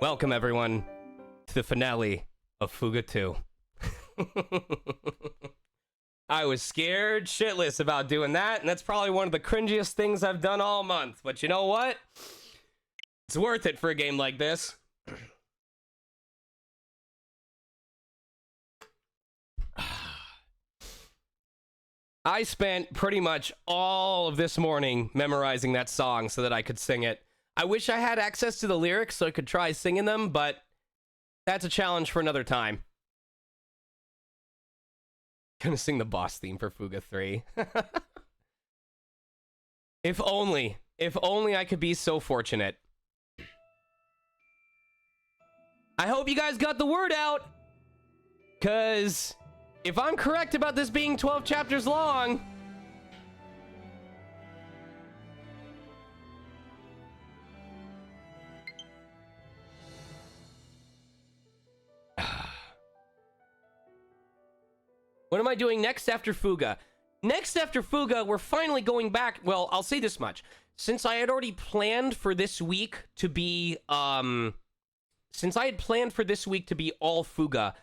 Welcome, everyone, to the finale of Fuga 2. I was scared shitless about doing that, and that's probably one of the cringiest things I've done all month. But you know what? It's worth it for a game like this. I spent pretty much all of this morning memorizing that song so that I could sing it. I wish I had access to the lyrics so I could try singing them, but that's a challenge for another time. Gonna sing the boss theme for Fuga 3. If only I could be so fortunate. I hope you guys got the word out, because if I'm correct about this being 12 chapters long, what am I doing next after Fuga? Next after Fuga, we're finally going back. Well, I'll say this much. Since I had already planned for this week to be, all Fuga,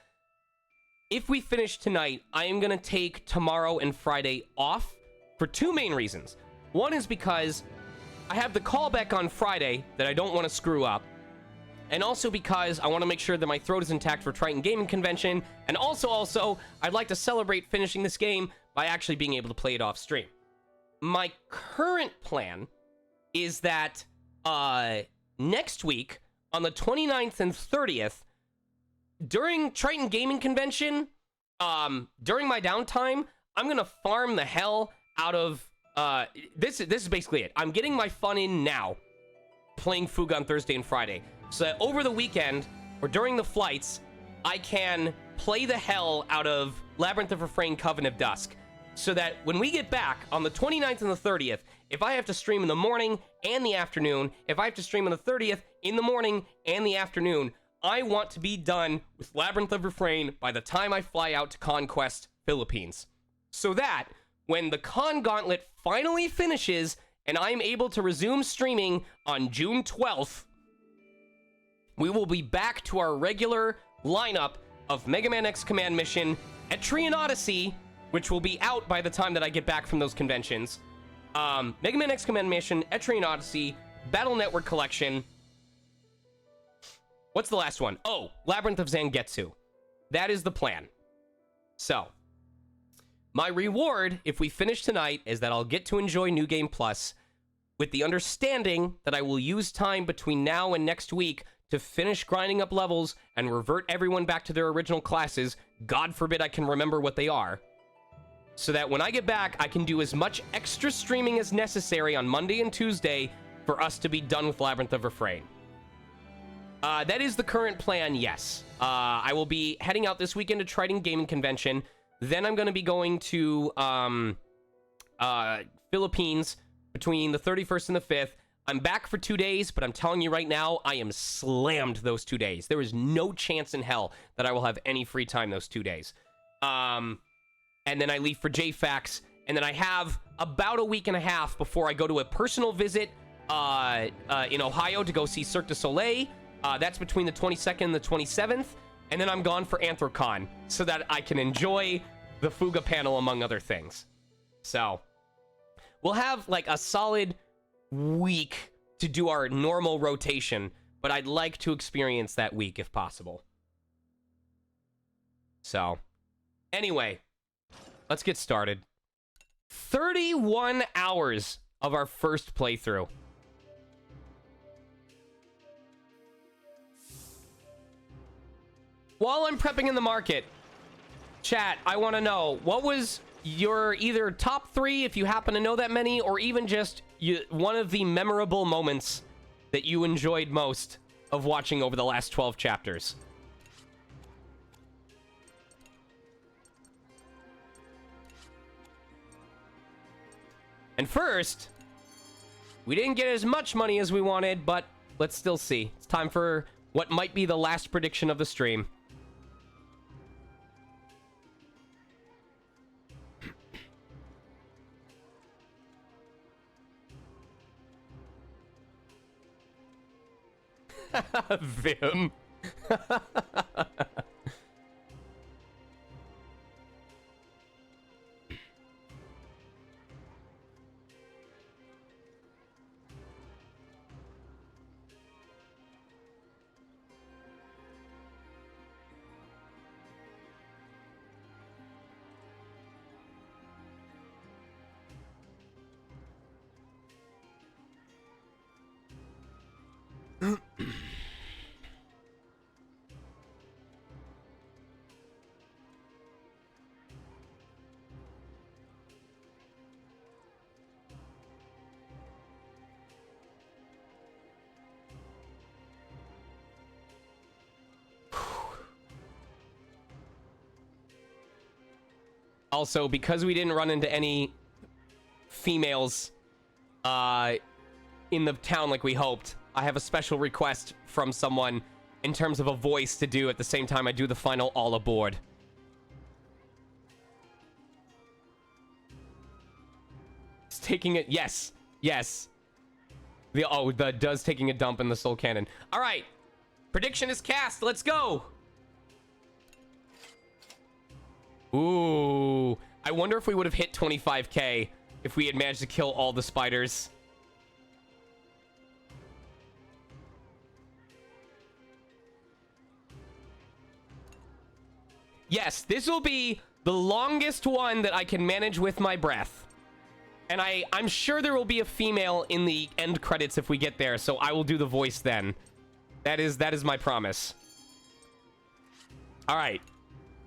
if we finish tonight, I am going to take tomorrow and Friday off for two main reasons. One is because I have the callback on Friday that I don't want to screw up. And also because I want to make sure that my throat is intact for Triton Gaming Convention. And also, I'd like to celebrate finishing this game by actually being able to play it off stream. My current plan is that next week, on the 29th and 30th, during Triton Gaming Convention, during my downtime, I'm going to farm the hell out of... This is basically it. I'm getting my fun in now, playing Fuga on Thursday and Friday. So that over the weekend, or during the flights, I can play the hell out of Labyrinth of Refrain, Coven of Dusk. So that when we get back on the 29th and the 30th, if I have to stream in the morning and the afternoon, if I have to stream on the 30th in the morning and the afternoon, I want to be done with Labyrinth of Refrain by the time I fly out to Conquest, Philippines. So that when the Con Gauntlet finally finishes and I'm able to resume streaming on June 12th, we will be back to our regular lineup of Mega Man X Command Mission, Etrian Odyssey, which will be out by the time that I get back from those conventions. Mega Man X Command Mission, Etrian Odyssey, Battle Network Collection. What's the last one? Oh, Labyrinth of Zangetsu. That is the plan. So, my reward, if we finish tonight, is that I'll get to enjoy New Game Plus, with the understanding that I will use time between now and next week to finish grinding up levels and revert everyone back to their original classes. God forbid I can remember what they are. So that when I get back, I can do as much extra streaming as necessary on Monday and Tuesday for us to be done with Labyrinth of Refrain. That is the current plan, yes. I will be heading out this weekend to Triton Gaming Convention. Then I'm going to be going to Philippines between the 31st and the 5th. I'm back for 2 days, but I'm telling you right now, I am slammed those 2 days. There is no chance in hell that I will have any free time those 2 days. And then I leave for JFAX, and then I have about a week and a half before I go to a personal visit in Ohio to go see Cirque du Soleil. That's between the 22nd and the 27th, and then I'm gone for Anthrocon so that I can enjoy the Fuga panel, among other things. So, we'll have like a solid week to do our normal rotation, but I'd like to experience that week if possible. So, anyway, let's get started. 31 hours of our first playthrough. While I'm prepping in the market, chat, I want to know, what was your either top 3, if you happen to know that many, or even just one of the memorable moments that you enjoyed most of watching over the last 12 chapters? And first, we didn't get as much money as we wanted, but let's still see. It's time for what might be the last prediction of the stream. Vim. Also, because we didn't run into any females in the town like we hoped, I have a special request from someone in terms of a voice to do at the same time I do the final all aboard. It's taking it. Yes. Yes. The does taking a dump in the soul cannon. All right. Prediction is cast. Let's go. Ooh, I wonder if we would have hit 25k if we had managed to kill all the spiders. Yes, this will be the longest one that I can manage with my breath. And I'm sure there will be a female in the end credits if we get there, so I will do the voice then. That is my promise. All right.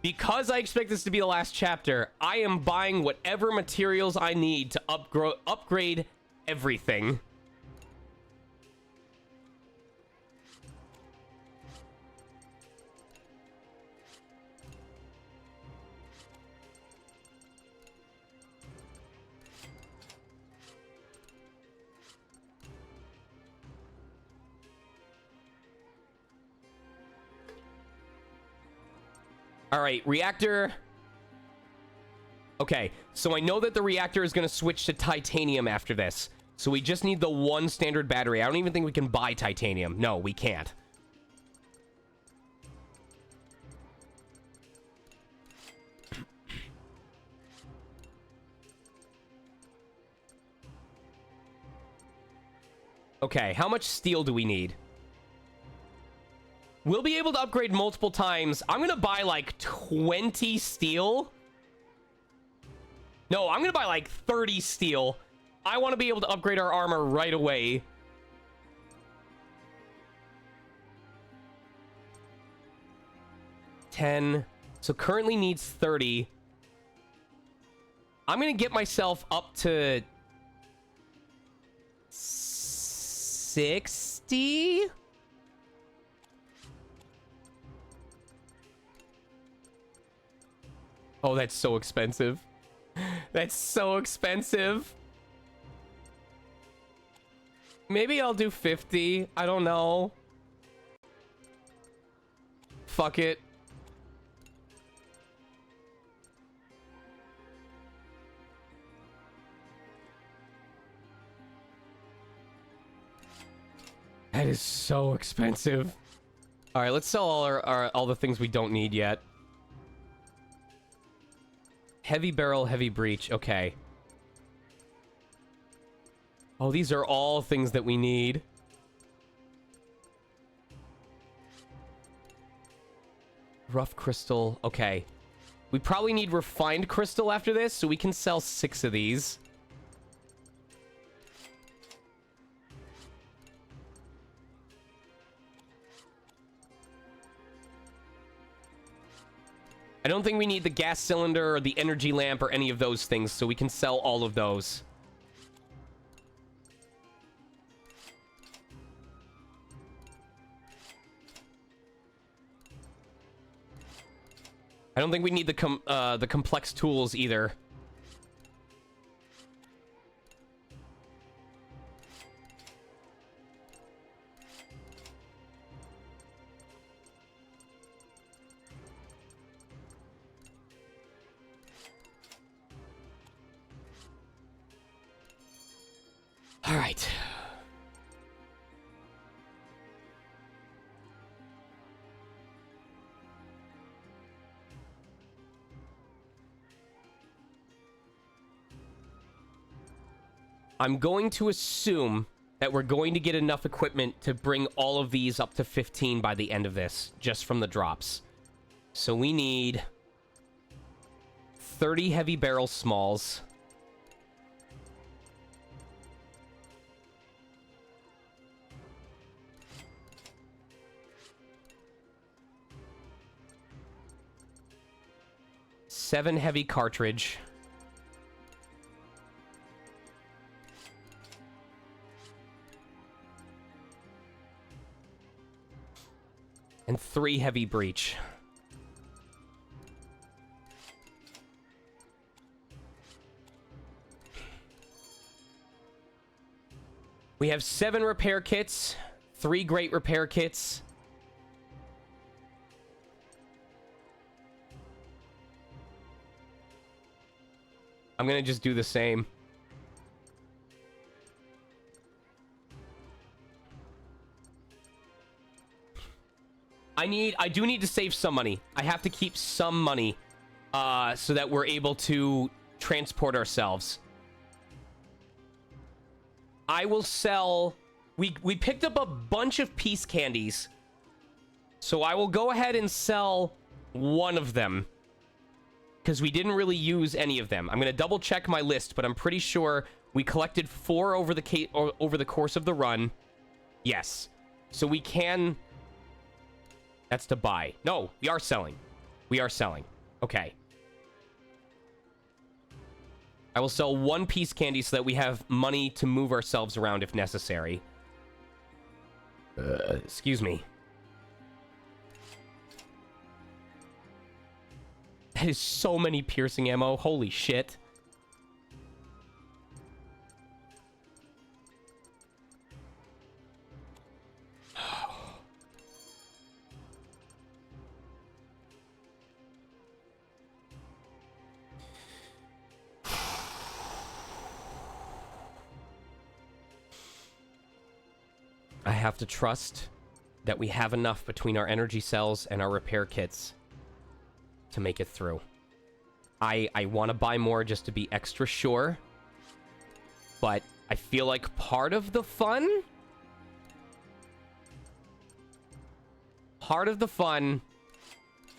Because I expect this to be the last chapter, I am buying whatever materials I need to upgrade everything. All right, reactor. Okay, so I know that the reactor is going to switch to titanium after this. So we just need the one standard battery. I don't even think we can buy titanium. No, we can't. Okay, how much steel do we need? We'll be able to upgrade multiple times. I'm going to buy like 20 steel. No, I'm going to buy like 30 steel. I want to be able to upgrade our armor right away. $10. So currently needs 30. I'm going to get myself up to 60. Oh, that's so expensive. That's so expensive. Maybe I'll do 50. I don't know. Fuck it. That is so expensive. All right, let's sell all the things we don't need yet. Heavy barrel, heavy breach. Okay. Oh, these are all things that we need. Rough crystal. Okay. We probably need refined crystal after this, so we can sell 6 of these. I don't think we need the gas cylinder or the energy lamp or any of those things, so we can sell all of those. I don't think we need the complex tools either. All right. I'm going to assume that we're going to get enough equipment to bring all of these up to 15 by the end of this, just from the drops. So we need 30 heavy barrel smalls. Seven heavy cartridge. And 3 heavy breach. We have 7 repair kits, 3 great repair kits. I'm gonna just do the same. I do need to save some money. I have to keep some money so that we're able to transport ourselves. I will sell... We picked up a bunch of peace candies. So I will go ahead and sell one of them. Because we didn't really use any of them. I'm going to double check my list, but I'm pretty sure we collected 4 over the course of the run. Yes. So we can... That's to buy. No, we are selling. We are selling. Okay. I will sell 1 piece candy so that we have money to move ourselves around if necessary. Excuse me. That is so many piercing ammo. Holy shit. I have to trust that we have enough between our energy cells and our repair kits to make it through. I want to buy more just to be extra sure, but I feel like part of the fun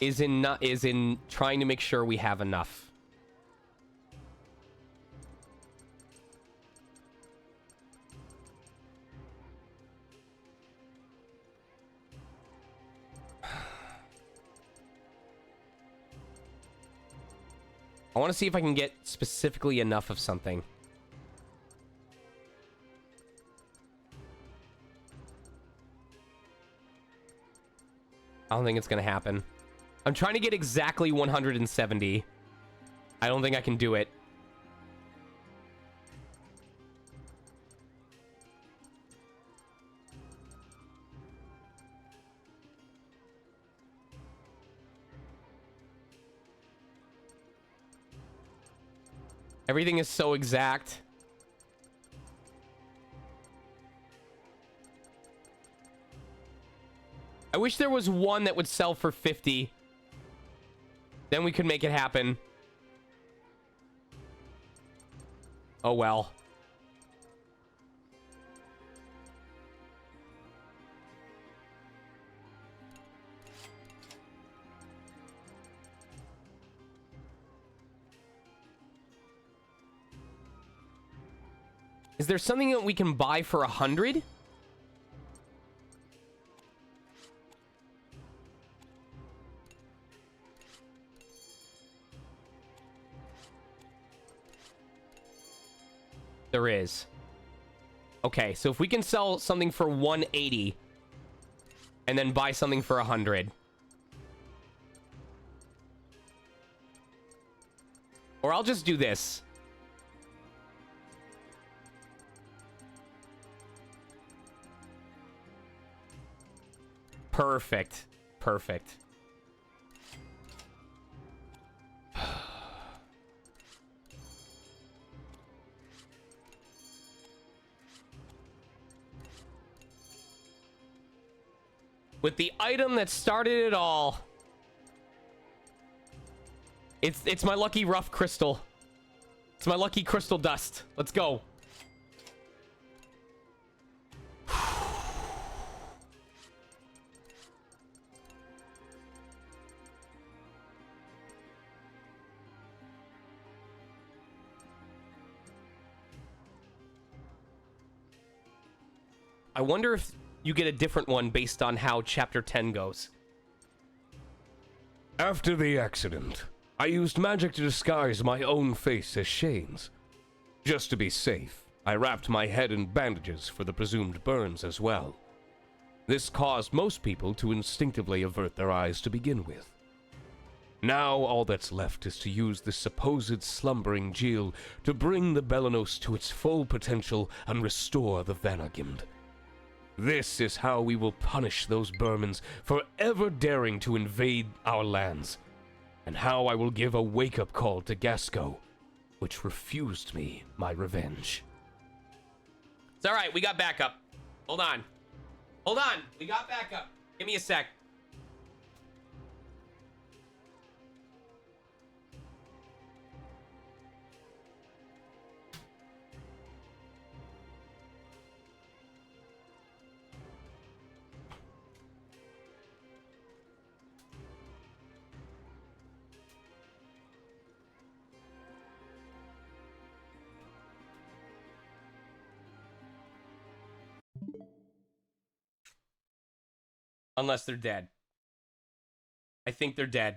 is in trying to make sure we have enough. I want to see if I can get specifically enough of something. I don't think it's going to happen. I'm trying to get exactly 170. I don't think I can do it. Everything is so exact. I wish there was one that would sell for 50. Then we could make it happen. Oh well. Is there something that we can buy for 100? There is. Okay, so if we can sell something for 180 and then buy something for 100. Or I'll just do this. Perfect. Perfect. With the item that started it all. It's my lucky rough crystal. It's my lucky crystal dust. Let's go. I wonder if you get a different one based on how Chapter 10 goes. After the accident, I used magic to disguise my own face as Shane's. Just to be safe, I wrapped my head in bandages for the presumed burns as well. This caused most people to instinctively avert their eyes to begin with. Now all that's left is to use this supposed slumbering Jill to bring the Belenos to its full potential and restore the Vanagimd. This is how we will punish those Burmans for ever daring to invade our lands, and how I will give a wake-up call to Gasco, which refused me my revenge. It's all right. We got backup. Hold on. Hold on. We got backup. Give me a sec. Unless they're dead. I think they're dead.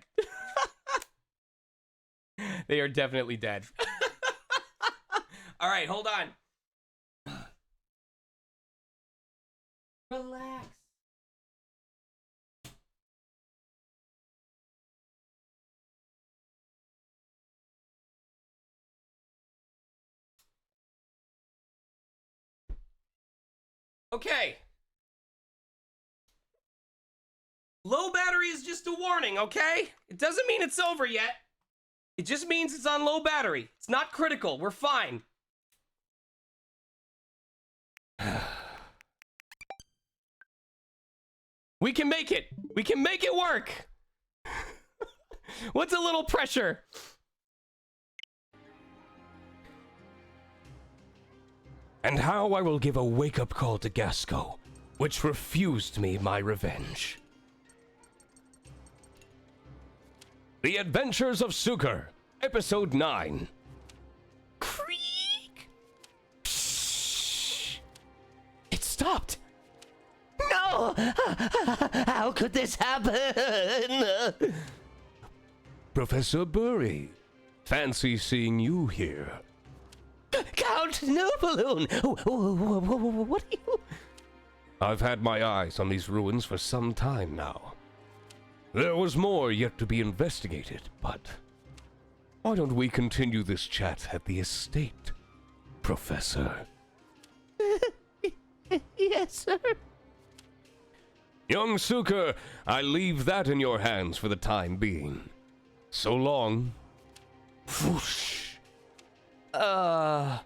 They are definitely dead. All right, hold on. Relax. Okay. Low battery is just a warning, okay? It doesn't mean it's over yet. It just means it's on low battery. It's not critical. We're fine. We can make it. We can make it work. What's a little pressure? And how I will give a wake-up call to Gasco, which refused me my revenge. The Adventures of Suker, Episode 9. Creak! Psst. It stopped. No! How could this happen? Professor Burry, fancy seeing you here. Count Snowballoon! What are you... I've had my eyes on these ruins for some time now. There was more yet to be investigated, but why don't we continue this chat at the estate, Professor? Yes, sir. Young Suker, I leave that in your hands for the time being. So long. Whoosh. Well,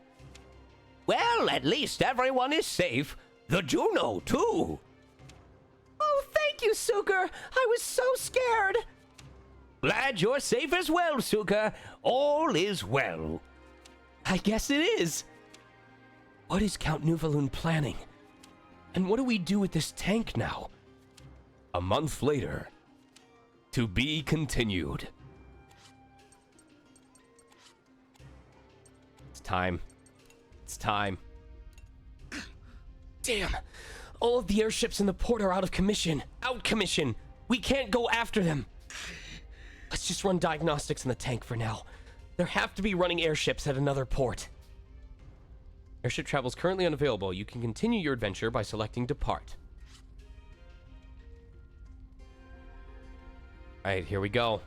at least everyone is safe. The Juno, too. Oh, thank you, Suker. I was so scared. Glad you're safe as well, Suka. All is well. I guess it is. What is Count Nuvaloon planning? And what do we do with this tank now? A month later. To be continued. It's time. It's time. Damn. All of the airships in the port are out of commission. Out commission. We can't go after them. Let's just run diagnostics in the tank for now. There have to be running airships at another port. Airship travel is currently unavailable. You can continue your adventure by selecting Depart. Alright, here we go.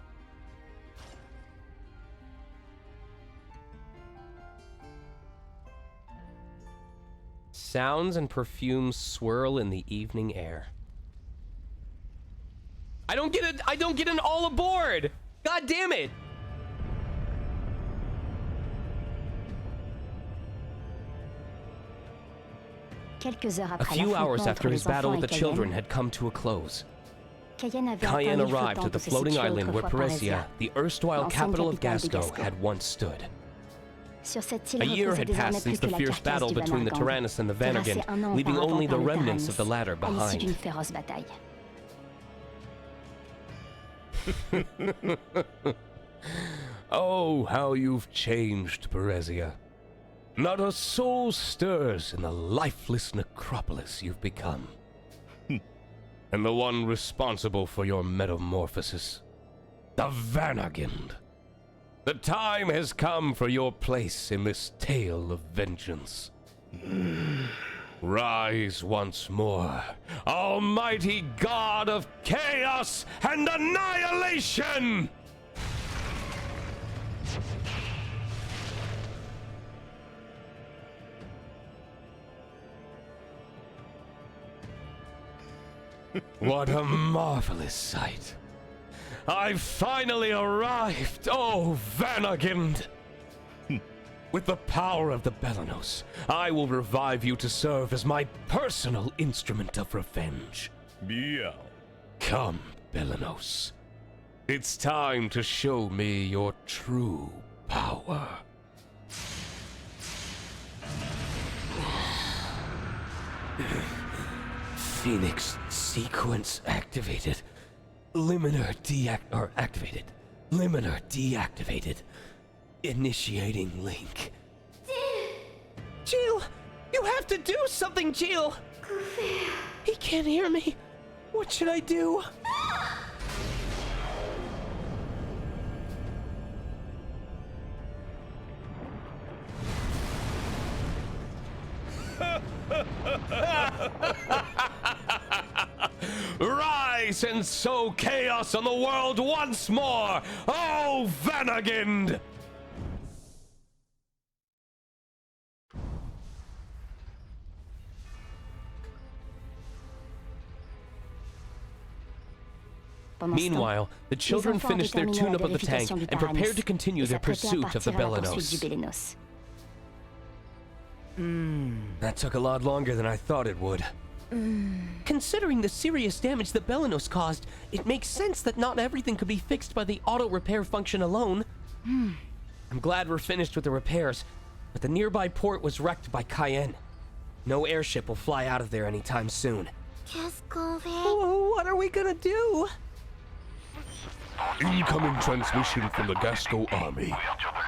Sounds and perfumes swirl in the evening air. I don't get an all aboard! God damn it! A few hours after his battle with the children had come to a close, Cayenne arrived at the floating island where Paresia, the erstwhile capital of Gasco, had once stood. A year had passed since the fierce battle between the Tyrannus and the Vanagant, leaving only the remnants of the latter behind. Oh, how you've changed, Paresia. Not a soul stirs in the lifeless necropolis you've become. And the one responsible for your metamorphosis, the Vanagant. The time has come for your place in this tale of vengeance. Rise once more, almighty god of chaos and annihilation! What a marvelous sight. I've finally arrived, oh Vanagant! With the power of the Belenos, I will revive you to serve as my personal instrument of revenge. Yeah. Come, Belenos. It's time to show me your true power. Phoenix sequence activated. Liminar activated. Liminar deactivated. Initiating link. Jill! You have to do something, Jill! He can't hear me. What should I do? Rise and sow chaos on the world once more, oh Vanagant! Meanwhile, the children finished their tune-up of the tank and prepared to continue their pursuit of the Belenos. That took a lot longer than I thought it would. Considering the serious damage the Belenos caused, it makes sense that not everything could be fixed by the auto-repair function alone. I'm glad we're finished with the repairs, but the nearby port was wrecked by Cayenne. No airship will fly out of there anytime soon. What are we gonna do? Incoming transmission from the Gasco army.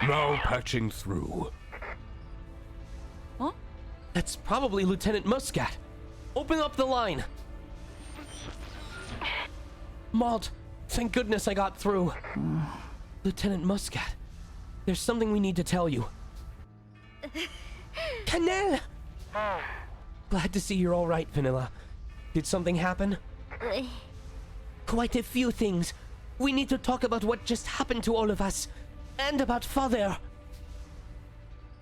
Now patching through. That's probably Lieutenant Muscat. Open up the line. Malt, thank goodness I got through. Lieutenant Muscat, there's something we need to tell you. Canel! Glad to see you're all right, Vanilla. Did something happen? Quite a few things. We need to talk about what just happened to all of us, and about Father.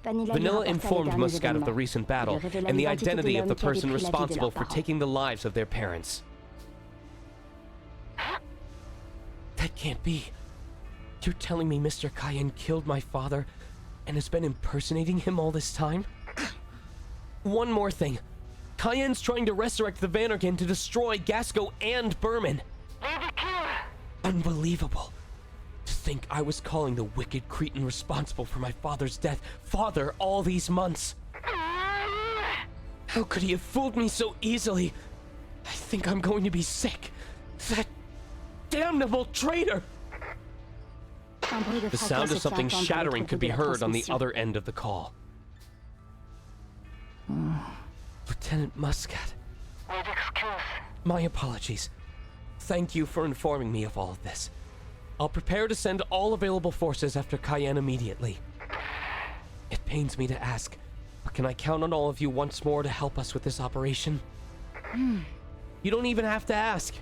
Vanilla informed Muscat of the recent battle and the identity of the person responsible for taking the lives of their parents. That can't be. You're telling me Mr. Cayenne killed my father and has been impersonating him all this time? One more thing. Cayenne's trying to resurrect the Vanargan to destroy Gasco and Berman. Unbelievable. To think I was calling the wicked cretin responsible for my father's death father all these months. How could he have fooled me so easily? I think I'm going to be sick. That damnable traitor! The sound of something shattering could be heard on the other end of the call. Lieutenant Muscat. My apologies. Thank you for informing me of all of this. I'll prepare to send all available forces after Cayenne immediately. It pains me to ask, but can I count on all of you once more to help us with this operation? You don't even have to ask.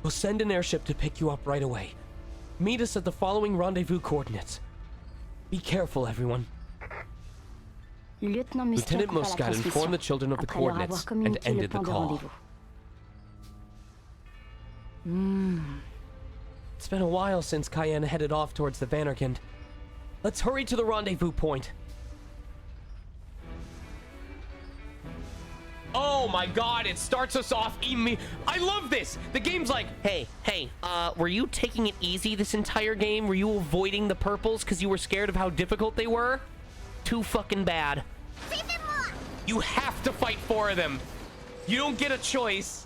We'll send an airship to pick you up right away. Meet us at the following rendezvous coordinates. Be careful, everyone. Lieutenant Muscat informed the children of the coordinates and ended the call. It's been a while since Cayenne headed off towards the Vanarkand. Let's hurry to the rendezvous point. Oh my god, it starts us off I love this! The game's like, hey, were you taking it easy this entire game? Were you avoiding the purples because you were scared of how difficult they were? Too fucking bad. You have to fight 4 of them. You don't get a choice.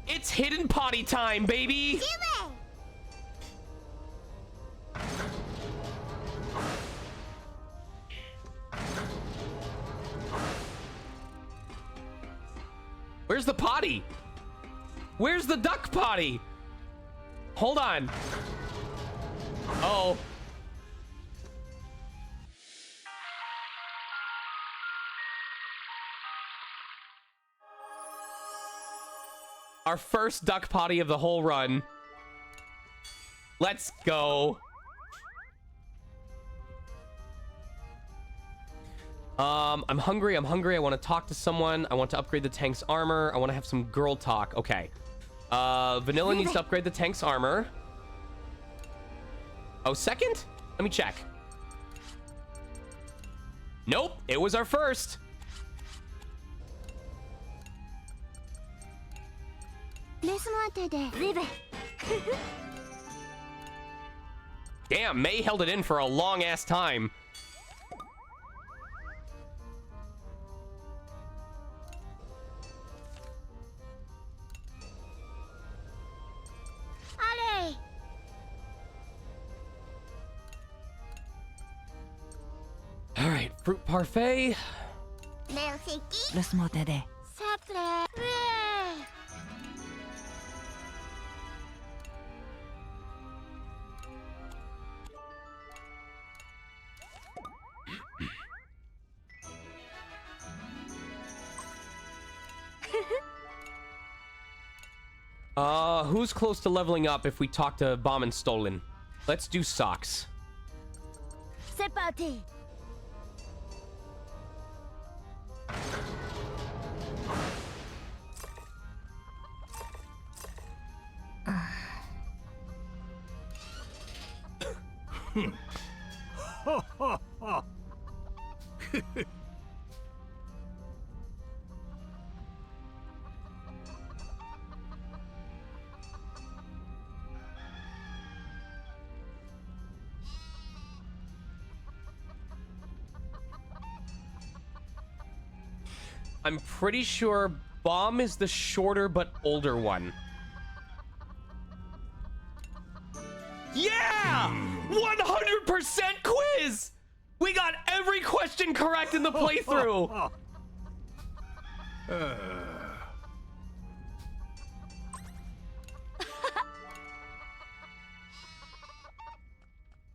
It's hidden potty time, baby! Where's the potty? Where's the duck potty? Hold on. Oh. Our first duck potty of the whole run. Let's go. I'm hungry. I want to talk to someone. I want to upgrade the tank's armor. I want to have some girl talk. Okay. Vanilla needs to upgrade the tank's armor. Oh, second? Let me check. Nope, it was our first. Damn, May held it in for a long ass time. All right, fruit parfait. Laisse-moi t'aider. Who's close to leveling up if we talk to Bomb and Stolen? Let's do socks. C'est parti. I'm pretty sure Bomb is the shorter but older one. Yeah! 100% quiz! We got every question correct in the playthrough!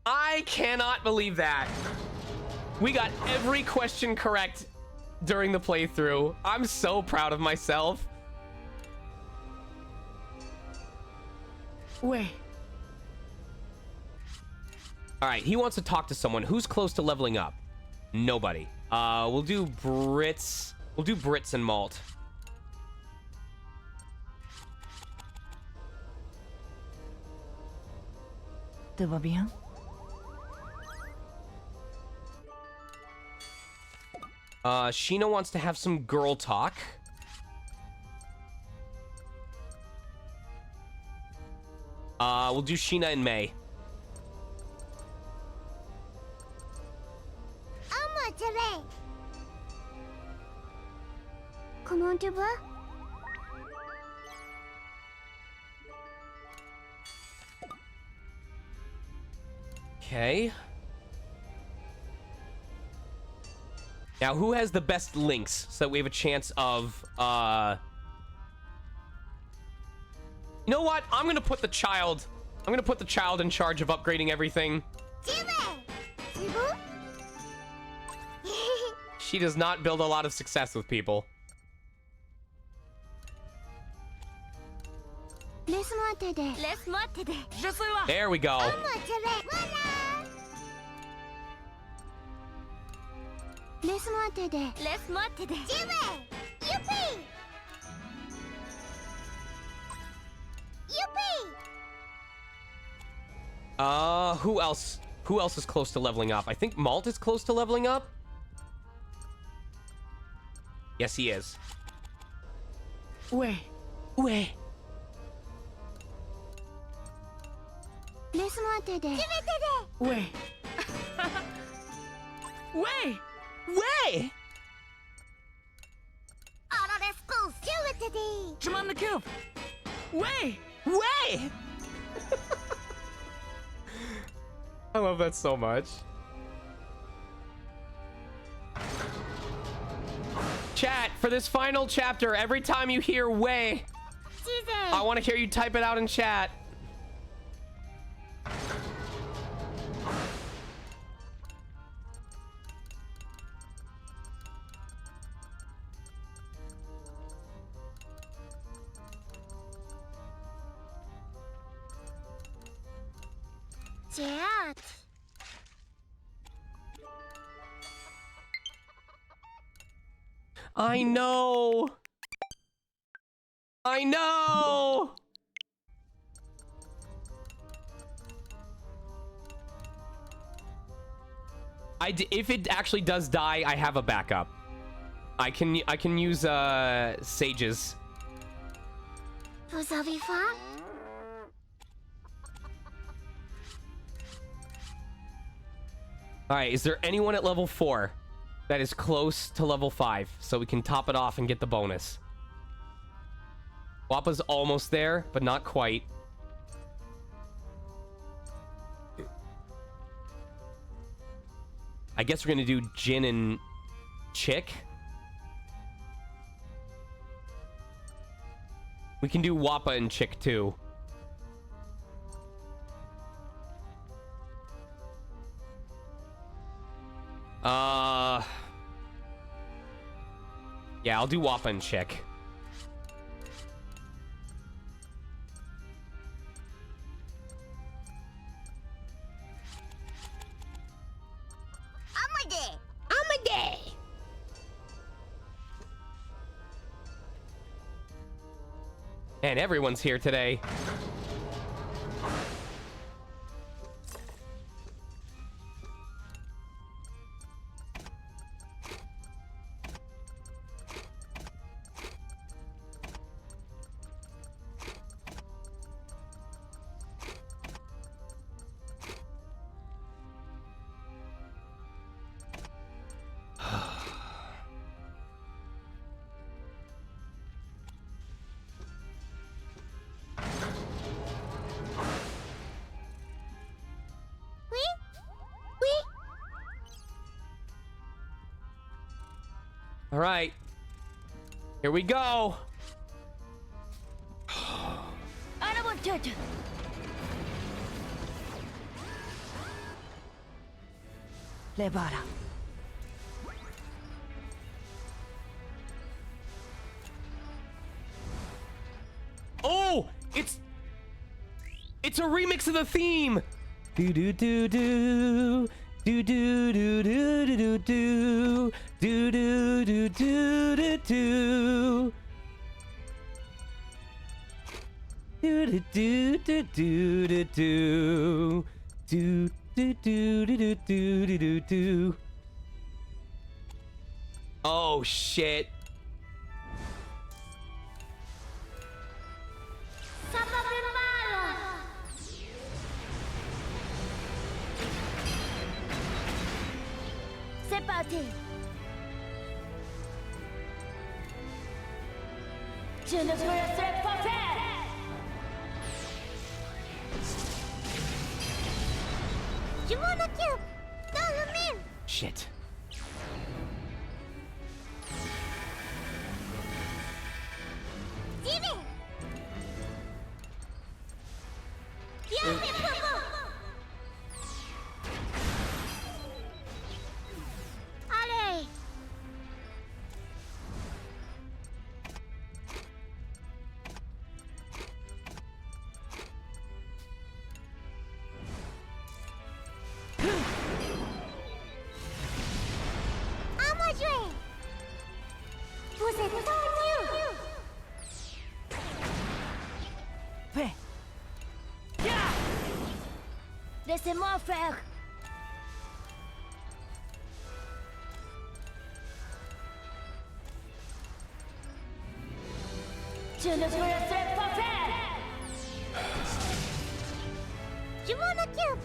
I cannot believe that. We got every question correct during the playthrough. I'm so proud of myself. Ouais. All right, he wants to talk to someone. Who's close to leveling up? Nobody. We'll do Brits. We'll do Brits and Malt. Tout va bien? Sheena wants to have some girl talk. We'll do Sheena in May. Comment tu vas? Okay. Now, who has the best links so that we have a chance of, You know what? I'm gonna put the child in charge of upgrading everything. She does not build a lot of success with people. There we go. Who else? Who else is close to leveling up? I think Malt is close to leveling up. Yes, he is. Ouais. Ouais. Ouais. Ouais. Way! Je m'en occupe. Ouais. Way! I love that so much. Chat, for this final chapter, every time you hear way, I want to hear you type it out in chat. Chat. I know. I know. If it actually does die, I have a backup. I can use sages. Vous avez faim? All right, is there anyone at level 4 that is close to level 5 so we can top it off and get the bonus? Wappa's almost there, but not quite. I guess we're gonna do Jin and Chick. We can do Wappa and Chick too. Yeah, I'll do Wappa and Chick. And everyone's here today. All right, here we go. Le bara. Oh, it's a remix of the theme. Do do do do do do do do do do do do do do do do. Do do do do do do do Do do do do do do do do do. Oh shit. C'est parti. Je ne vous laisserai pas faire. Je m'en occupe. Dans le mille. Shit. J'y vais. Viens, mes bobos. Allez. À moi jouer. Vous êtes tendus. Paix. Laissez-moi faire. Je ne vous laisserai pas faire. Je m'en occupe.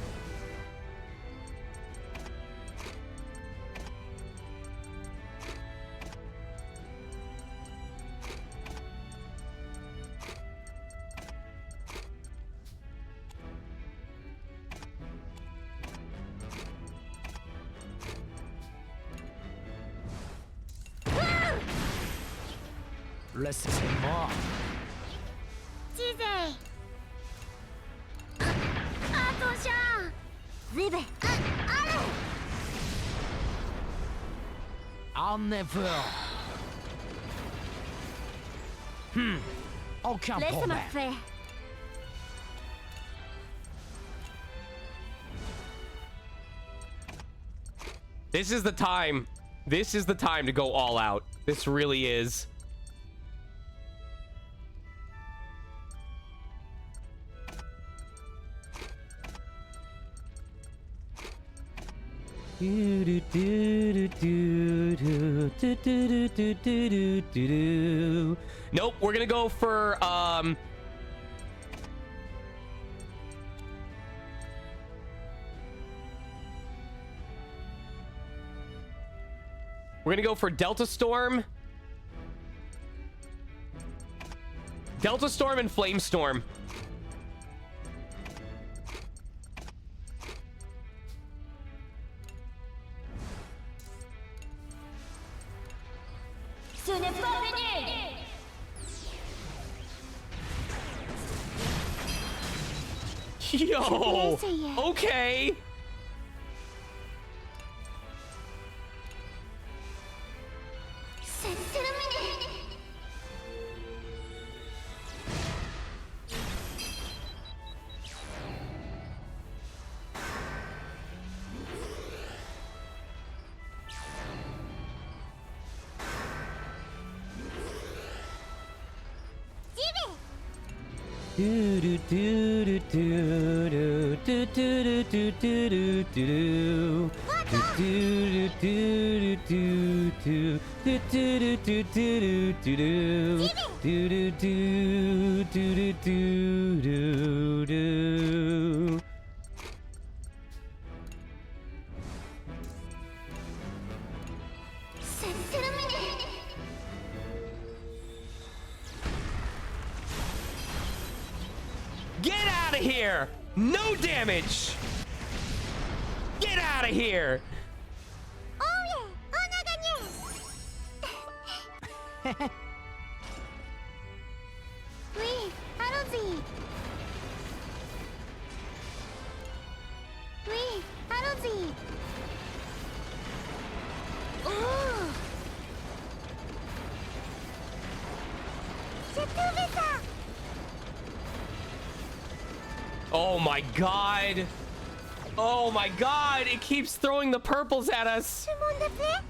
Laissez-moi. Disais. Attention. Vive. Allez. I'll never. Aucun Laisse-moi problème. faire. This is the time. This is the time to go all out. This really is. Nope, we're gonna go for we're gonna go for Delta Storm. Delta Storm and Flame Storm. Ce n'est pas fini. Yo! essayer. Okay! C'est terminé. C'est terminé. Get out of here! No damage! Get out of here! Oh yeah, on a gagné. Oui, allons-y. Oui, allons-y. Oh! J'ai trouvé ça. Oh my god! Oh my god! It keeps throwing the purples at us! Tout le monde est prêt?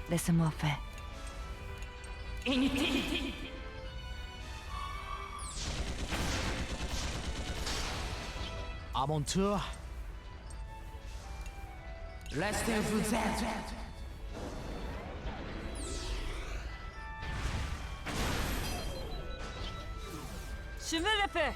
Laissez-moi faire. Inutile. À mon tour. Restez où vous êtes. Je veux l'épée.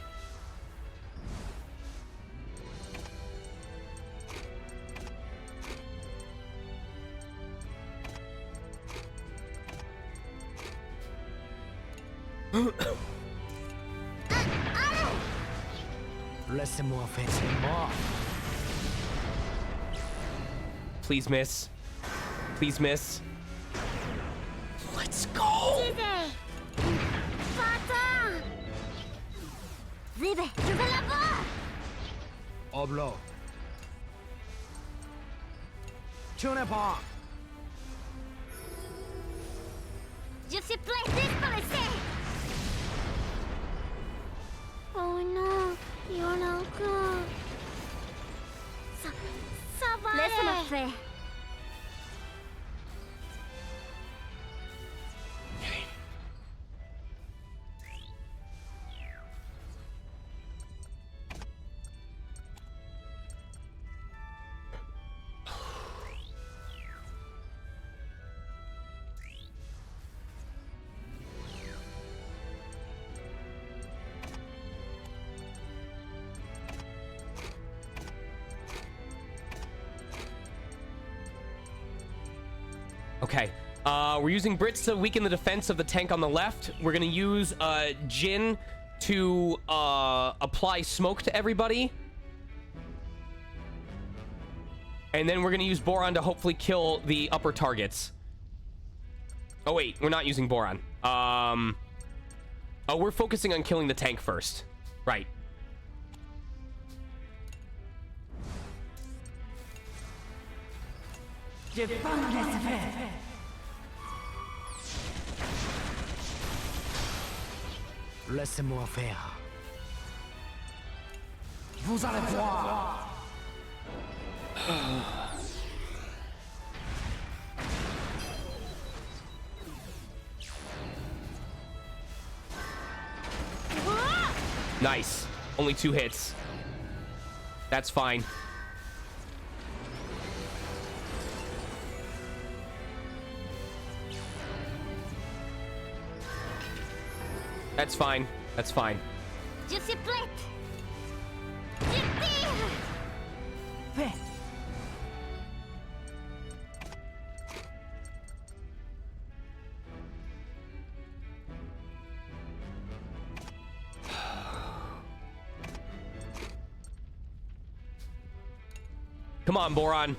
Laissez-moi faire, c'est mort. Please miss. Please miss. Let's go! チゼパターンゼベフガラボ Oblo. Tu n'es pas. Je suis prêt disparaître. Oh non, Yonaka. Ça va. Laisse-moi faire. Okay. We're using Brits to weaken the defense of the tank on the left. We're gonna use Jin to apply smoke to everybody. And then we're gonna use Boron to hopefully kill the upper targets. Oh wait, we're not using Boron. Oh, we're focusing on killing the tank first. Right. Je vais pas me laisser faire. Laissez-moi faire. Vous allez voir. Nice. Only 2 hits. That's fine. That's fine. That's fine. Je suis prête. Je tire. Fais. Come on, Boron.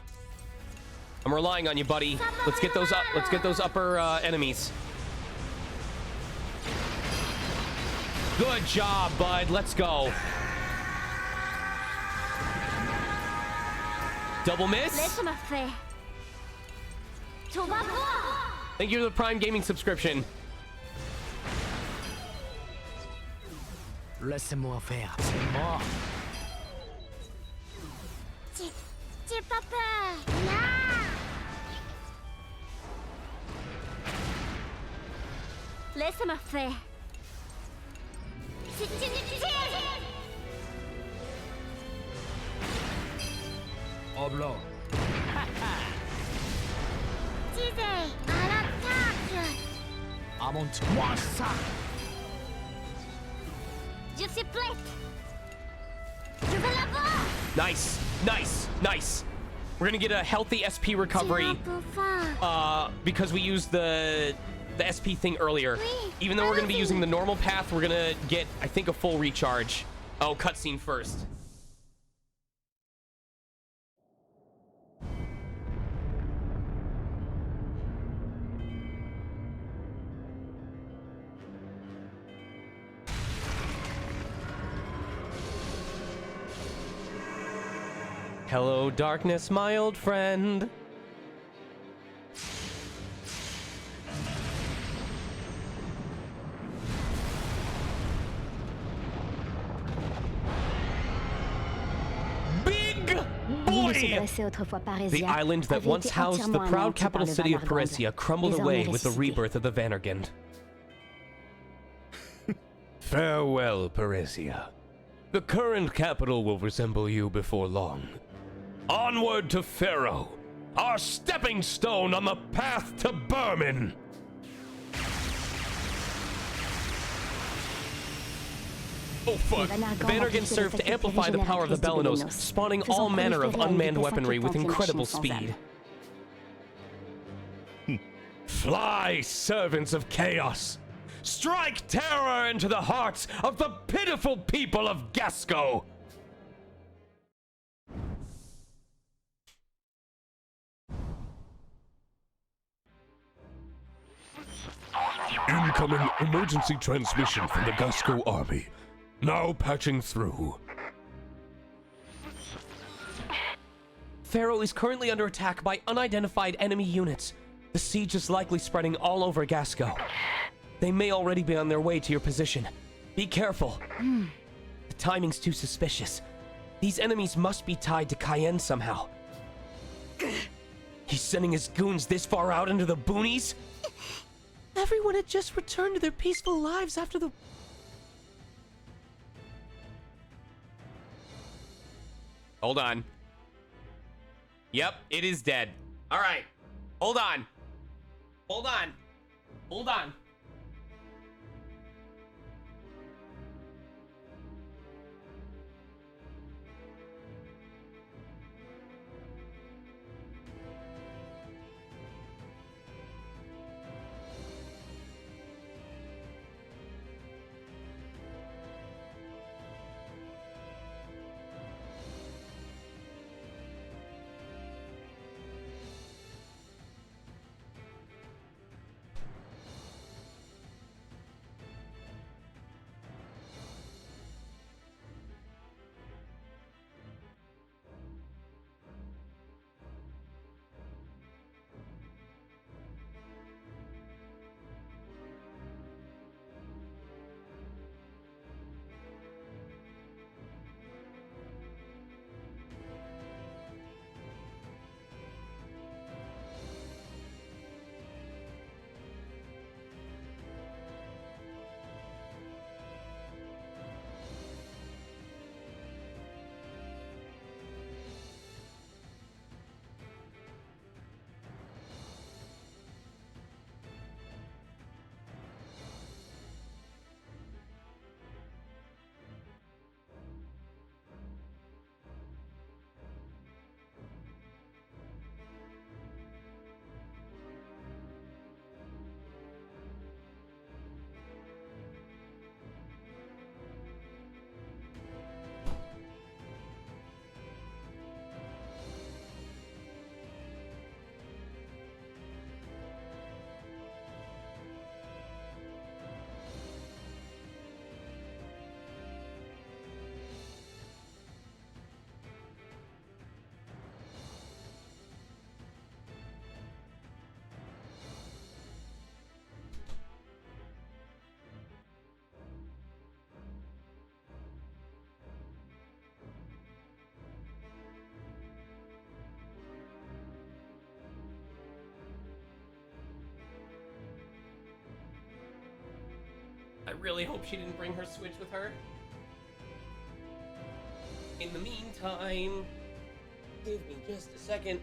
I'm relying on you, buddy. Let's get those up. Let's get those upper enemies. Good job, bud. Let's go. Double miss. Laisse-moi faire. Tu vas voir. Thank you for the Prime Gaming subscription. Laissez-moi faire, c'est mort. J'ai pas peur. Là. Laisse-moi faire. C'est inutile. Oblo. Tizé, à l'attaque. À mon tour. Moi ça. Je suis prête. Je vais la voir. Nice, nice, nice. We're gonna get a healthy SP recovery because we used the SP thing earlier. Even though we're gonna be using the normal path, we're gonna get, I think, a full recharge. Oh, cutscene first. Hello, darkness, my old friend. Big boy! The island that once housed the proud capital city of Paresia crumbled away with the rebirth of the Vanargand. Farewell, Paresia. The current capital will resemble you before long. Onward to Pharaoh, our stepping stone on the path to Berman! Oh fuck. The Vanargand served to amplify the power of the Belenos, spawning all manner of unmanned weaponry with incredible speed. Fly, servants of chaos! Strike terror into the hearts of the pitiful people of Gasco! Incoming emergency transmission from the Gasco army. Now patching through. Pharaoh is currently under attack by unidentified enemy units. The siege is likely spreading all over Gasco. They may already be on their way to your position. Be careful. The timing's too suspicious. These enemies must be tied to Cayenne somehow. He's sending his goons this far out into the boonies? Everyone had just returned to their peaceful lives after the... Hold on. Yep, it is dead. All right. Hold on. Hold on. Hold on. I really hope she didn't bring her Switch with her. In the meantime, give me just a second.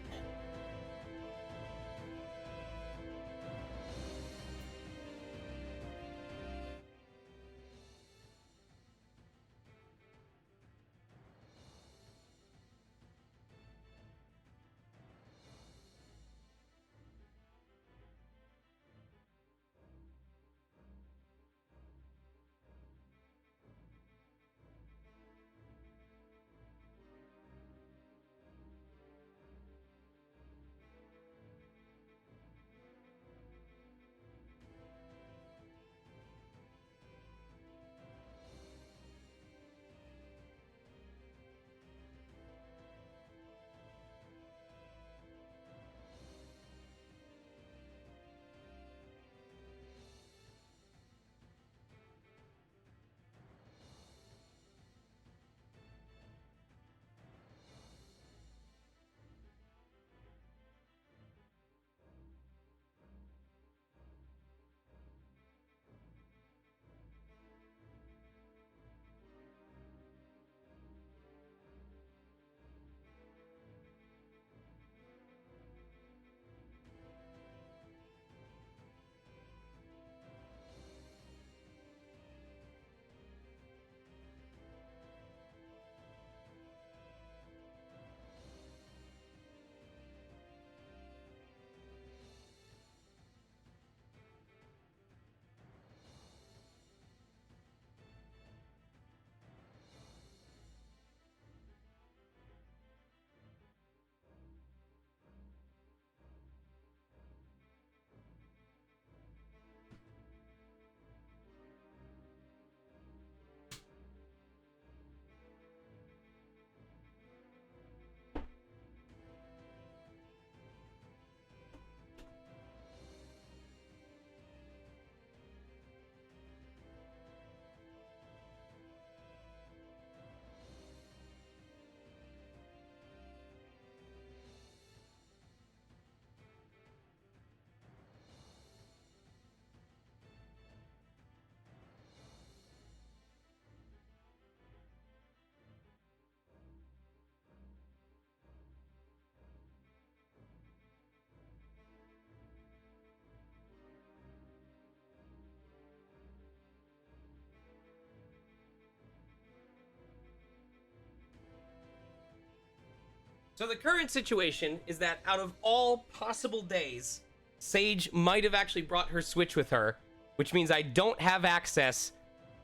So the current situation is that out of all possible days, Sage might have actually brought her Switch with her, which means I don't have access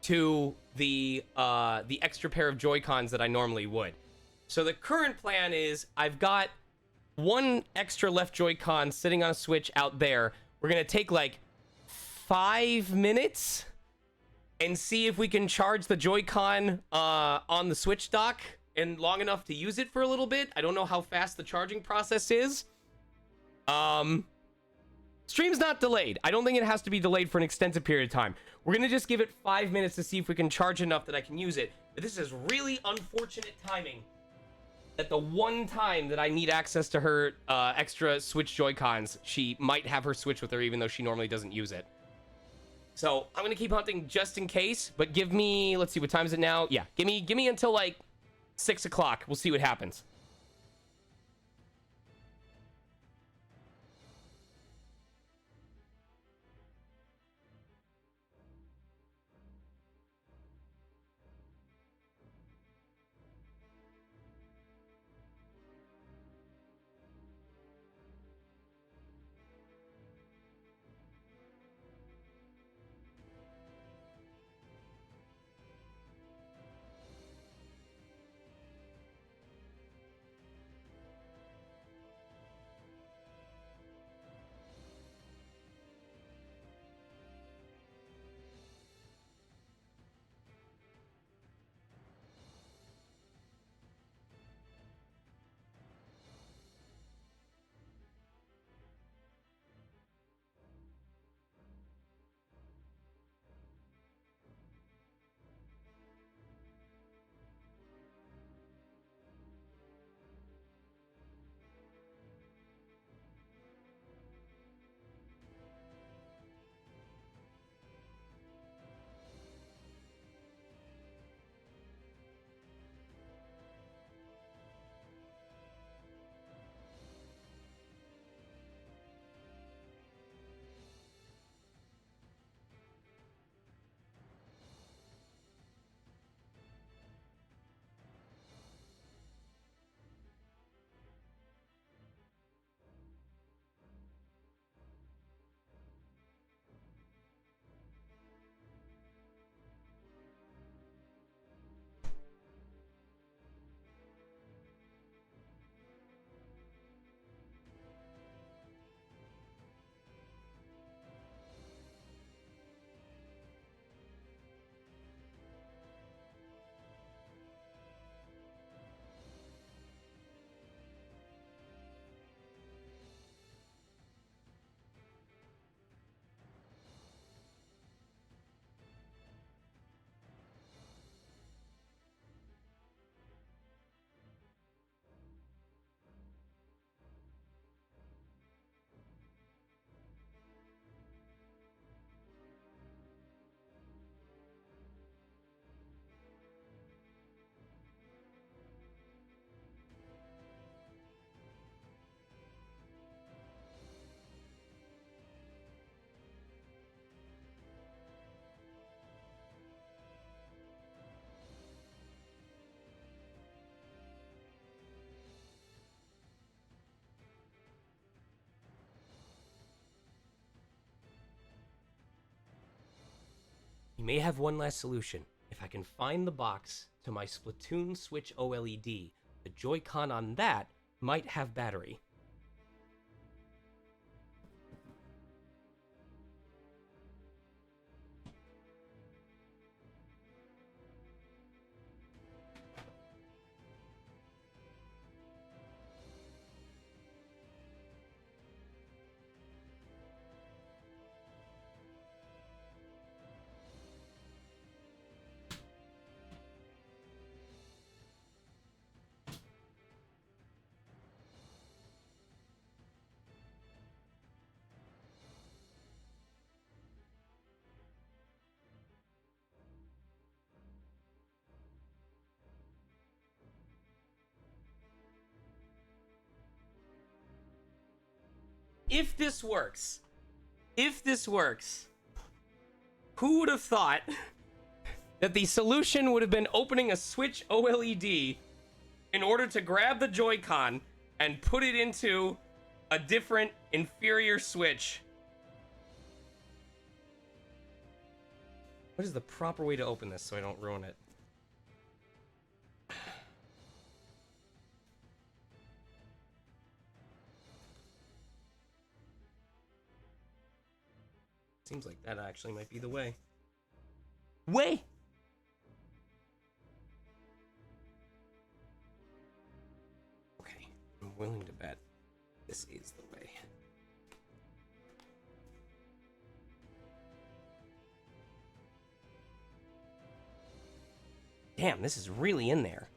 to the extra pair of Joy-Cons that I normally would. So the current plan is I've got one extra left Joy-Con sitting on a Switch out there. We're gonna take like 5 minutes and see if we can charge the Joy-Con on the Switch dock and long enough to use it for a little bit. I don't know how fast the charging process is. Stream's not delayed. I don't think it has to be delayed for an extensive period of time. We're gonna just give it 5 minutes to see if we can charge enough that I can use it. But this is really unfortunate timing that the one time that I need access to her extra Switch Joy-Cons, she might have her Switch with her even though she normally doesn't use it. So I'm gonna keep hunting just in case, but give me, let's see, what time is it now? Yeah, give me until like 6 o'clock. We'll see what happens. You may have one last solution. If I can find the box to my Splatoon Switch OLED, the Joy-Con on that might have battery. If this works, who would have thought that the solution would have been opening a Switch OLED in order to grab the Joy-Con and put it into a different, inferior Switch. What is the proper way to open this so I don't ruin it? Seems like that actually might be the way. Way! Okay, I'm willing to bet this is the way. Damn, this is really in there.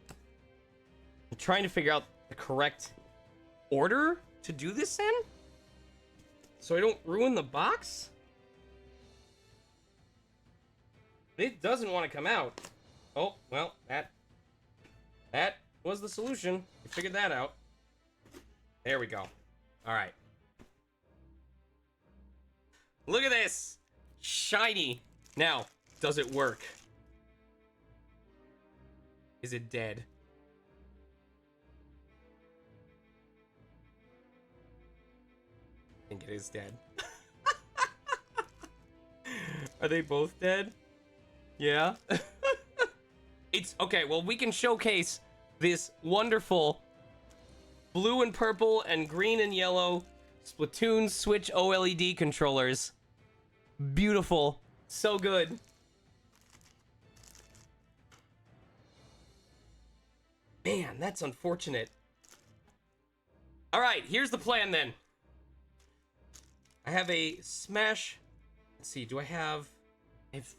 I'm trying to figure out the correct order to do this in, so I don't ruin the box. It doesn't want to come out. Oh, well, that was the solution. We figured that out. There we go. All right. Look at this. Shiny. Now, does it work? Is it dead? I think it is dead. Are they both dead? Yeah. It's okay. Well, we can showcase this wonderful blue and purple and green and yellow Splatoon Switch OLED controllers. Beautiful. So good. Man, that's unfortunate. All right, here's the plan then. I have a Smash. Let's see. Do I have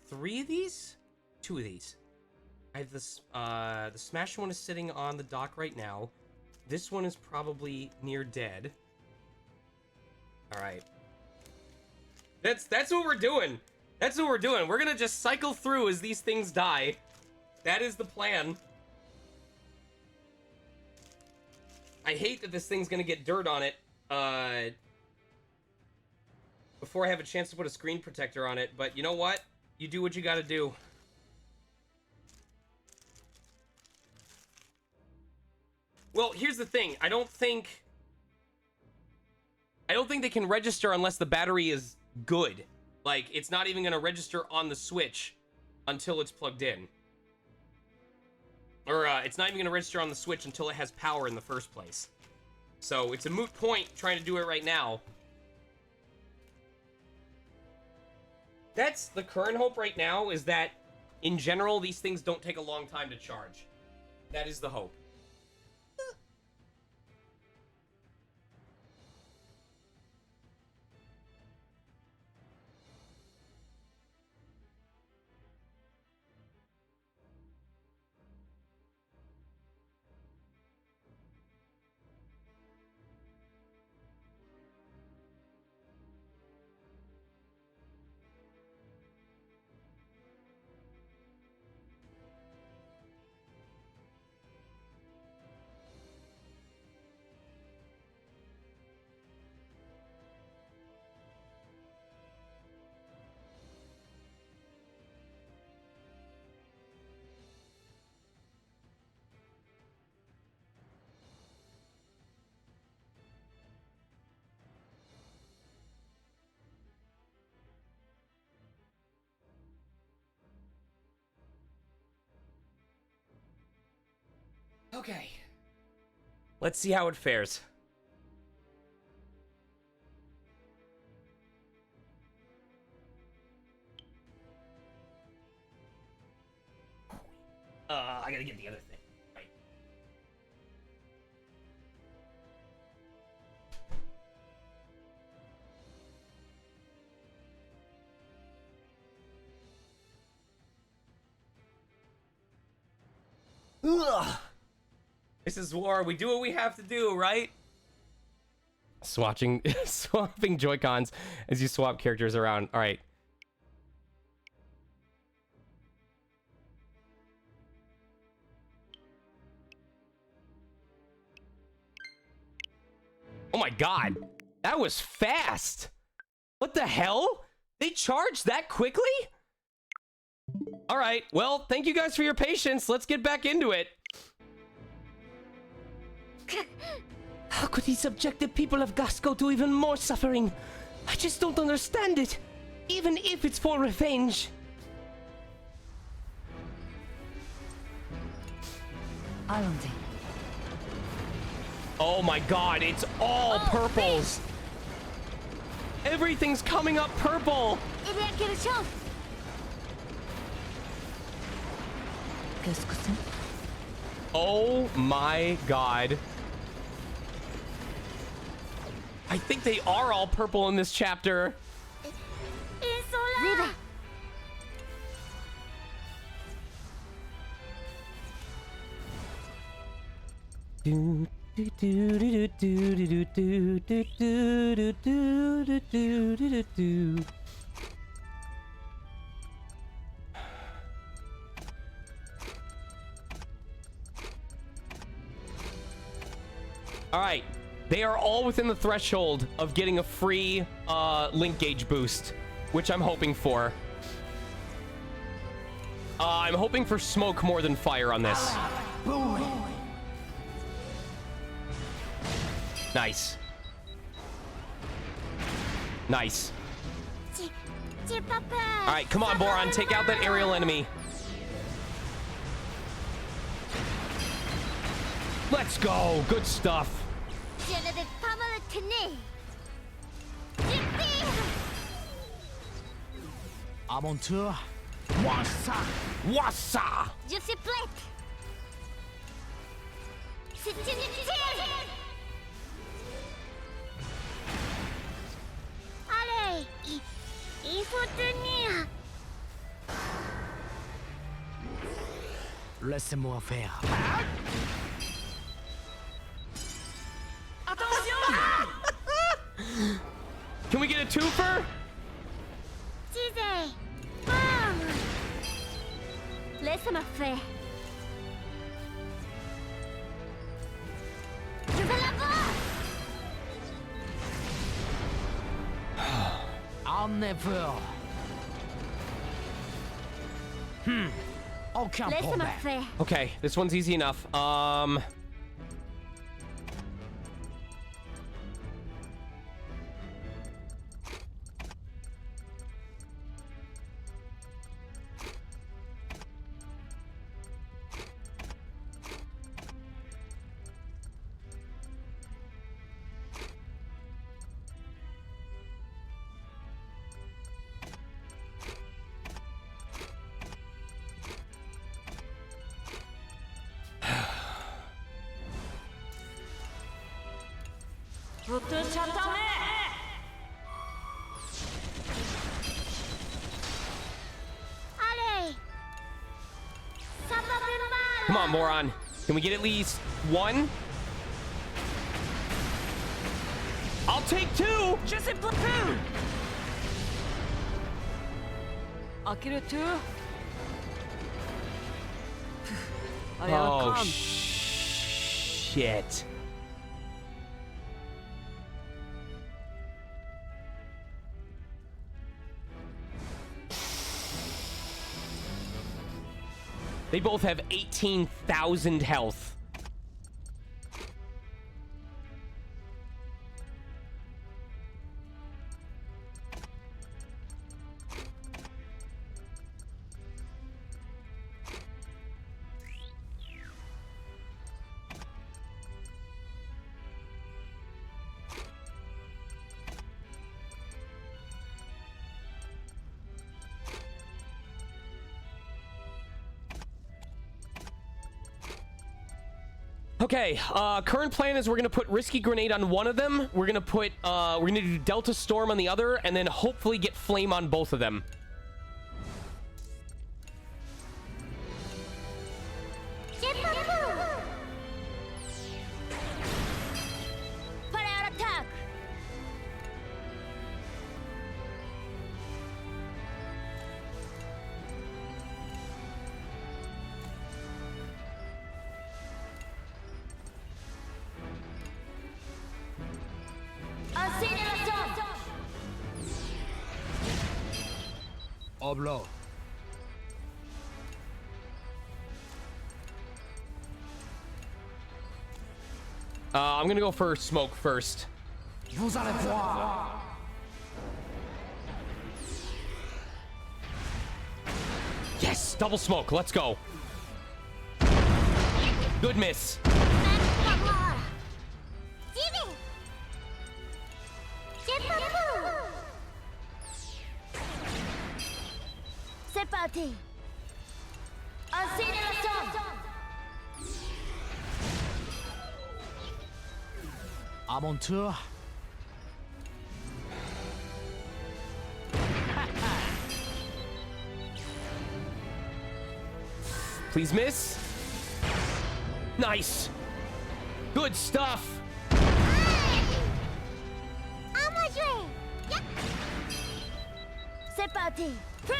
3 of these? 2 of these. I have this. The Smash one is sitting on the dock right now. This one is probably near dead. All right. That's what we're doing. That's what we're doing. We're gonna just cycle through as these things die. That is the plan. I hate that this thing's gonna get dirt on it before I have a chance to put a screen protector on it, but you know what? You do what you gotta do. Well, here's the thing. I don't think they can register unless the battery is good. Like, it's not even gonna register on the Switch until it's plugged in. Or, it's not even gonna register on the Switch until it has power in the first place. So, it's a moot point trying to do it right now. That's the current hope right now, is that, in general, these things don't take a long time to charge. That is the hope. Okay. Let's see how it fares. I gotta get the other thing. Right. Ugh. This is war. We do what we have to do, right? Swapping Joy-Cons as you swap characters around. All right. Oh my god. That was fast. What the hell? They charged that quickly? All right. Well, thank you guys for your patience. Let's get back into it. How could he subject the people of Gasco to even more suffering? I just don't understand it. Even if it's for revenge. Allons-y. Oh my god, it's all purples. Everything's coming up purple. Eh bien, quelle chance! Qu'est-ce que c'est? Oh my god. I think they are all purple in this chapter. Ils sont là! Do, do, do, do, do, do, do, do, do, do, do, do, do, do, do. All right, they are all within the threshold of getting a free link gauge boost, which I'm hoping for. I'm hoping for smoke more than fire on this. Nice. Nice. J'ai pas peur! All right, come on, Boron, take out that aerial enemy. Let's go. Good stuff. Je ne vais pas me retenir! Youpi! À mon tour, moi ça. Wassa! Je suis prête! C'est inutile! Allez! Il faut tenir! Laissez-moi faire. Can we get a twofer? Teasez! Boum! Laisse-moi faire! Je vais la voir! I'll never. Aucun Laisse-moi problème. faire! Okay, this one's easy enough. Je te chatonne! Allez! Ça va faire mal! Come on, Moron. Can we get at least one? I'll take two! Je sais pas plus! À quel tour? Allez, Oh, come. shit. They both have 18,000 health. Okay, current plan is we're gonna put Risky Grenade on one of them. We're gonna put, we're gonna do Delta Storm on the other, and then hopefully get Flame on both of them. J'ai pas peur! Prêt à l'attaque! Incinération! Oblo. I'm gonna go for smoke first. Vous allez voir. Yes, double smoke. Let's go. Good miss. C'est parti. Accélération. À mon tour. Please miss. Nice. Good stuff. À moi jouer. Yep. C'est parti. Feu.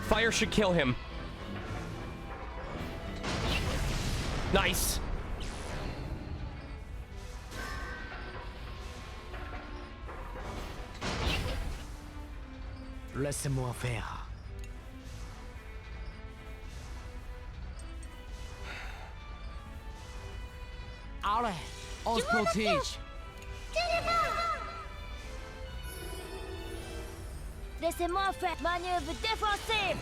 Fire should kill him. Nice. Laissez-moi faire. Allez, on se protège. Laissez-moi faire manœuvre défensive.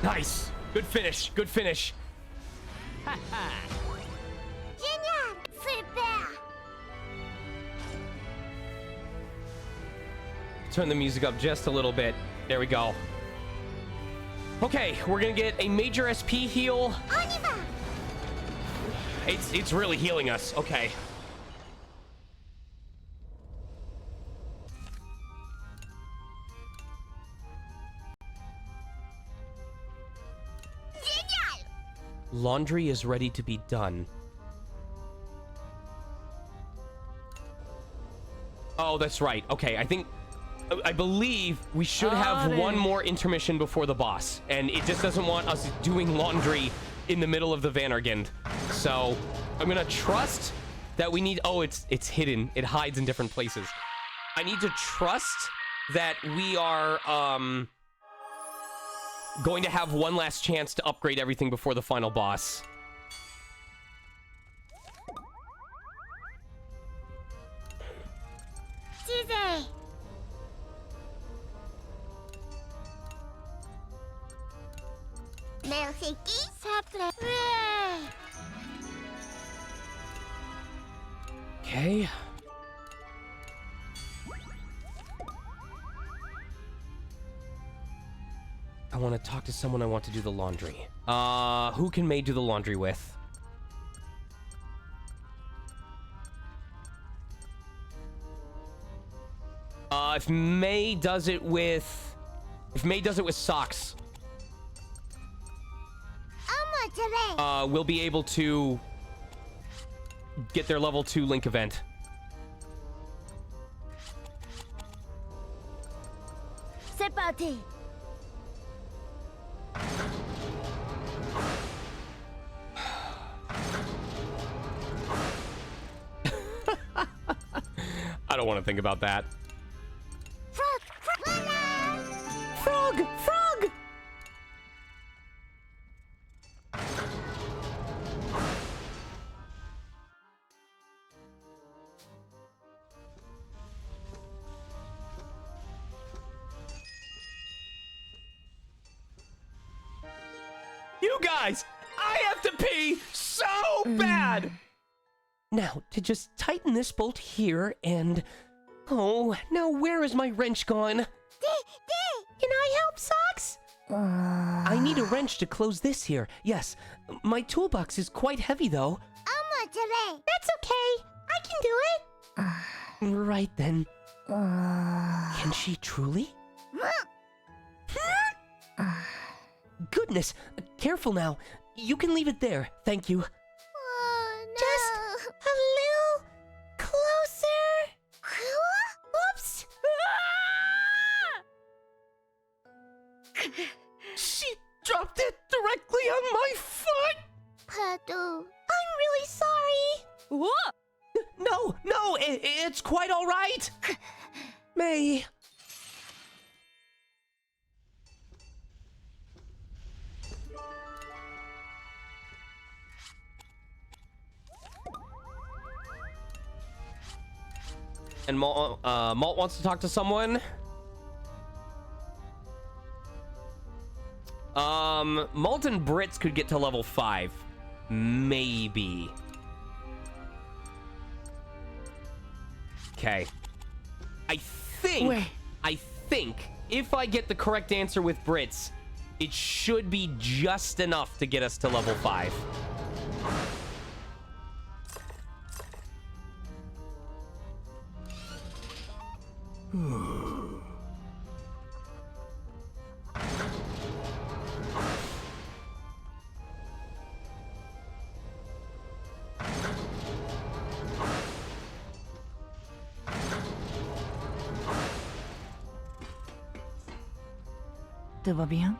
Nice. Good finish. Good finish. Génial. Super. Turn the music up just a little bit. There we go. Okay, we're gonna get a major SP heal. On y va. It's really healing us. Okay. Génial. Laundry is ready to be done. Oh, that's right. Okay, I believe we should have one more intermission before the boss, and it just doesn't want us doing laundry in the middle of the Vanargand. So I'm gonna trust that we need. Oh, it's hidden. It hides in different places. I need to trust that we are going to have one last chance to upgrade everything before the final boss. Tuesday. Merci qui s'appelle. Okay. I want to talk to someone. I want to do the laundry. Who can May do the laundry with? If May does it with Socks, we'll be able to get their level 2 Link event. C'est parti. I don't want to think about that. Frog. Frog! Frog! You guys! I have to pee so bad! Now, to just tighten this bolt here and... Oh, now where is my wrench gone? Can I help, Socks? I need a wrench to close this here. Yes, my toolbox is quite heavy, though. That's okay. I can do it. Right then. Can she truly? Goodness, careful now. You can leave it there. Thank you. Just a little closer. Whoops. She dropped it directly on my foot. Pardon. I'm really sorry. お No, no, it's quite all right. May. And Malt wants to talk to someone. Malt and Brits could get to level 5. Maybe. Okay. I think if I get the correct answer with Brits, it should be just enough to get us to level 5. Tout va bien?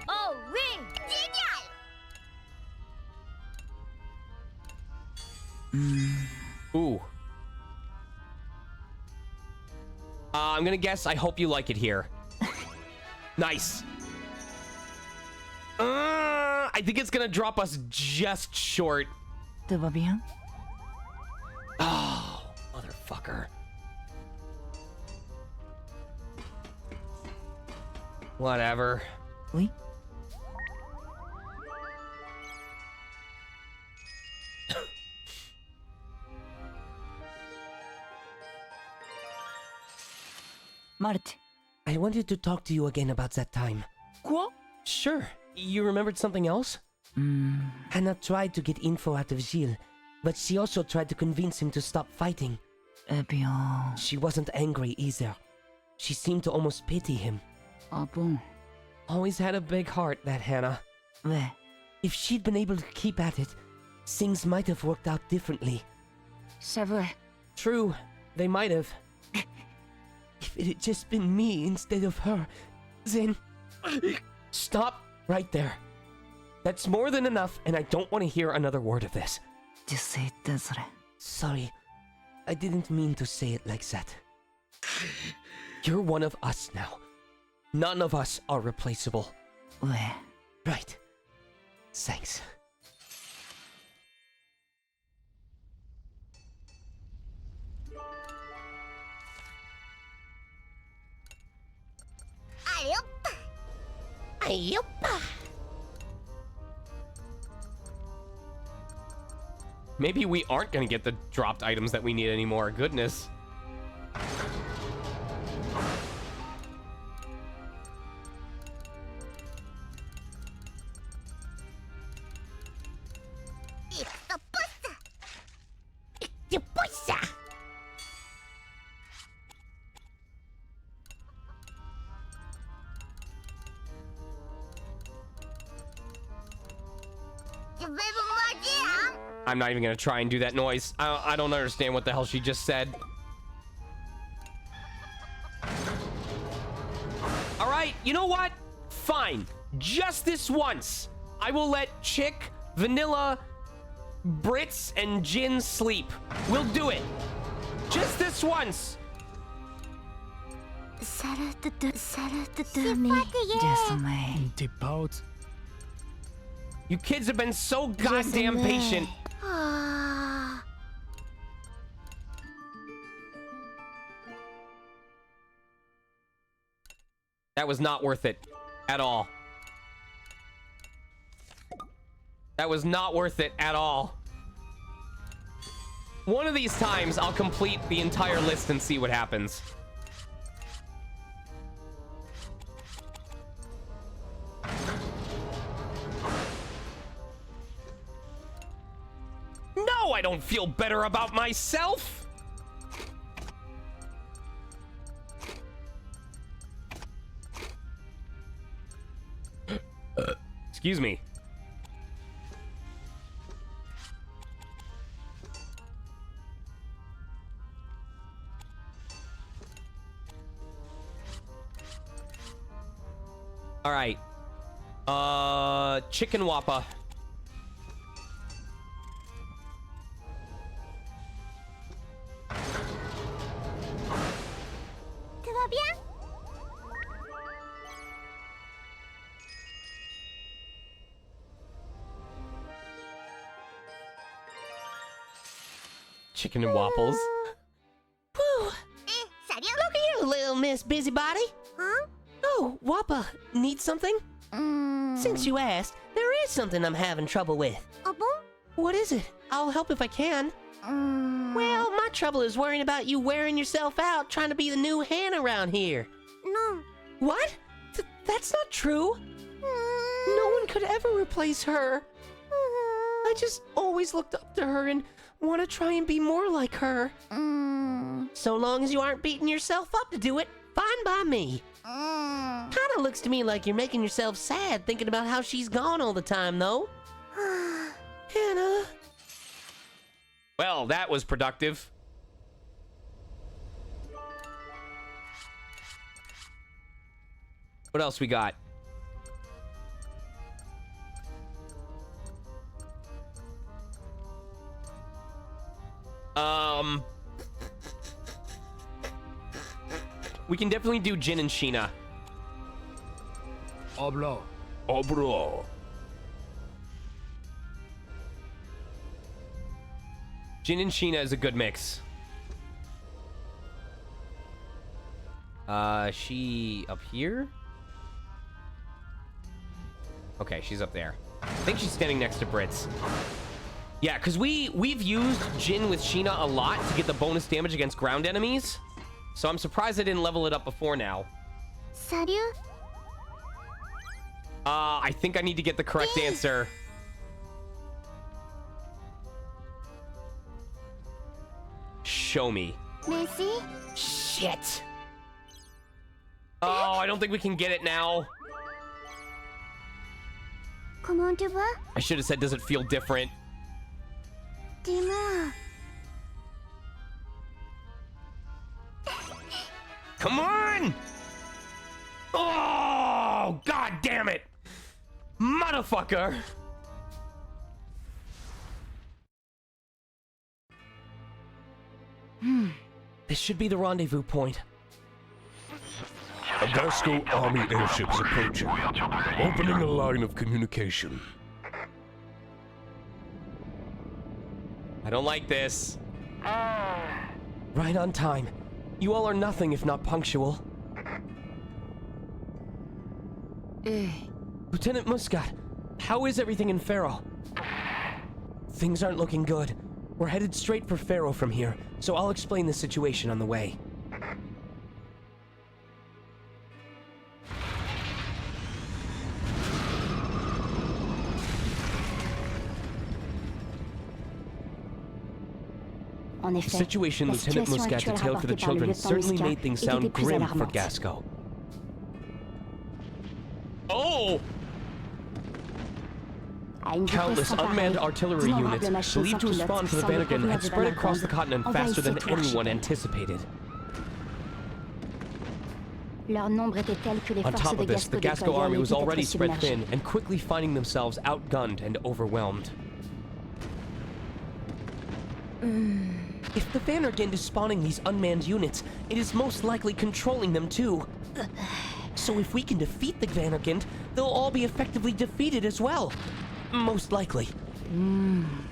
Oh oui, génial. Ooh. I'm gonna guess I hope you like it here. Nice. I think it's gonna drop us just short. Tout va bien? Oh, motherfucker. Whatever. Oui? Marte. I wanted to talk to you again about that time. Quoi? Sure. You remembered something else? Hannah tried to get info out of Gilles, but she also tried to convince him to stop fighting. Eh bien... She wasn't angry either. She seemed to almost pity him. Ah bon? Always had a big heart, that Hannah. Ouais. If she'd been able to keep at it, things might have worked out differently. C'est vrai. True, they might have. If it had just been me instead of her, then... Stop right there. That's more than enough, and I don't want to hear another word of this. Tu sais, désolé. Sorry, I didn't mean to say it like that. You're one of us now. None of us are replaceable. Ouais. Right. Thanks. Allez hop. Allez hop. Maybe we aren't gonna get the dropped items that we need anymore. Goodness. I'm not even gonna try and do that noise. I don't understand what the hell she just said. All right, you know what? Fine. Just this once. I will let Chick, Vanilla, Brits, and Jin sleep. We'll do it. Just this once. Désolé. T'es potes. You kids have been so goddamn patient. That was not worth it at all. That was not worth it at all. One of these times, I'll complete the entire list and see what happens. No, I don't feel better about myself. Excuse me. All right. Chicken Wappa. Tout va bien? Chicken and waffles. Whew. Salut? Look at you, little Miss Busybody. Huh? Oh, Wappa, need something? Since you asked, there is something I'm having trouble with. Ah bon? What is it? I'll help if I can. Well, my trouble is worrying about you wearing yourself out trying to be the new Hannah around here. Non. What? That's not true. No one could ever replace her. I just always looked up to her and want to try and be more like her. So long as you aren't beating yourself up to do it, fine by me. Kinda looks to me like you're making yourself sad thinking about how she's gone all the time, though. Hannah. Well, that was productive. What else we got? We can definitely do Jin and Sheena. Oblo. Oh, bro. Jin and Sheena is a good mix. She up here? Okay, she's up there. I think she's standing next to Brits. Yeah, because we've used Jin with Sheena a lot to get the bonus damage against ground enemies. So I'm surprised I didn't level it up before now. Salut? I think I need to get the correct answer. Show me. Merci? Shit. Oh, I don't think we can get it now. Comment tu vas? I should have said, does it feel different? Dis-moi. Come on! Oh, god damn it! Motherfucker! This should be the rendezvous point. A Gasco Army airship is approaching, opening a line of communication. I don't like this. Right on time. You all are nothing if not punctual. Lieutenant Muscat, how is everything in Faro? Things aren't looking good. We're headed straight for Faro from here, so I'll explain the situation on the way. The situation Lieutenant Muscat detailed for the children certainly made things sound grim for Gasco. Oh! Countless unmanned artillery units, believed to have spawned from the Vanagon, had spread across the continent faster than anyone anticipated. On top of this, the Gasco army was already spread thin and quickly finding themselves outgunned and overwhelmed. If the Vandergind is spawning these unmanned units, it is most likely controlling them too. So if we can defeat the Vandergind, they'll all be effectively defeated as well. Most likely.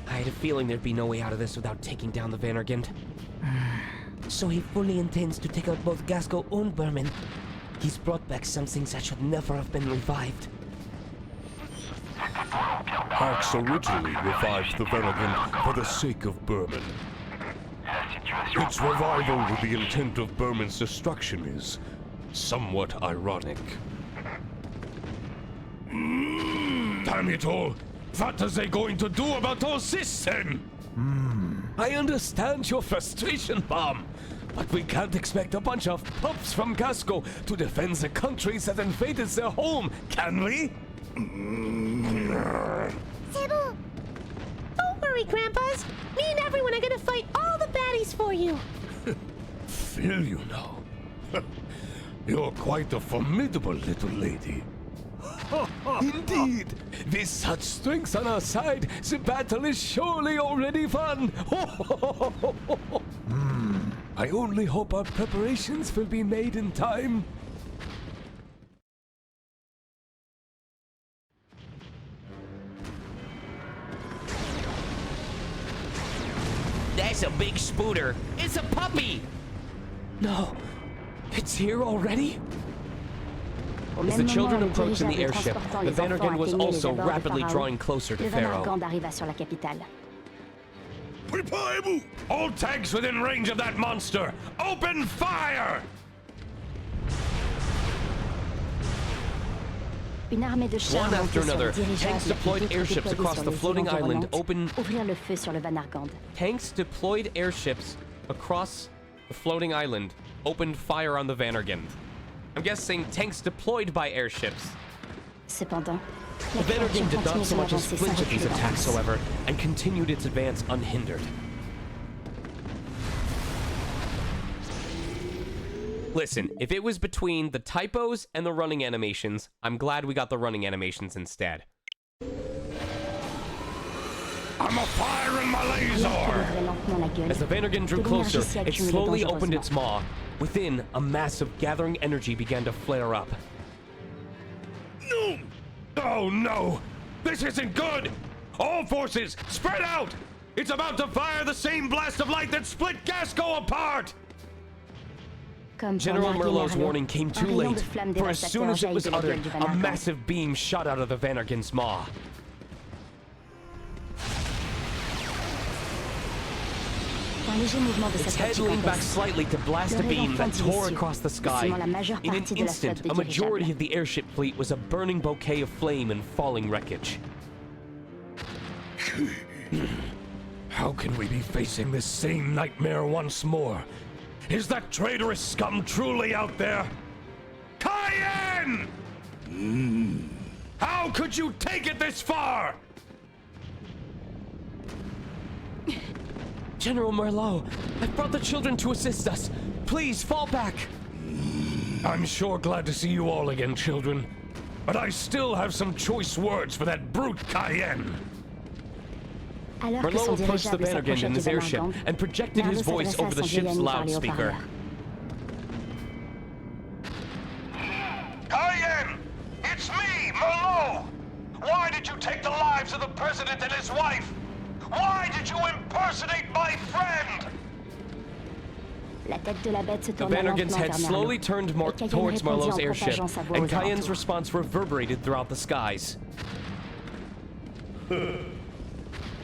I had a feeling there'd be no way out of this without taking down the Vandergind. So he fully intends to take out both Gasco and Berman. He's brought back something that should never have been revived. Hax originally revived the Vanagon for the sake of Berman. Its revival with the intent of Berman's destruction is somewhat ironic. Damn it all! What are they going to do about all this then? I understand your frustration, Bomb, but we can't expect a bunch of pups from Gasco to defend the countries that invaded their home, can we? C'est bon. Don't worry, Grandpas. Me and everyone are gonna fight all the baddies for you. Phil, you know. You're quite a formidable little lady. Indeed, with such strength on our side, the battle is surely already won. I only hope our preparations will be made in time. That's a big spooter. It's a puppy. No, it's here already? As the children approached in the airship, the Vannergan was also rapidly drawing closer to Pharaoh. arriva sur la capitale. Préparez-vous! All tanks within range of that monster, open fire! Une armée de chars One after montée sur le another, dirigeable tanks et deployed d'autres airships déployés across sur the les floating îles island environnantes, ouvrirent le feu sur le Vanargand. Tanks deployed airships across the floating island opened fire on the Vannergan. I'm guessing tanks deployed by airships. Cependant, The la créature Vannergan did not continuait so son much as avancée sans flinch at these reculer attacks, d'avance. however, and continued its advance unhindered. Listen, if it was between the typos and the running animations, I'm glad we got the running animations instead. I'm a fire in my laser! Ouvrait lentement la gueule. As the Vannergan drew De l'énergie closer, s'y it accumulait slowly opened dangereusement. its maw. Within, a mass of gathering energy began to flare up. No! Oh no! This isn't good! All forces, spread out! It's about to fire the same blast of light that split Gasco apart! Comme pour General narguer Merlot's Merlot, warning came un too rayon late, de flamme for as soon dévastateur as it jaillit was de la uttered, gueule du a Vanargand. massive beam shot out of the Vannergan's maw. Un léger mouvement de Its cette head petite leaned back épaisse. slightly to blast a Le beam rayon that fendit les tore cieux, across the sky. décimant la majeure In an partie de la instant, flotte des a majority dirigeables. of the airship fleet was a burning bouquet of flame and falling wreckage. How can we be facing this same nightmare once more? Is that traitorous scum truly out there? Cayenne! How could you take it this far? General Merlot, I've brought the children to assist us. Please fall back. I'm sure glad to see you all again, children. But I still have some choice words for that brute Cayenne. Alors que son Merlot approached the dirigeable Vannergan s'approchait in du his airship Vanargand, and projected his Merlot voice s'adressa à over the son vieil ship's ami par les loudspeaker. haut-parleurs. Cayenne! It's me, Merlot! Why did you take the lives of the president and his wife? Why did you impersonate my friend? La tête de la bête se The tourna Vannergan's lentement head vers slowly Merlot, turned more et Cayenne towards répondit Merlot's en airship, propageant sa voix and aux Cayenne's alentours. response reverberated throughout the skies.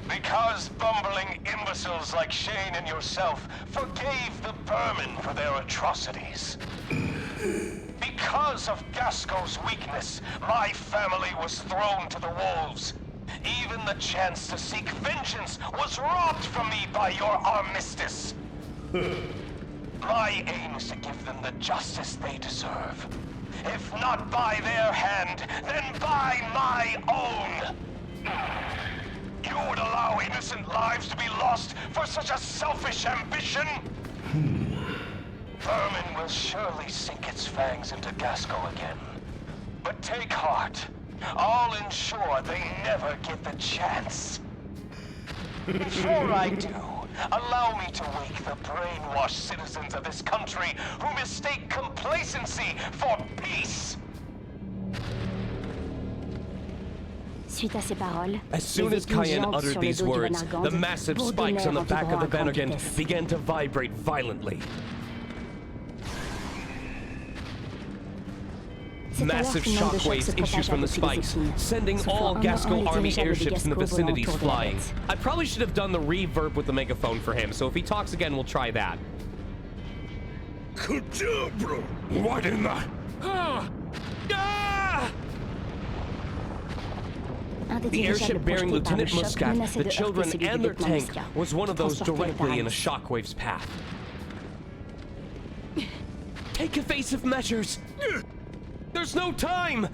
Because bumbling imbeciles like Shane and yourself forgave the Burman for their atrocities. Because of Gasco's weakness, my family was thrown to the wolves. Even the chance to seek vengeance was robbed from me by your armistice. My aim is to give them the justice they deserve. If not by their hand, then by my own. You would allow innocent lives to be lost for such a selfish ambition? Vermin will surely sink its fangs into Gasco again. But take heart. I'll ensure they never get the chance. Before I do, allow me to wake the brainwashed citizens of this country who mistake complacency for peace. Suite à ces paroles, As soon les as épines Cayenne géantes uttered sur le these dos du words, Vanargand the massive spikes on the bourdonnèrent back of the en grande Vannergan vitesse. began to vibrate violently. C'est alors Massive qu'une onde de choc se shockwaves issued propagea from the depuis les spikes, épines, sending soufflant all un à un Gasco les army dirigeables de airships in the Gasco volant vicinities autour de la flying. bête. I probably should have done the reverb with the megaphone for him, so if he talks again, we'll try that. Good job, bro. What in the... Ah! Un des The dirigeables airship bearing projeté par le Lieutenant choc Muscat, menaçait the de heurter children, celui du and their lieutenant tank Muscat, was one of qui those transportait le directly in a Taranis. shockwave's path. Take evasive measures! There's no time!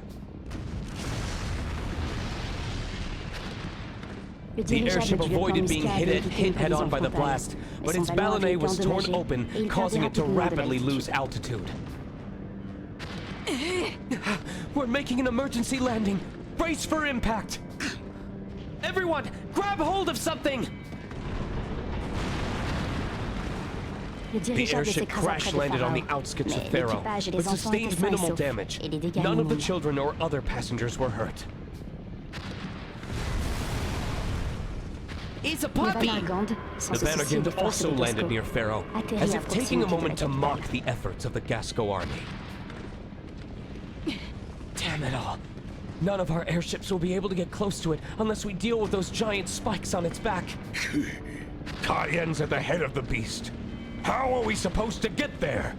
Le The dirigeable airship du avoided lieutenant being Muscat avait évité hit une head-on collision by the frontale, blast, mais but son its ballon avait ballonet été was torn endommagé, open, et il causing perdit it to rapidement de rapidly l'altitude. lose altitude. We're making an emergency landing. Brace for impact. Everyone, grab hold of something. The airship crash landed on the outskirts of Faro, but sustained minimal damage. None of the children or other passengers were hurt. It's a puppy. The Vanagond also landed near Faro, as if taking a moment to mock the efforts of the Gasco army. Damn it all. None of our airships will be able to get close to it unless we deal with those giant spikes on its back. Cayenne's at the head of the beast. How are we supposed to get there?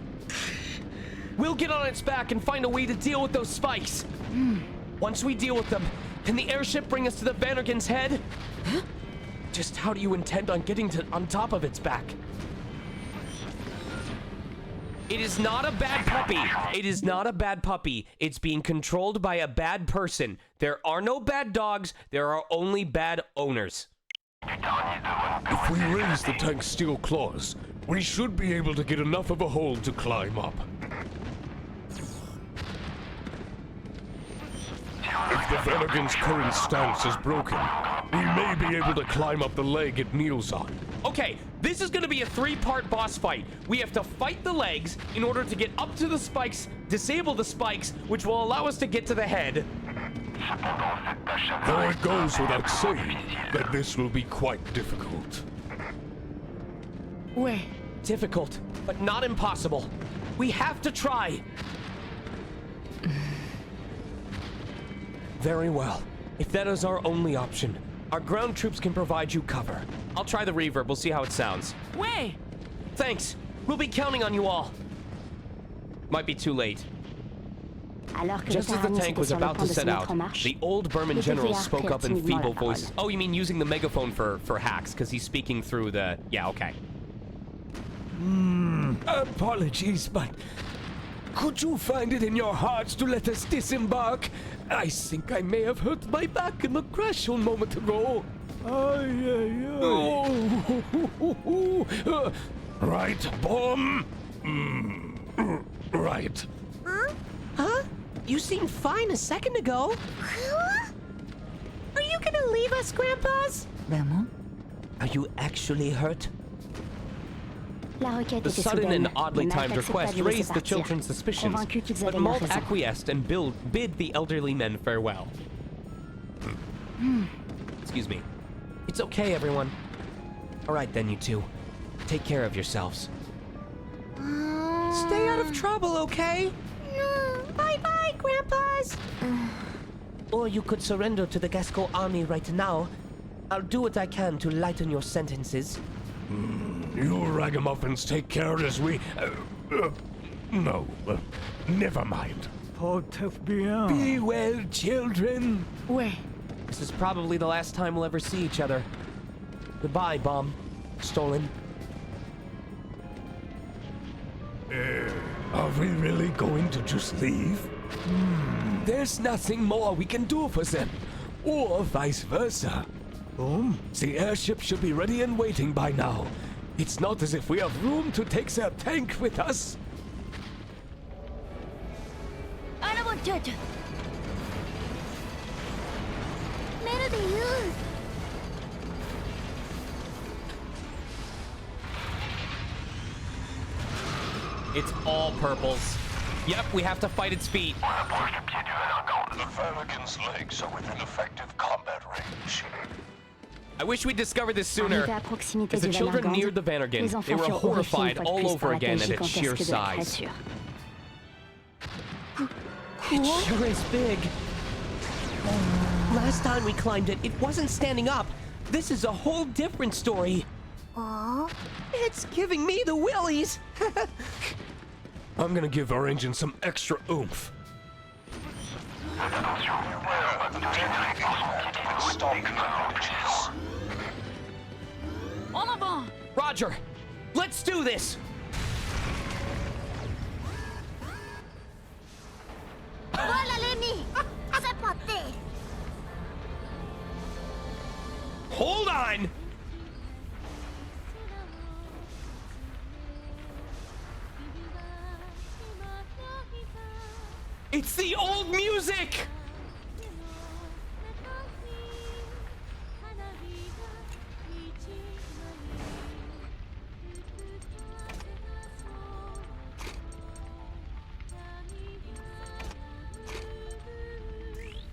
We'll get on its back and find a way to deal with those spikes. Once we deal with them, can the airship bring us to the Vanagond's head? Just how do you intend on getting on top of its back? It is not a bad puppy. It is not a bad puppy. It's being controlled by a bad person. There are no bad dogs. There are only bad owners. If we raise the tank's steel claws, we should be able to get enough of a hold to climb up. If the Vanagond's current stance is broken, we may be able to climb up the leg it kneels on. Okay, this is gonna be a 3-part boss fight. We have to fight the legs in order to get up to the spikes, disable the spikes, which will allow us to get to the head. Though it goes without saying that this will be quite difficult. Difficult, but not impossible. We have to try. Very well. If that is our only option, our ground troops can provide you cover. I'll try the reverb. We'll see how it sounds. Thanks. We'll be counting on you all. Might be too late. Just as the tank was about to set out, the old Burman general spoke up in feeble voices. Oh, you mean using the megaphone for hacks, because he's speaking through the... Yeah, okay. Apologies, but could you find it in your hearts to let us disembark? I think I may have hurt my back in the crash a moment ago. Right, bomb? Right. Huh? You seemed fine a second ago. Are you gonna leave us, Grandpas? でも Are you actually hurt? The The sudden and oddly timed request raised the children's suspicions, but Malt acquiesced and bid the elderly men farewell. Excuse me. It's okay, everyone. All right then, you two. Take care of yourselves. Stay out of trouble, okay? Bye-bye, Grandpas. Or you could surrender to the Gasco army right now. I'll do what I can to lighten your sentences. You ragamuffins take care as we... no, never mind. Be well, children. This is probably the last time we'll ever see each other. Goodbye, Bomb. Stolen. Are we really going to just leave? There's nothing more we can do for them, or vice versa. The airship should be ready and waiting by now. It's not as if we have room to take their tank with us. Melody, It's all purples. Yep, we have to fight its feet. The Vanagond's legs are within effective combat range. I wish we'd discovered this sooner. As the children neared the Vanagond, they were horrified all over again at its sheer size. It sure is big. Last time we climbed it, it wasn't standing up. This is a whole different story. It's giving me the willies. I'm gonna give our engine some extra oomph. Roger, let's do this. Voilà l'ennemi. C'est porté. Hold on. It's the old music!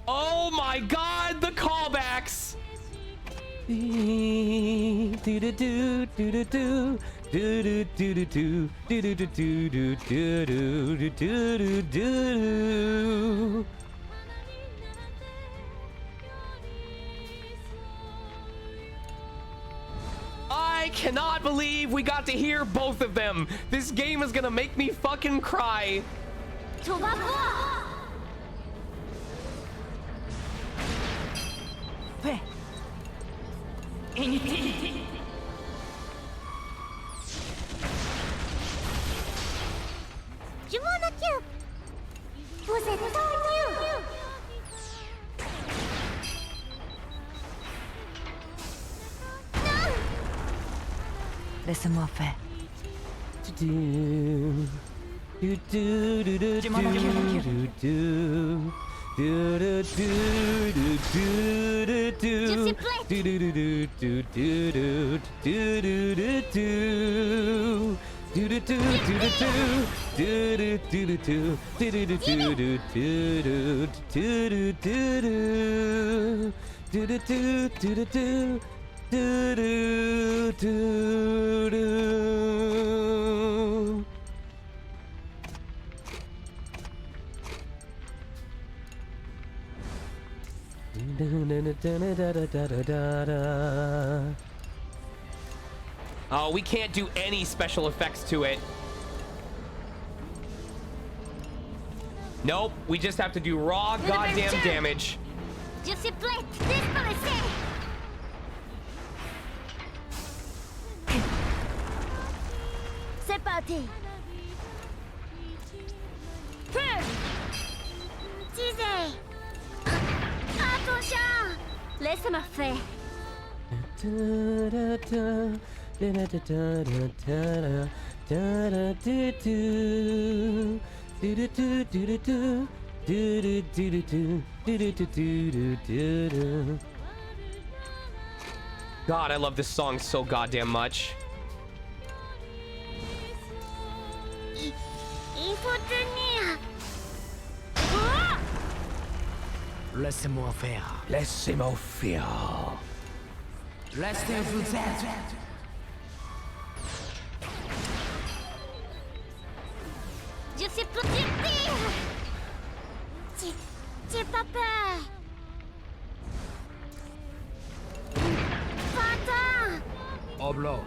Oh my god, the callbacks! I cannot believe we got to hear both of them. This game is gonna make me fucking cry. 왜? 애니티. Vous êtes tendu. Laisse-moi faire. Oh, we can't do any special effects to it. Nope, we just have to do raw goddamn damage. Je suis prête. Disparaissez. C'est parti. Teasez. Attention. Laisse-moi faire. God, I love this song so goddamn much. Il faut tenir. Laissez-moi faire. Laissez-moi faire. Restez-vous êtes. Je suis protective. J'ai pas peur. Pardon. Oblo.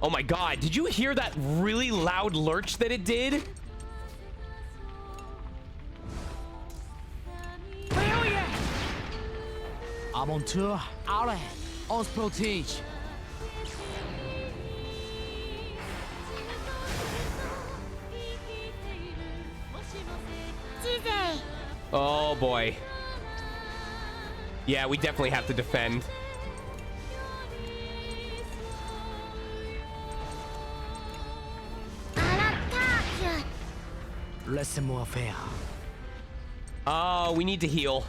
Oh my god, did you hear that really loud lurch that it did? À mon tour, allez, on se protège. Teasez. Oh boy. Yeah, we definitely have to defend. À l'attaque. Laissez-moi faire. Oh, we need to heal.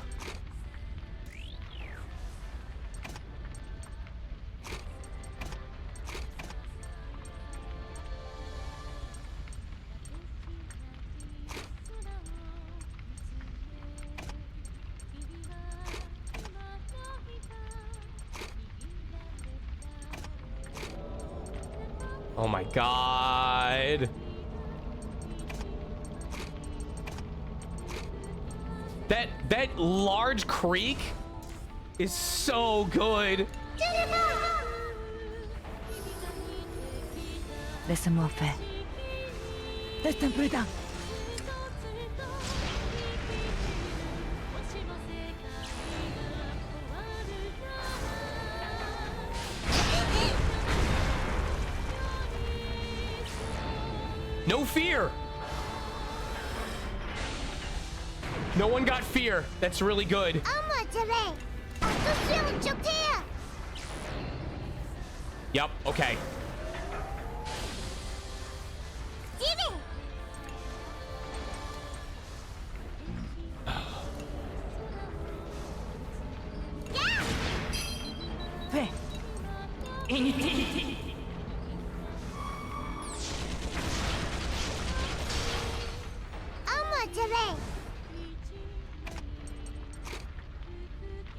Oh my god. That large creek is so good. Laisse-moi faire. Reste imprudent. No fear. No one got fear. That's really good. À moi, Tiré. Attention, je tire. Yep, okay. How much of it?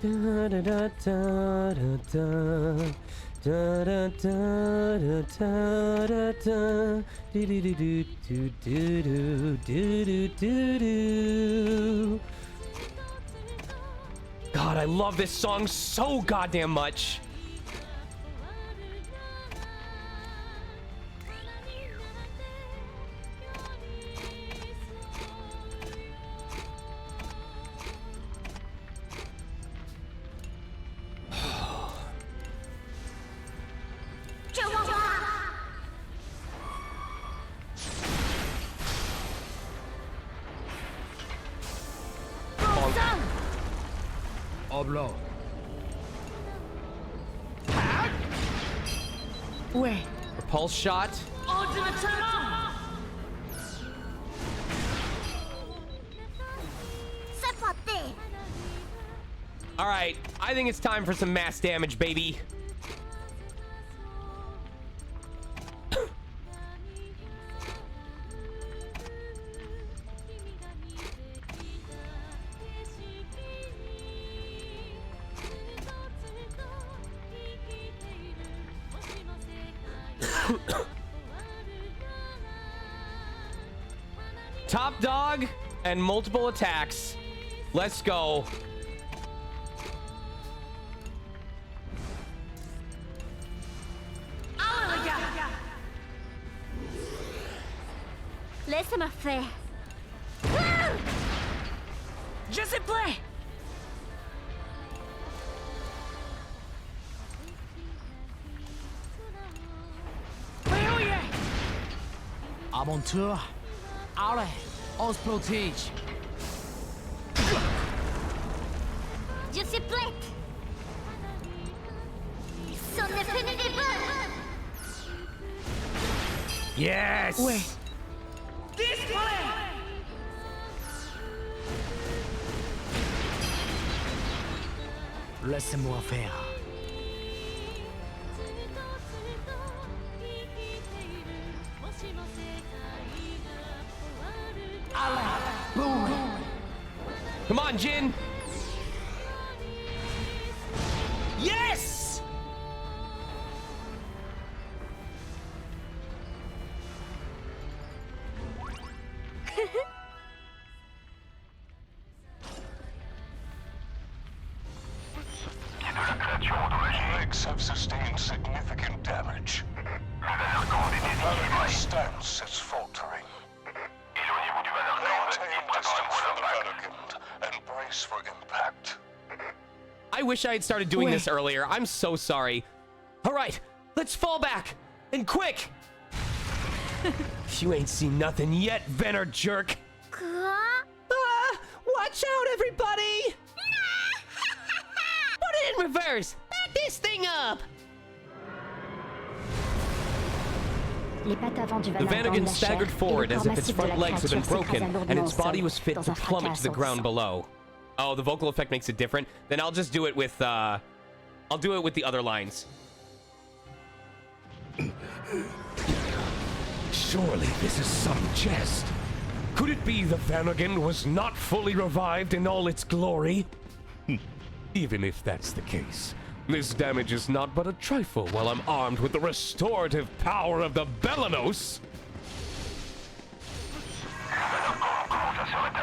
Da da da da da da. Da da da da da da da. Do do do do do do do do do do. God, I love this song so goddamn much. Oblo. Ouais. Repulse shot. C'est parti. All right, I think it's time for some mass damage, baby. Top dog and multiple attacks. Let's go. Laisse-moi faire. Je suis prêt. À mon tour. Allez, on se protège. Je suis prête. Son effet ne déborde. Yes. Ouais. Laissez-moi faire. Come on, Jin. Yes. Legs have sustained significant damage. Her stance is faltering. Maintain distance from the Vatican and brace for impact. I wish I had started doing this earlier. I'm so sorry. All right, let's fall back and quick. You ain't seen nothing yet, Venner jerk. Watch out, everybody! Put it in reverse. Back this thing up. Les pattes avant du The Vanagon staggered forward as if its front legs had been broken and its body was fit to plummet to the ground below. Oh, the vocal effect makes it different. Then I'll just do it with I'll do it with the other lines. Surely this is some jest. Could it be the Vanagon was not fully revived in all its glory? Even if that's the case, this damage is not but a trifle while I'm armed with the restorative power of the Belanos.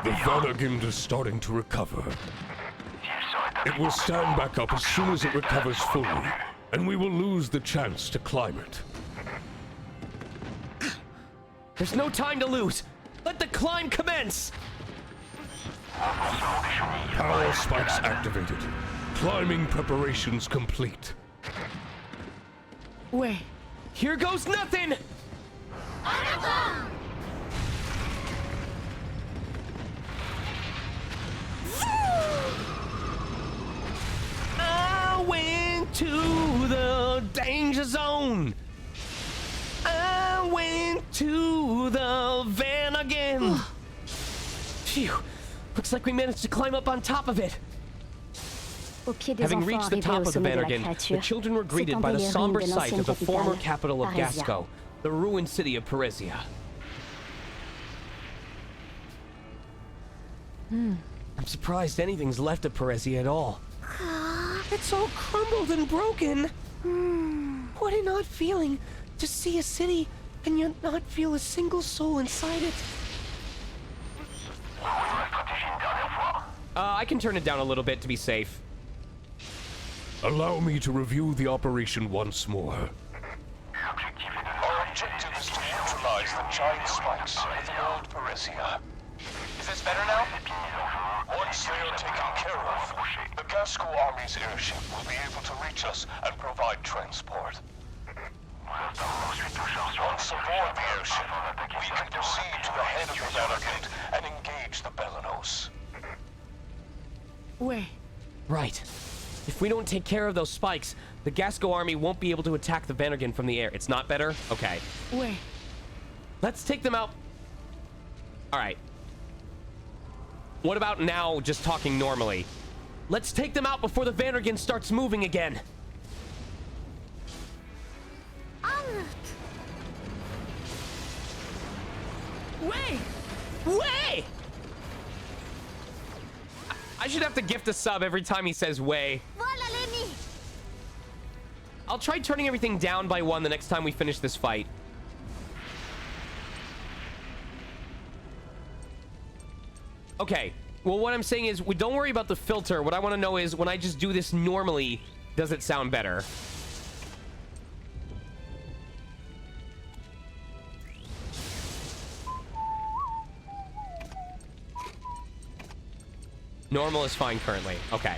The Vanagon is starting to recover. It will stand back up as soon as it recovers fully, and we will lose the chance to climb it. There's no time to lose. Let the climb commence. Power spikes activated. Climbing preparations complete. Ouais. Here goes nothing. I went to the danger zone. I went to the van again. Phew. Looks like we managed to climb up on top of it. Au pied des Having enfants reached the arrivés top au of the sommet de la Vandergen, the créature, children were greeted by the s'étendaient les somber ruines de sight of l'ancienne the former capitale, capital of Parésia. Gasco, the ruined city of Paresia. I'm surprised anything's left of Paresia at all. It's all crumbled and broken. What an odd feeling to see a city and yet not feel a single soul inside it. I can turn it down a little bit to be safe. Allow me to review the operation once more. Our objective is to neutralize the giant spikes with old Paresia. Is this better now? Once they are taken care of, the Gasco Army's airship will be able to reach us and provide transport. Once aboard the airship, we can proceed to the head of the Vandergen and engage the Belenos. Where? Right. If we don't take care of those spikes, the Gasco army won't be able to attack the Vandergen from the air. It's not better? Okay. Where? Let's take them out. All right. What about now just talking normally? Let's take them out before the Vandergen starts moving again. Way! Way! I should have to gift a sub every time he says way. Voilà l'ennemi. I'll try turning everything down by 1 the next time we finish this fight. Okay. Well, what I'm saying is, we don't worry about the filter. What I want to know is, when I just do this normally, does it sound better? Normal is fine currently. Okay.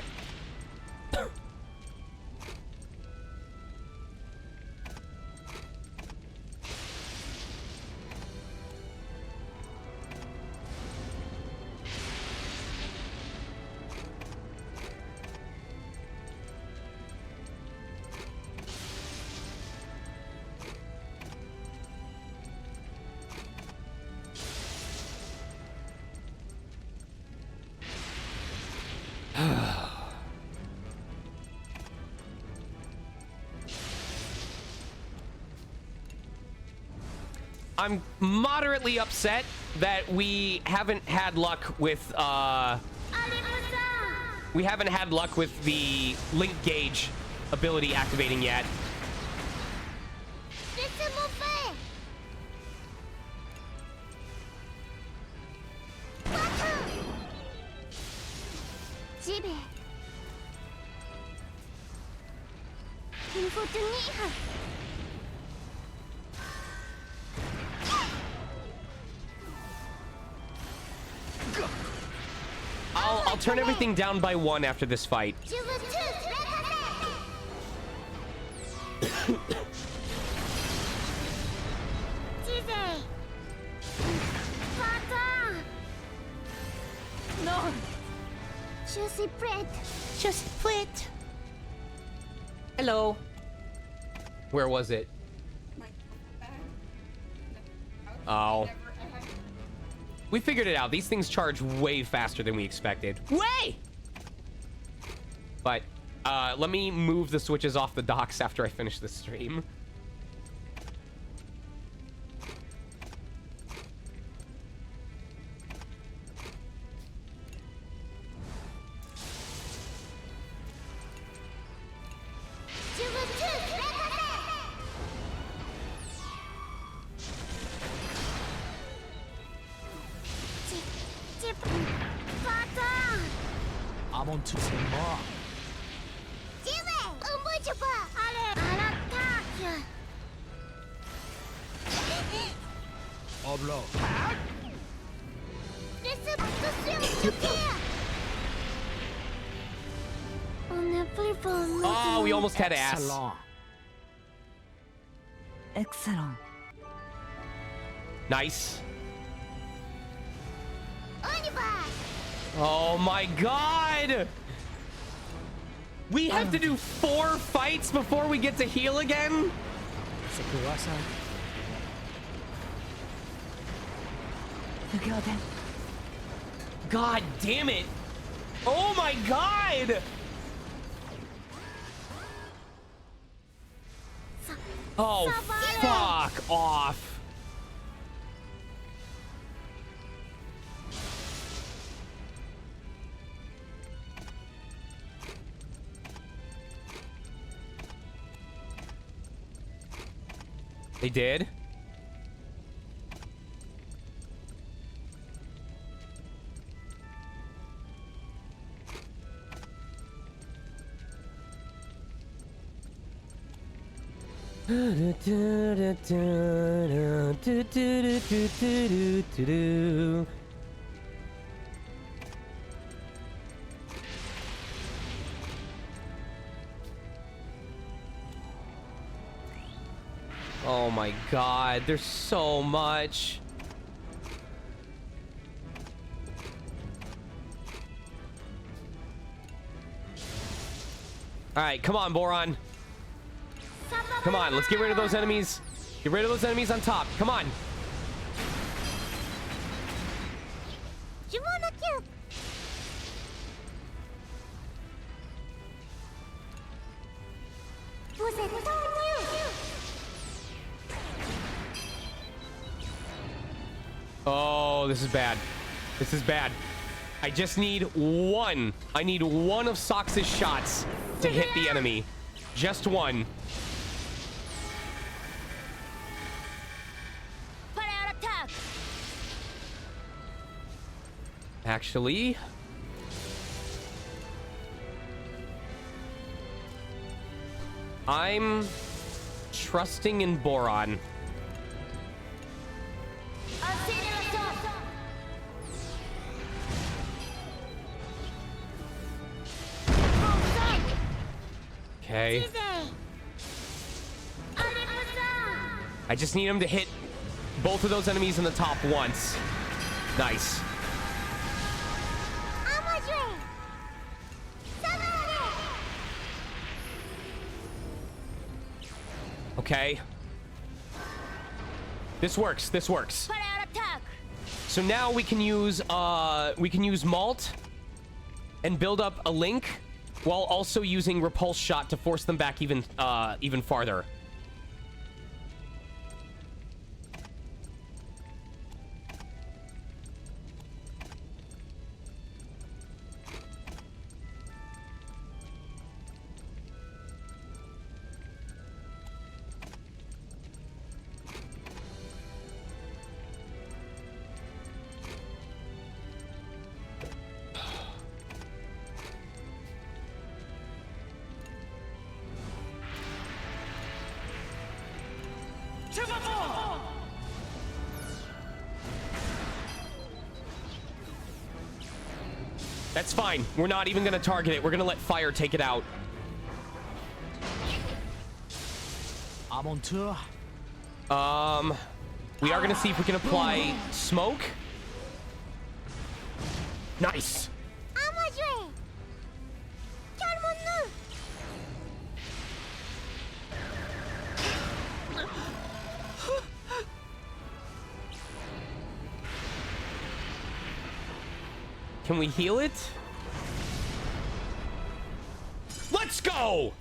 I'm moderately upset that we haven't had luck with the link gauge ability activating yet. Laissez-moi faire. J'y vais. Il faut tenir. I'll turn everything down by 1 after this fight. Je veux tout. J'y vais. Pardon. Non! Je suis prête. Just flit. Hello. Where was it? Oh. We figured it out. These things charge way faster than we expected. Way! But, let me move the switches off the docks after I finish this stream. Je veux tout. Pardon. Avant tout, c'est mort. J'y vais. On bouge pas. Allez, à l'attaque. Oblo. Laissez-moi tout faire. On n'a plus pour Oh, we almost had ass. Excellent. Excellent. Nice. On y va. Oh my god! We have to do 4 fights before we get to heal again? C'est quoi ça? Regardez. God damn it! Oh my god! Oh, fuck off. They did? Oh my god, there's so much. Alright, come on, Boron. Come on, let's get rid of those enemies. Get rid of those enemies on top. Come on. Oh, this is bad. This is bad. I just need one. I need one of Sox's shots to hit the enemy. Just one. Actually, I'm trusting in Boron. Okay. I just need him to hit both of those enemies in the top once. Nice. Okay. This works. This works. So now we can use Malt and build up a link while also using Repulse Shot to force them back even farther. That's fine. We're not even gonna target it. We're gonna let fire take it out. I'm on tour. We are gonna see if we can apply smoke. Nice. Can we heal it? Let's go!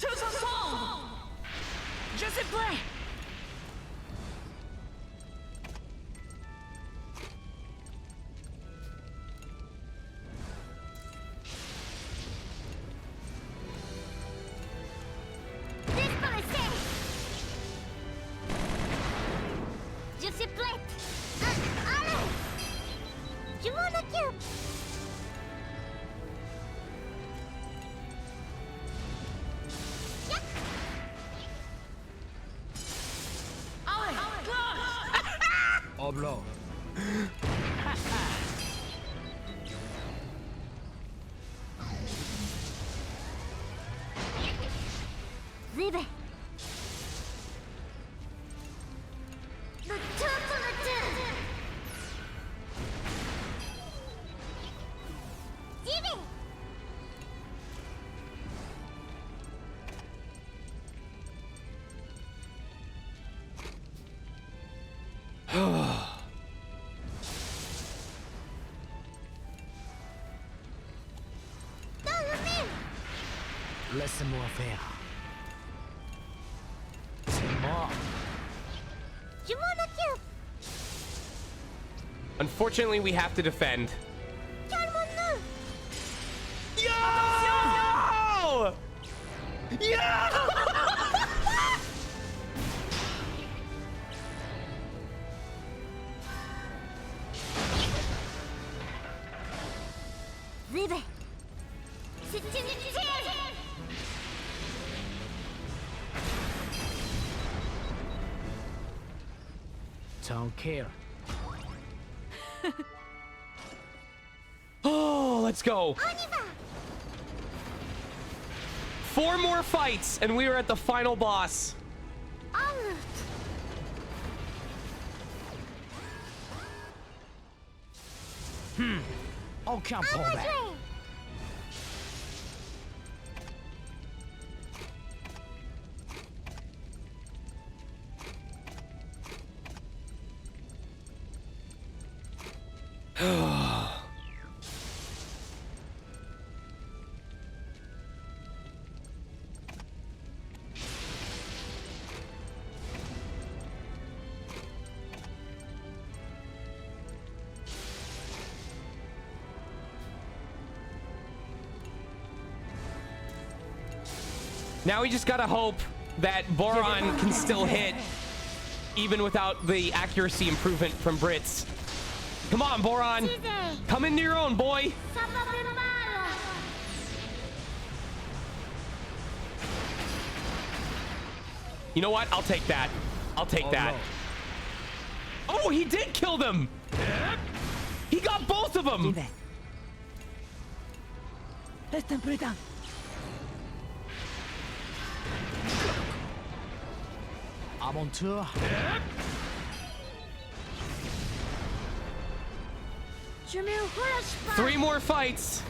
Oblo. Zibe. The Zibe. Laisse-moi faire. C'est mort. Unfortunately, we have to defend. Yo! Yo! Ribe. Don't care. Oh, let's go. 4 more fights, and we are at the final boss. Oh, can't pull back. Now we just gotta hope that Boron can still hit, even without the accuracy improvement from Brits. Come on, Boron. Come into your own, boy. You know what? I'll take that. I'll take that. No. Oh, he did kill them. He got both of them. I'm on tour. 3 more fights.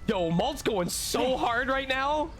Yo, Malt's going so hard right now.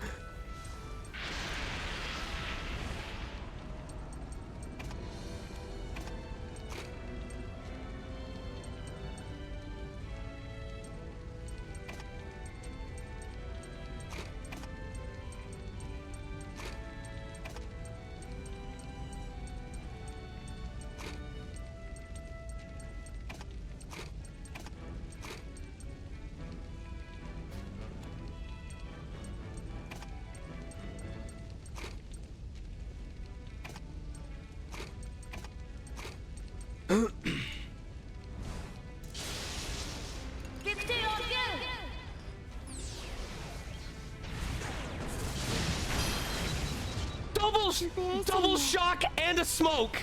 Double shock and a smoke.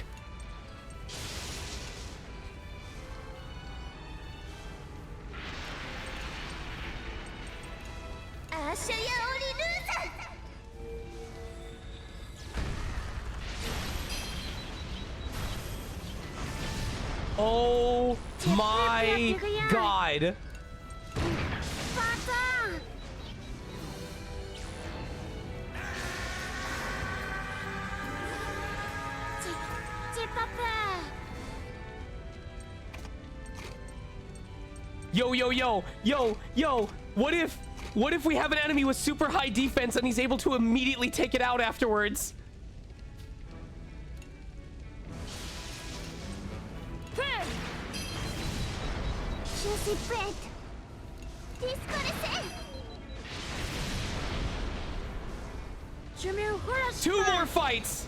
Oh my god. Yo, what if we have an enemy with super high defense and he's able to immediately take it out afterwards? Two more fights.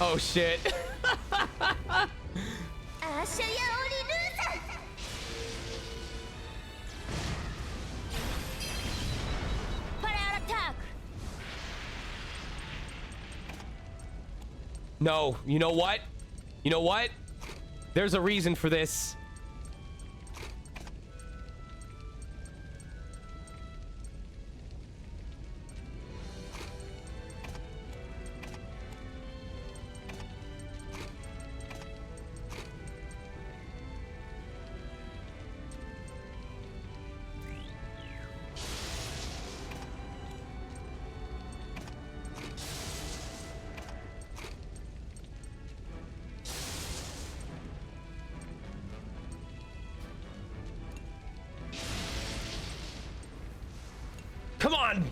Oh shit. No, you know what? You know what? There's a reason for this. Come on!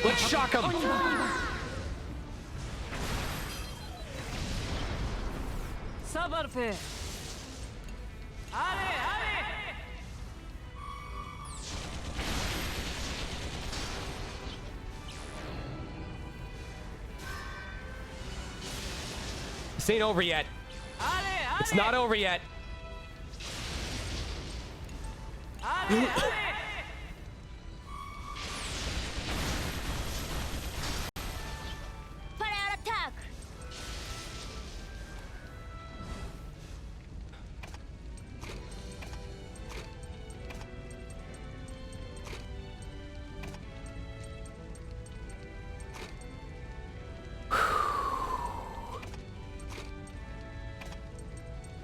Let's shock him! Sabarfe. Ale, ale. This ain't over yet. It's not over yet. Fire attack.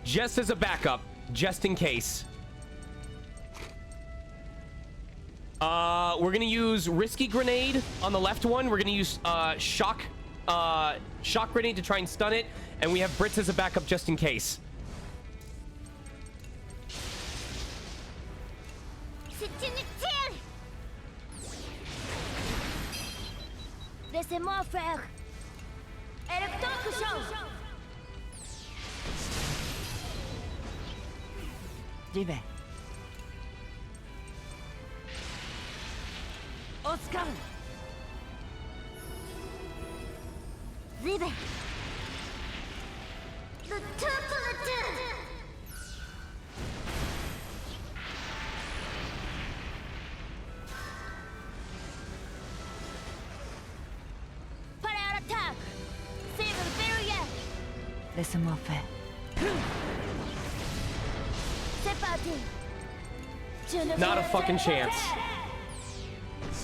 Just as a backup, just in case. We're gonna use Risky Grenade on the left one. We're gonna use Shock Grenade to try and stun it. And we have Brits as a backup just in case. Signature. Laissez-moi faire. Électrocution. J'y vais. Oscar. J'y vais. The temple. Fire attack. Save the barrier. Laisse-moi faire. C'est parti. Je ne Not a vais fucking pas chance.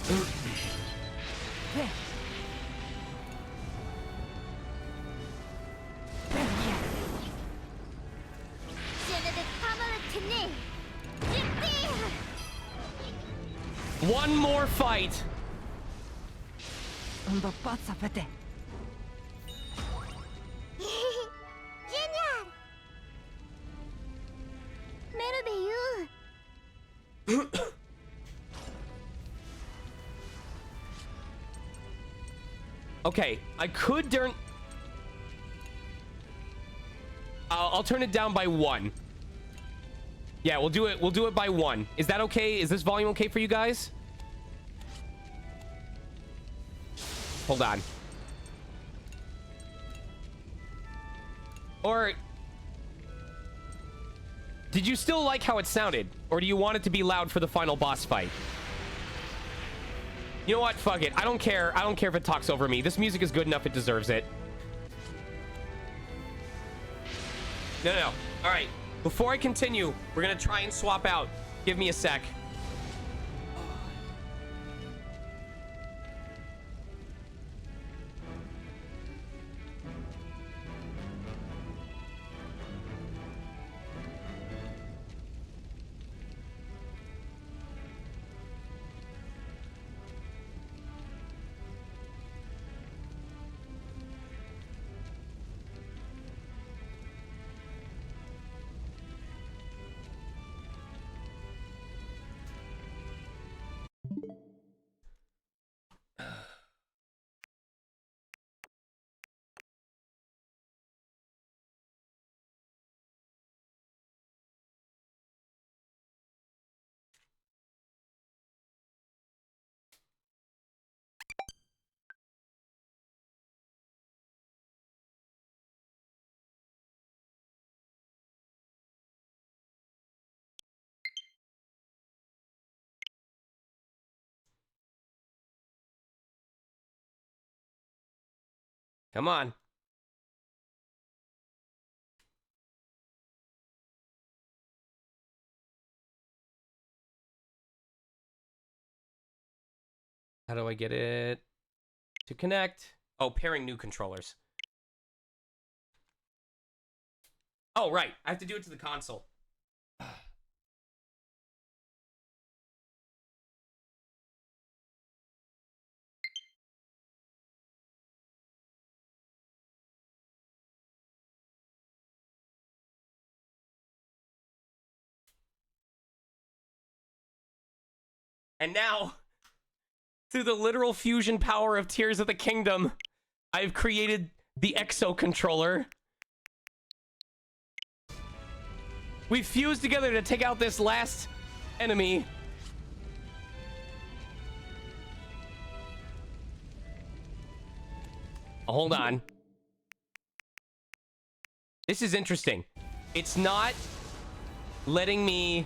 Je ne vais pas me retenir. Je tire. One more fight. On ne va pas s'arrêter. Génial. Merveilleux. Okay, I could turn... I'll turn it down by 1. Yeah, we'll do it. We'll do it by 1. Is that okay? Is this volume okay for you guys? Hold on. Or... did you still like how it sounded? Or do you want it to be loud for the final boss fight? You know what? Fuck it. I don't care. I don't care if it talks over me. This music is good enough. It deserves it. No. All right. Before I continue, we're going to try and swap out. Give me a sec. Come on. How do I get it to connect? Oh, pairing new controllers. Oh, right. I have to do it to the console. And now, Through the literal fusion power of Tears of the Kingdom, I've created the Exo Controller. We fused together to take out this last enemy. Hold on. This is interesting. It's not letting me...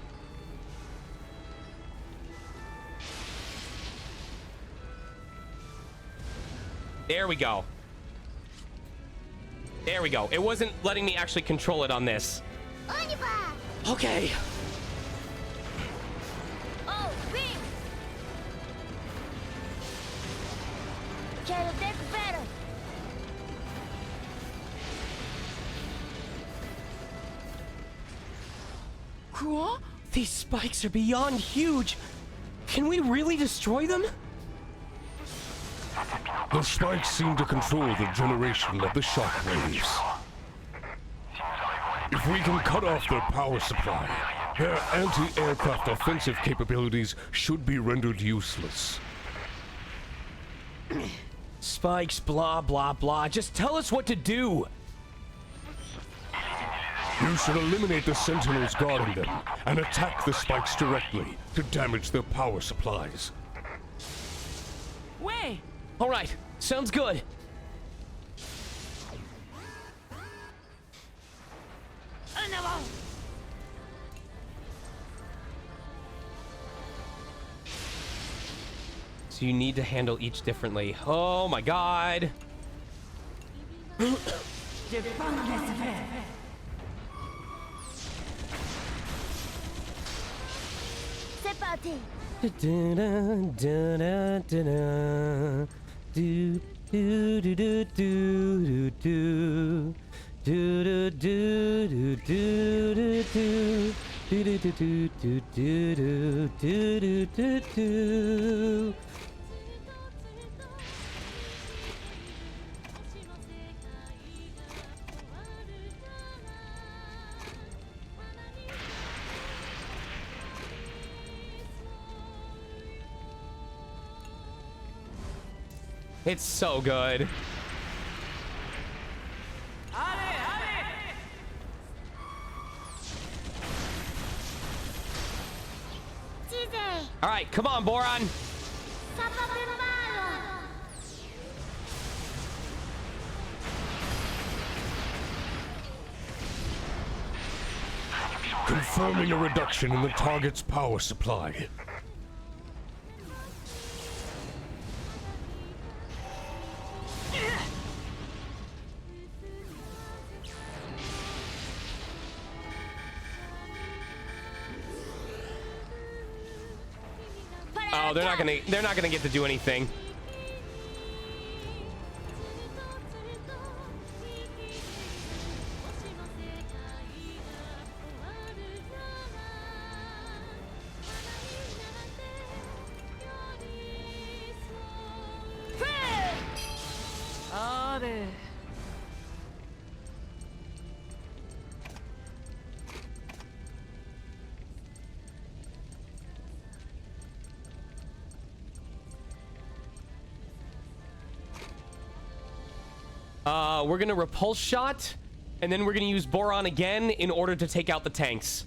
There we go. There we go. It wasn't letting me actually control it on this. Okay. Oh, wing! Quero deck better. These spikes are beyond huge. Can we really destroy them? The spikes seem to control the generation of the shock waves. If we can cut off their power supply, their anti-aircraft offensive capabilities should be rendered useless. Spikes, blah, blah, blah. Just tell us what to do. You should eliminate the sentinels guarding them and attack the spikes directly to damage their power supplies. Way! All right, sounds good. So you need to handle each differently. Oh my god. C'est parti. It's so good. All right, come on, Boron. Confirming a reduction in the target's power supply. Oh, they're not gonna get to do anything. We're gonna repulse shot, and then we're gonna use Boron again in order to take out the tanks.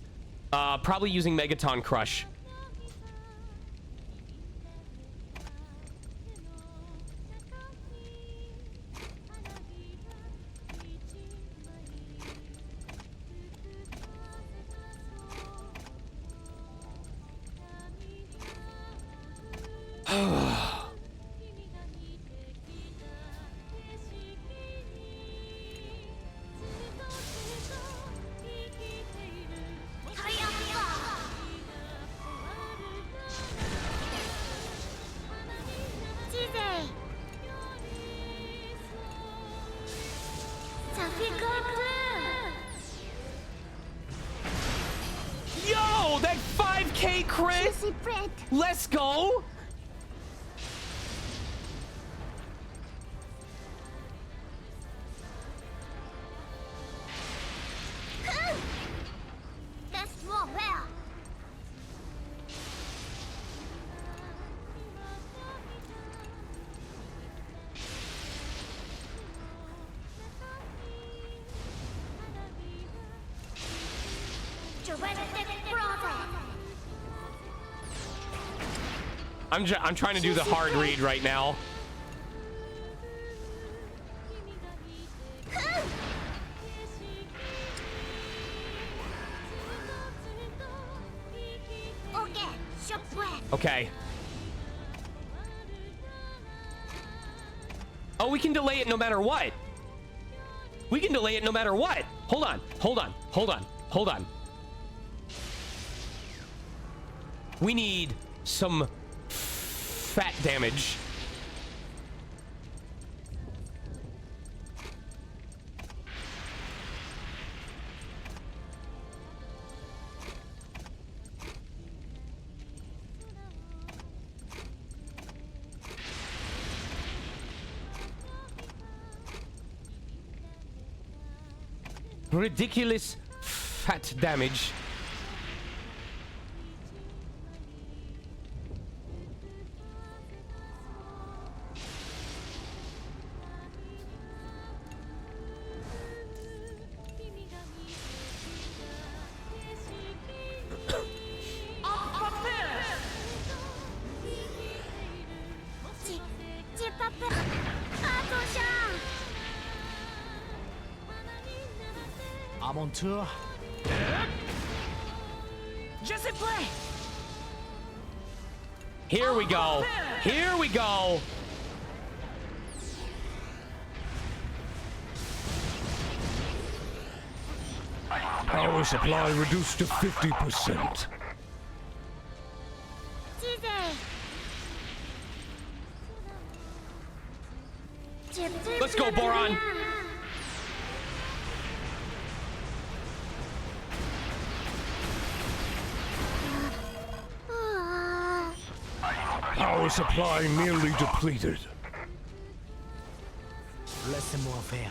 Probably using Megaton Crush. Yo, that 5K crit! Let's go! That's more well. I'm trying to do the hard read right now. Okay. Oh, we can delay it no matter what. We can delay it no matter what. Hold on. Hold on. Hold on. Hold on. We need some fat damage. Ridiculous fat damage. I'm on tour. Just play. Here we go. Here we go. Power supply reduced to 50%. Let's go, Boron. Power supply nearly depleted. Laissez-moi faire.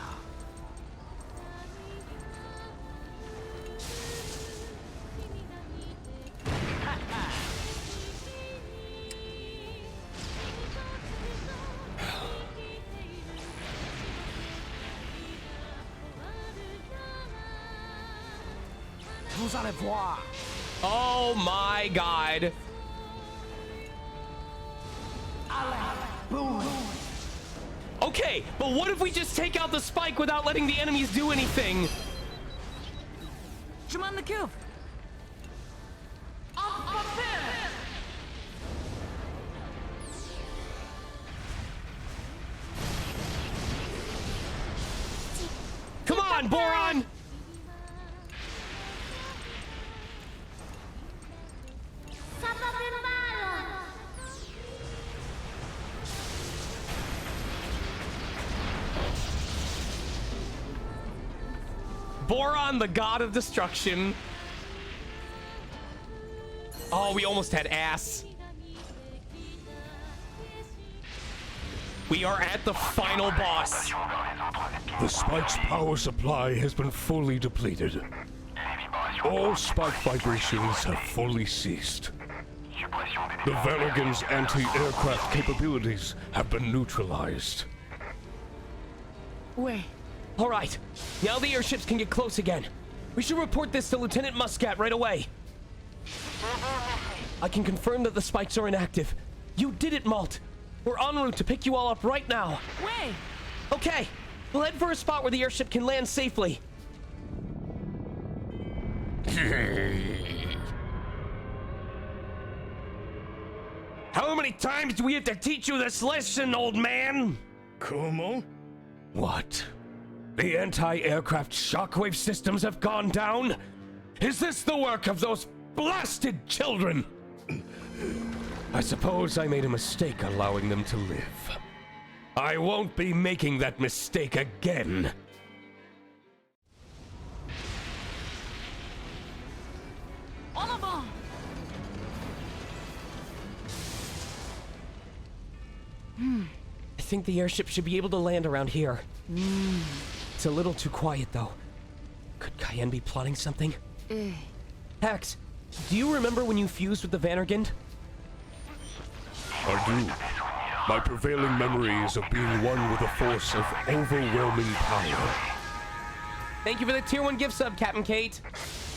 Vous allez voir. Oh my god. Okay, but what if we just take out the spike without letting the enemies do anything? Je m'en occupe. Come on, Boron! Boron, the god of destruction. Oh, we almost had ass. We are at the final boss. The spike's power supply has been fully depleted. All spike vibrations have fully ceased. The Vanagon's anti-aircraft capabilities have been neutralized. Wait. All right, now the airships can get close again. We should report this to Lieutenant Muscat right away. I can confirm that the spikes are inactive. You did it, Malt. We're en route to pick you all up right now. Wait. Okay, we'll head for a spot where the airship can land safely. How many times do we have to teach you this lesson, old man? Comment? What? The anti-aircraft shockwave systems have gone down? Is this the work of those blasted children? I suppose I made a mistake allowing them to live. I won't be making that mistake again. En avant. I think the airship should be able to land around here. It's a little too quiet, though. Could Cayenne be plotting something? Hex, do you remember when you fused with the Vandergand? I do. My prevailing memory is of being one with a force of overwhelming power. Thank you for the tier 1 gift sub, Captain Kate.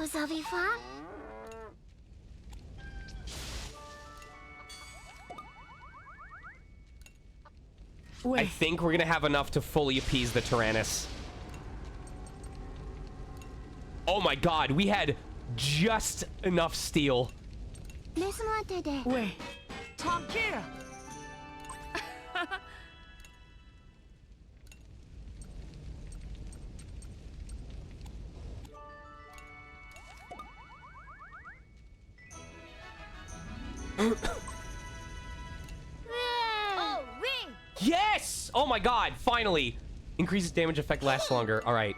Vous avez faim? I think we're gonna have enough to fully appease the Tyrannus. Oh my god, we had just enough steel. Laisse-moi t'aider. Ouais. Tranquille. Oh, oui! Yes! Oh my god, finally! Increases damage effect lasts longer. Alright.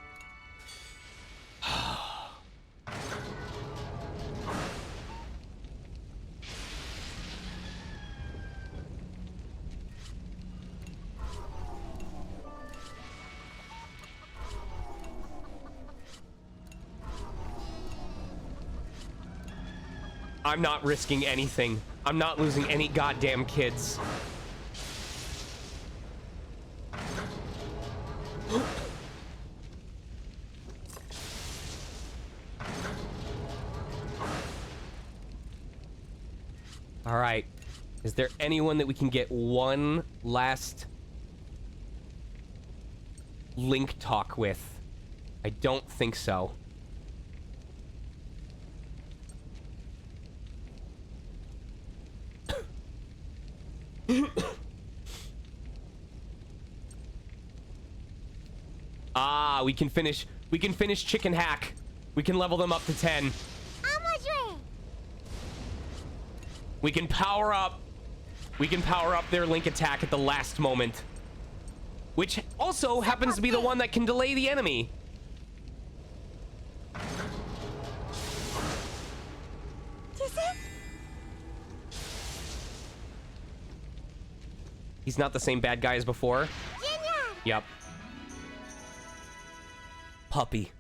I'm not risking anything. I'm not losing any goddamn kids. All right. Is there anyone that we can get one last link talk with? I don't think so. Ah, we can finish Chicken Hack. We can level them up to 10. We can power up their link attack at the last moment. Which also happens to be the one that can delay the enemy. He's not the same bad guy as before. Yep. Puppy.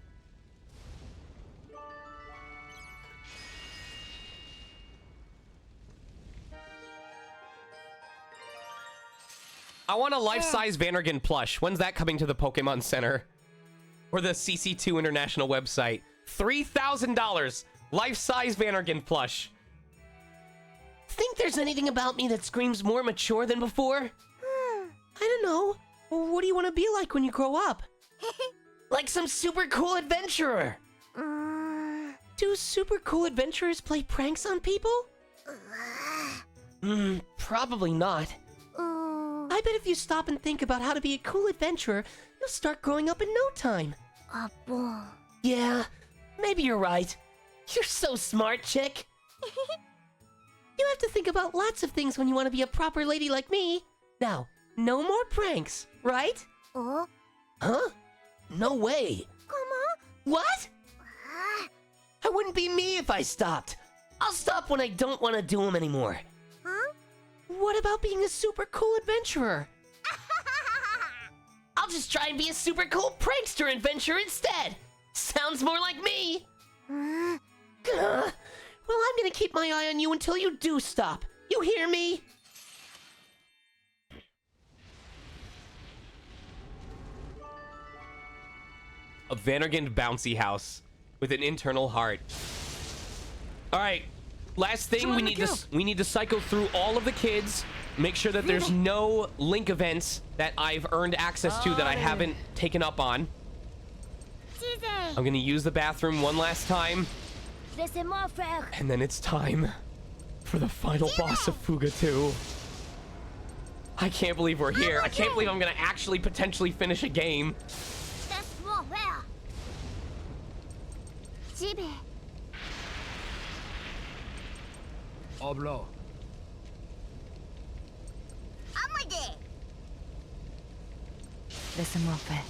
I want a life-size Vannergan plush. When's that coming to the Pokemon Center? Or the CC2 International website? $3,000! Life-size Vannergan plush. Think there's anything about me that screams more mature than before? I don't know. What do you want to be like when you grow up? Like some super cool adventurer. Do super cool adventurers play pranks on people? Probably not. I bet if you stop and think about how to be a cool adventurer, you'll start growing up in no time. Yeah, maybe you're right. You're so smart, chick. You have to think about lots of things when you want to be a proper lady like me. Now, no more pranks, right? Huh? No way. What? I wouldn't be me if I stopped. I'll stop when I don't want to do them anymore. What about being a super cool adventurer? I'll just try and be a super cool prankster adventurer instead. Sounds more like me. Well, I'm gonna keep my eye on you until you do stop. You hear me? A Vannergan bouncy house with an internal heart. All right, last thing, we need to cycle through all of the kids, make sure that there's no link events that I've earned access to that I haven't taken up on. I'm gonna use the bathroom one last time, and then it's time for the final boss of Fuga 2. I can't believe we're here. I can't believe I'm gonna actually potentially finish a game. Oblo. Laissez-moi faire.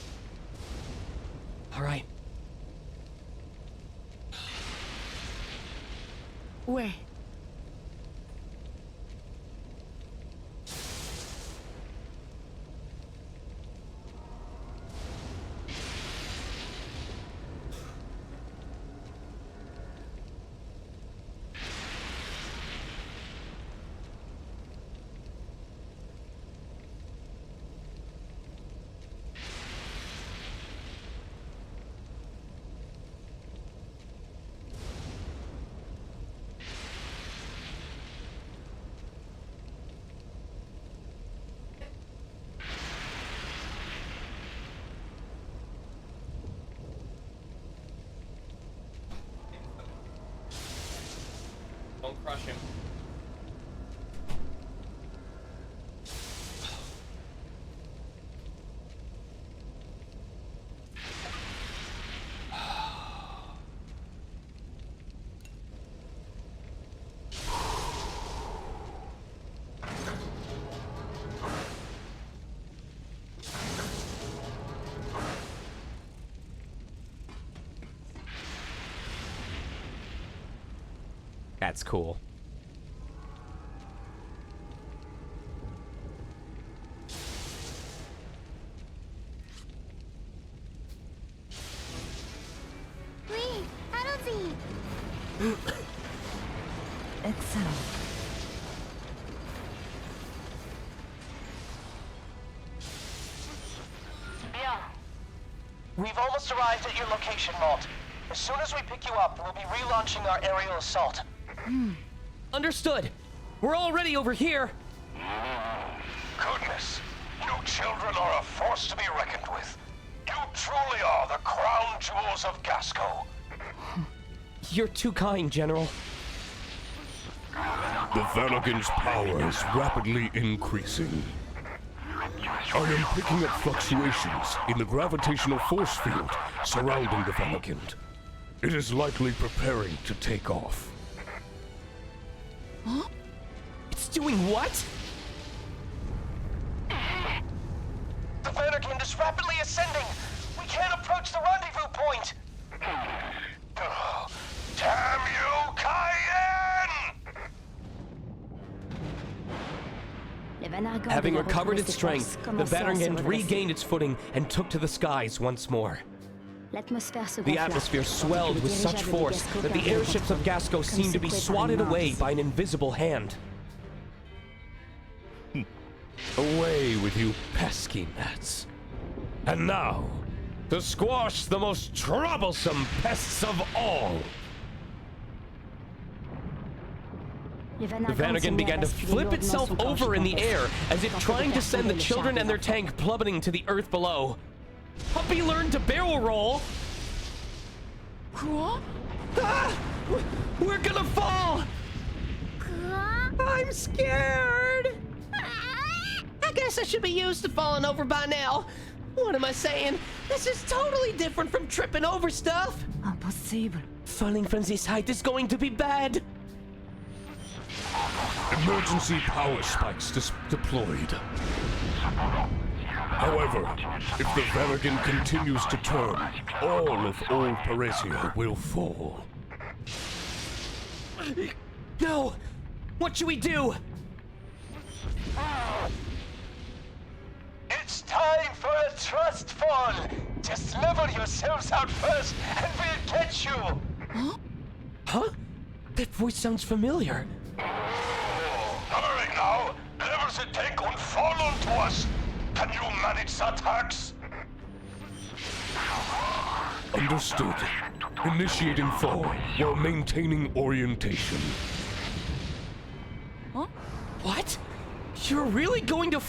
All right. Ouais. That's cool. Oui, allons-y. Excellent. We've almost arrived at your location, Malt. As soon as we pick you up, we'll be relaunching our aerial assault. Understood. We're already over here. Goodness, you children are a force to be reckoned with. You truly are the crown jewels of Gasco. You're too kind, General. The Vanagon's power is rapidly increasing. I am picking up fluctuations in the gravitational force field surrounding the Vanagon. It is likely preparing to take off. Huh? It's doing what? The Vanagon is rapidly ascending. We can't approach the rendezvous point. Damn you, Cayenne! Having recovered its strength, the Vanagon regained its footing and took to the skies once more. The atmosphere swelled with such force that the airships of Gasco seemed to be swatted away by an invisible hand. Away with you pesky gnats. And now, to squash the most troublesome pests of all. The Vanagon began to flip itself over in the air, as if trying to send the children and their tank plummeting to the earth below. Puppy learned to barrel roll! Ah! We're gonna fall! I'm scared! I guess I should be used to falling over by now. What am I saying? This is totally different from tripping over stuff. Impossible. Falling from this height is going to be bad. Emergency power spikes deployed. However, if the Vanagon continues to turn, all of old Paresia will fall. No! What should we do? It's time for a trust fall. Just level yourselves out first, and we'll catch you. Huh? That voice sounds familiar. Hurry now! Level the tank and fall onto us! Can you manage the attacks? Understood. Initiating fall while maintaining orientation. Huh? What? You're really going to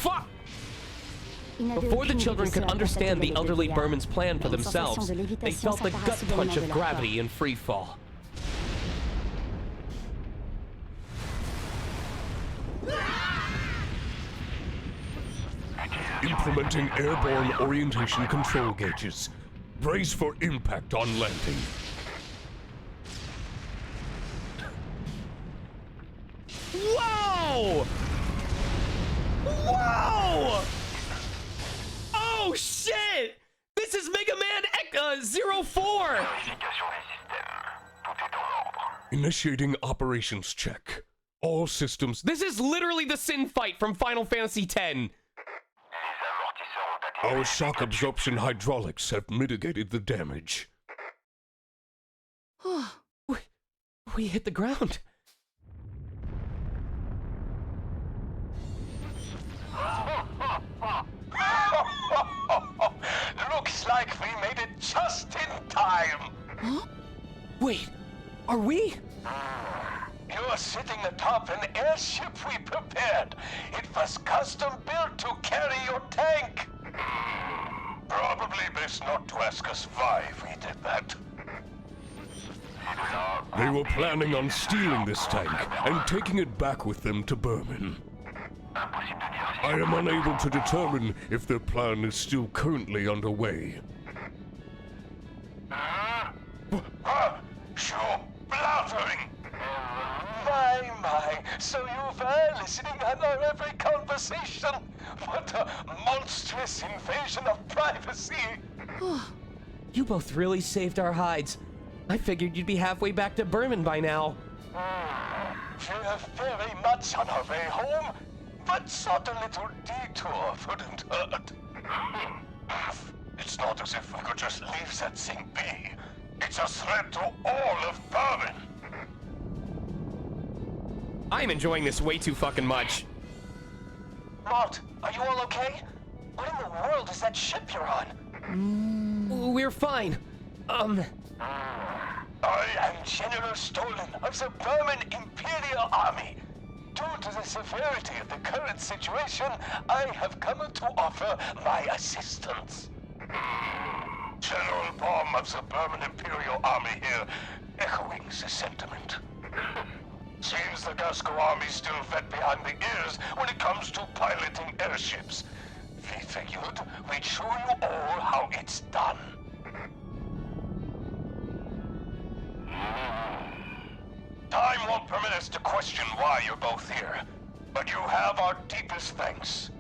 Before the children could understand the elderly Berman's plan for themselves, they felt the gut punch of gravity in free fall. Implementing airborne orientation control gauges. Brace for impact on landing. Whoa! Whoa! Oh shit! This is Mega Man 04! Initiating operations check. All systems. This is literally the Sin fight from Final Fantasy X. Our shock absorption hydraulics have mitigated the damage. We hit the ground. Looks like we made it just in time. Huh? Wait, are we? You're sitting atop an airship we prepared. It was custom built to carry your tank. Probably best not to ask us why we did that. They were planning on stealing this tank and taking it back with them to Berman. I am unable to determine if their plan is still currently underway. You're blathering! My, so you were listening on our every conversation. What a monstrous invasion of privacy. You both really saved our hides. I figured you'd be halfway back to Berman by now. We're very much on our way home, but thought a little detour wouldn't hurt. It's not as if we could just leave that thing be. It's a threat to all of Berlin. I'm enjoying this way too fucking much. Malt, are you all okay? What in the world is that ship you're on? We're fine. I am General Stolen of the Berman Imperial Army. Due to the severity of the current situation, I have come to offer my assistance. General Baum of the Berman Imperial Army here, echoing the sentiment. Seems the Gasco Army's still fed behind the ears when it comes to piloting airships. We figured we'd show you all how it's done. Time won't permit us to question why you're both here, but you have our deepest thanks.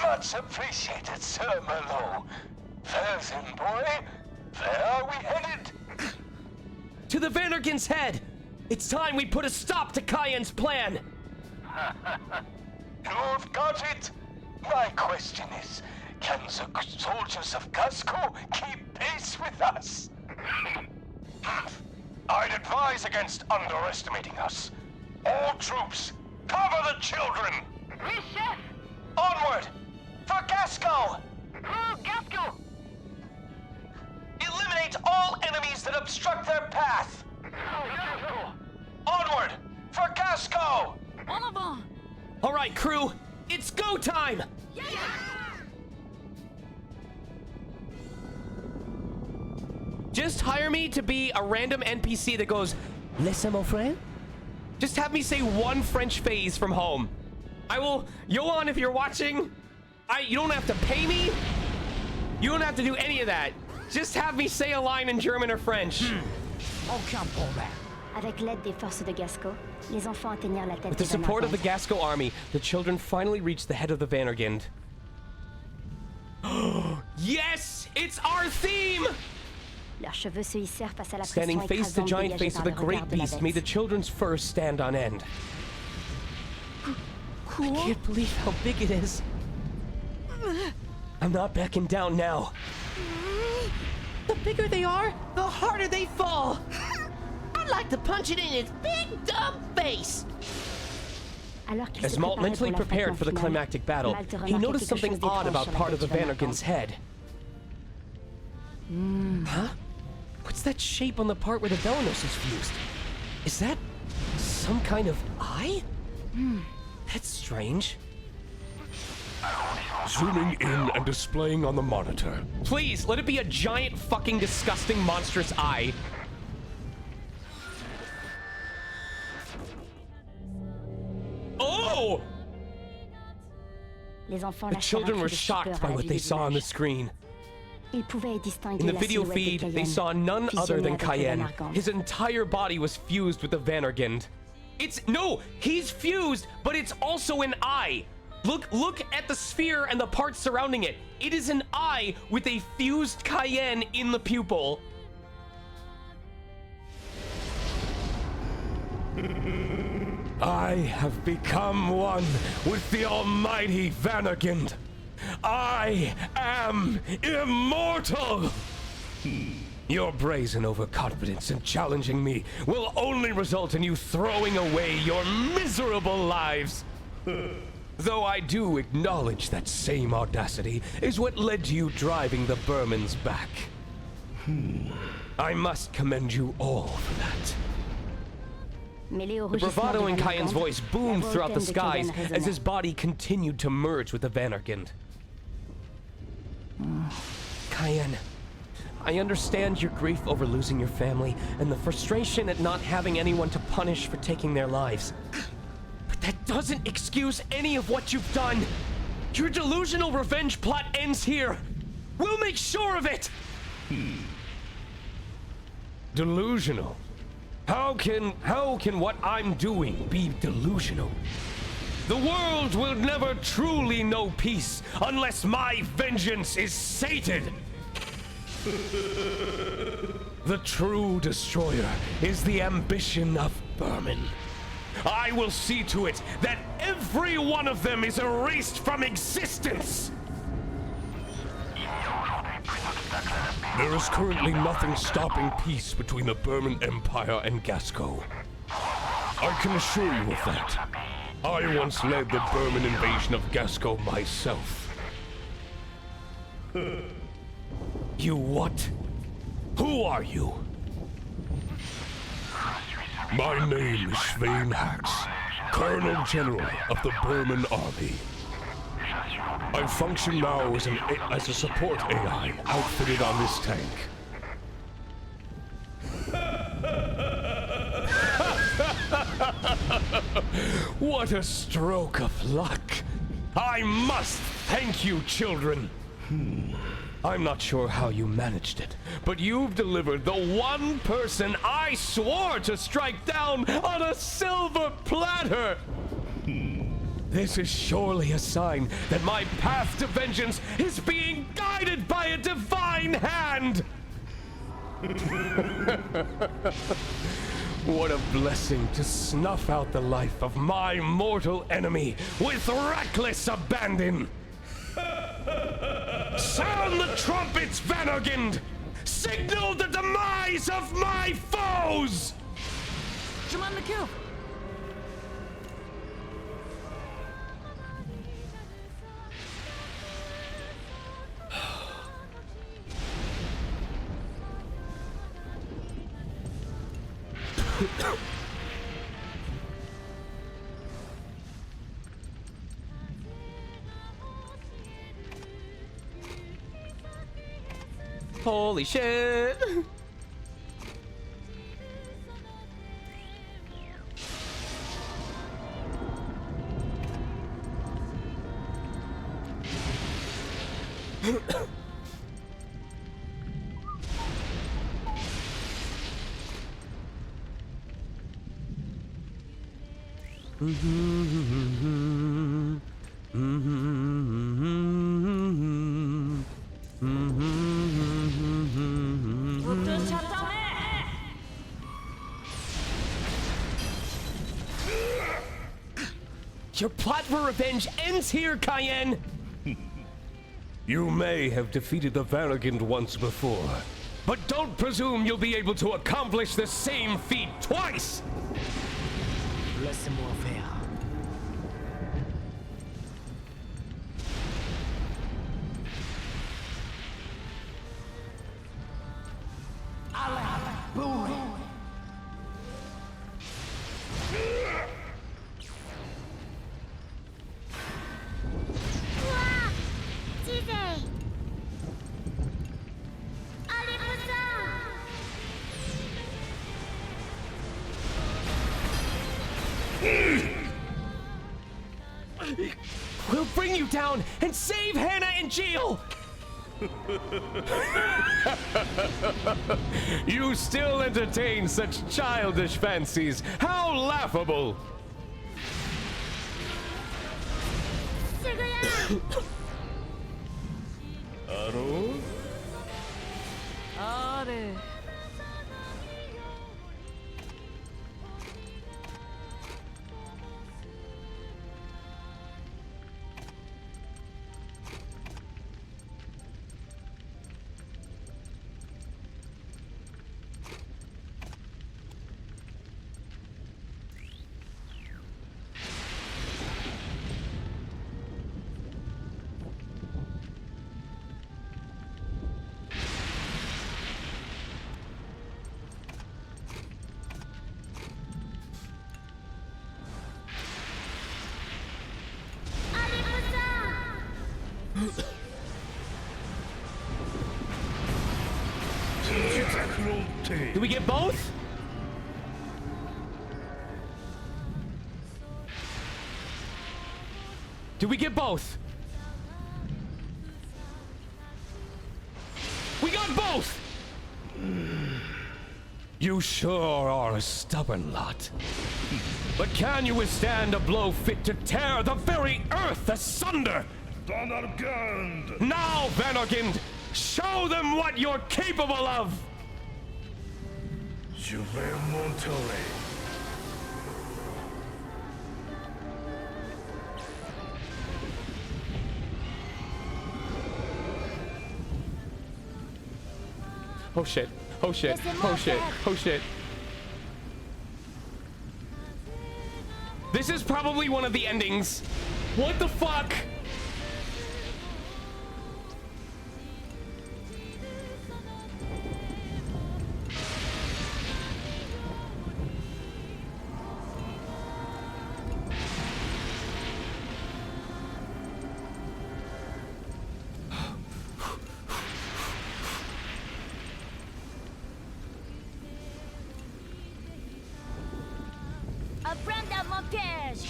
Much appreciated, Sir Merlot. Fair then, boy. Where are we headed? To the Vandergen's head! It's time we put a stop to Cayenne's plan! You've got it. My question is, can the soldiers of Gasco keep pace with us? I'd advise against underestimating us. All troops, cover the children! Oui, chef! Onward! For Gasco! Oh, Gasco! Eliminate all enemies that obstruct their path! Onward! For Gasco! En avant! All right, crew, it's go time! Just hire me to be a random NPC that goes, "Laissez mon frère." Just have me say one French phrase from home. I will, Johan, if you're watching, you don't have to pay me. You don't have to do any of that. Just have me say a line in German or French. Aucun problème. Avec l'aide des forces de Gasco, les enfants atteignirent la tête With the des support of the Vanargans. Gasco army, the children finally reached the head of the Vandergind. Yes! It's our theme! Leurs cheveux se hissèrent face à la Standing pression face to écrasante giant dégagée face par of the le great regard de la beast bête. made the children's fur stand on end. I can't believe how big it is. I'm not backing down now. The bigger they are, the harder they fall! I'd like to punch it in its big dumb face! Alors qu'il As se Malt préparait mentally pour prepared for the l'affrontement climactic battle, Malte he remarqua noticed quelque something chose odd d'étrange about sur la part of the tête de Vandergin's Vanargan. head. Huh? What's that shape on the part where the Belanos is fused? Is that some kind of eye? That's strange. Zooming in and displaying on the monitor. Please, let it be a giant fucking disgusting monstrous eye. Oh! Les enfants The lâchèrent un children cri were de shocked stupeur by à la what vue they des saw on the images. screen. Ils pouvaient distinguer In the la video silhouette de feed, they Cayenne, saw none other fusionnée than avec les Cayenne. Vanargans. His entire body was fused with the Vandergind. No, he's fused, but it's also an eye. Look at the sphere and the parts surrounding it. It is an eye with a fused Cayenne in the pupil. I have become one with the almighty Vandergind. I am immortal! Your brazen overconfidence in challenging me will only result in you throwing away your miserable lives. Though I do acknowledge that same audacity is what led to you driving the Burmans back. I must commend you all for that. Mêlé au The rugissement bravado des in Cayenne's Vanargans, voice la boomed voix throughout the hautaine de skies Cayenne as résonna. his body continued to merge with the Vandergind. Cayenne, I understand your grief over losing your family and the frustration at not having anyone to punish for taking their lives. But that doesn't excuse any of what you've done. Your delusional revenge plot ends here. We'll make sure of it! Delusional? How can what I'm doing be delusional? The world will never truly know peace unless my vengeance is sated! The true destroyer is the ambition of vermin. I will see to it that every one of them is erased from existence! There is currently nothing stopping peace between the Burman Empire and Gasco. I can assure you of that. I once led the Burman invasion of Gasco myself. You what? Who are you? My name is Svein Hax, Colonel General of the Burman Army. I function now as a support AI outfitted on this tank. What a stroke of luck! I must thank you, children! I'm not sure how you managed it, but you've delivered the one person I swore to strike down on a silver platter! This is surely a sign that my path to vengeance is being guided by a divine hand! What a blessing to snuff out the life of my mortal enemy with reckless abandon! Sound the trumpets, Vanogund! Signal the demise of my foes! Command the kill! Holy shit! Your plot for revenge ends here, Cayenne! You may have defeated the Vanagund once before, but don't presume you'll be able to accomplish the same feat twice! Laissez-moi faire. We'll bring you down and save Hannah and Jill! You still entertain such childish fancies. How laughable! Do we get both? Did we get both? We got both! You sure are a stubborn lot. But can you withstand a blow fit to tear the very earth asunder? Vanagund! Now, Vanogund, show them what you're capable of! Oh shit. Oh shit. Oh shit. Oh shit. This is probably one of the endings. What the fuck? Apprenda montage.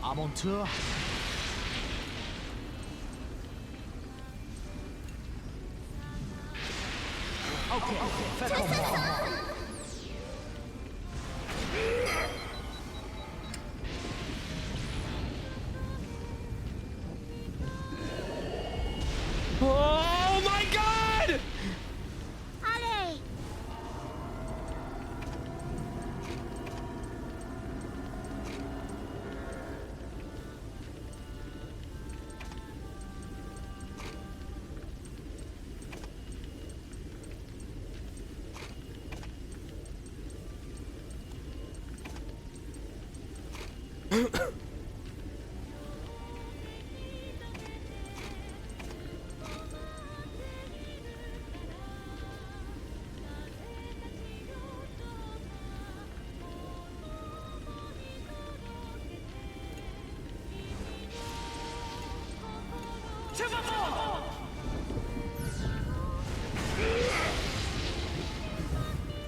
I'm on tour. Okay, fais comme moi. Oh my god! Allez.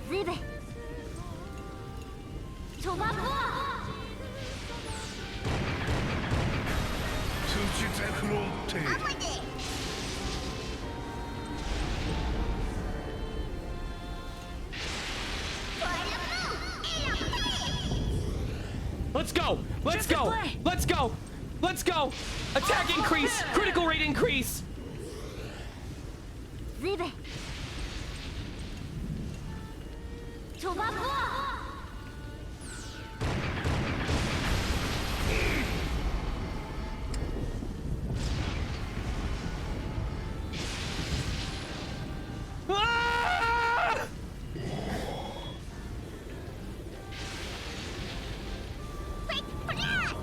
Zibe. Tobago. Apprende. Let's go! Let's go! Let's go! Let's go! Attack increase! Critical rate increase! Zibe. Tobago. Ah! Quick blast.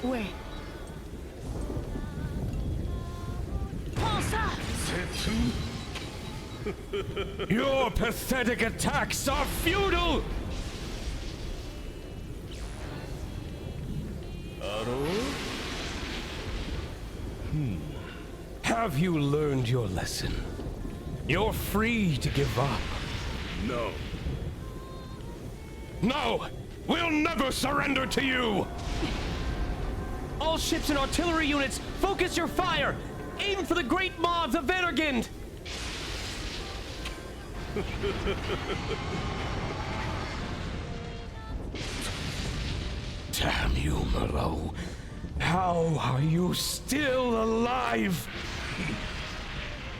Ouais. Prends ça. Your pathetic attacks are futile! Have you learned your lesson? You're free to give up. No. No! We'll never surrender to you! All ships and artillery units, focus your fire! Aim for the Great Maw of the Venergind! Damn you, Merlot. How are you still alive?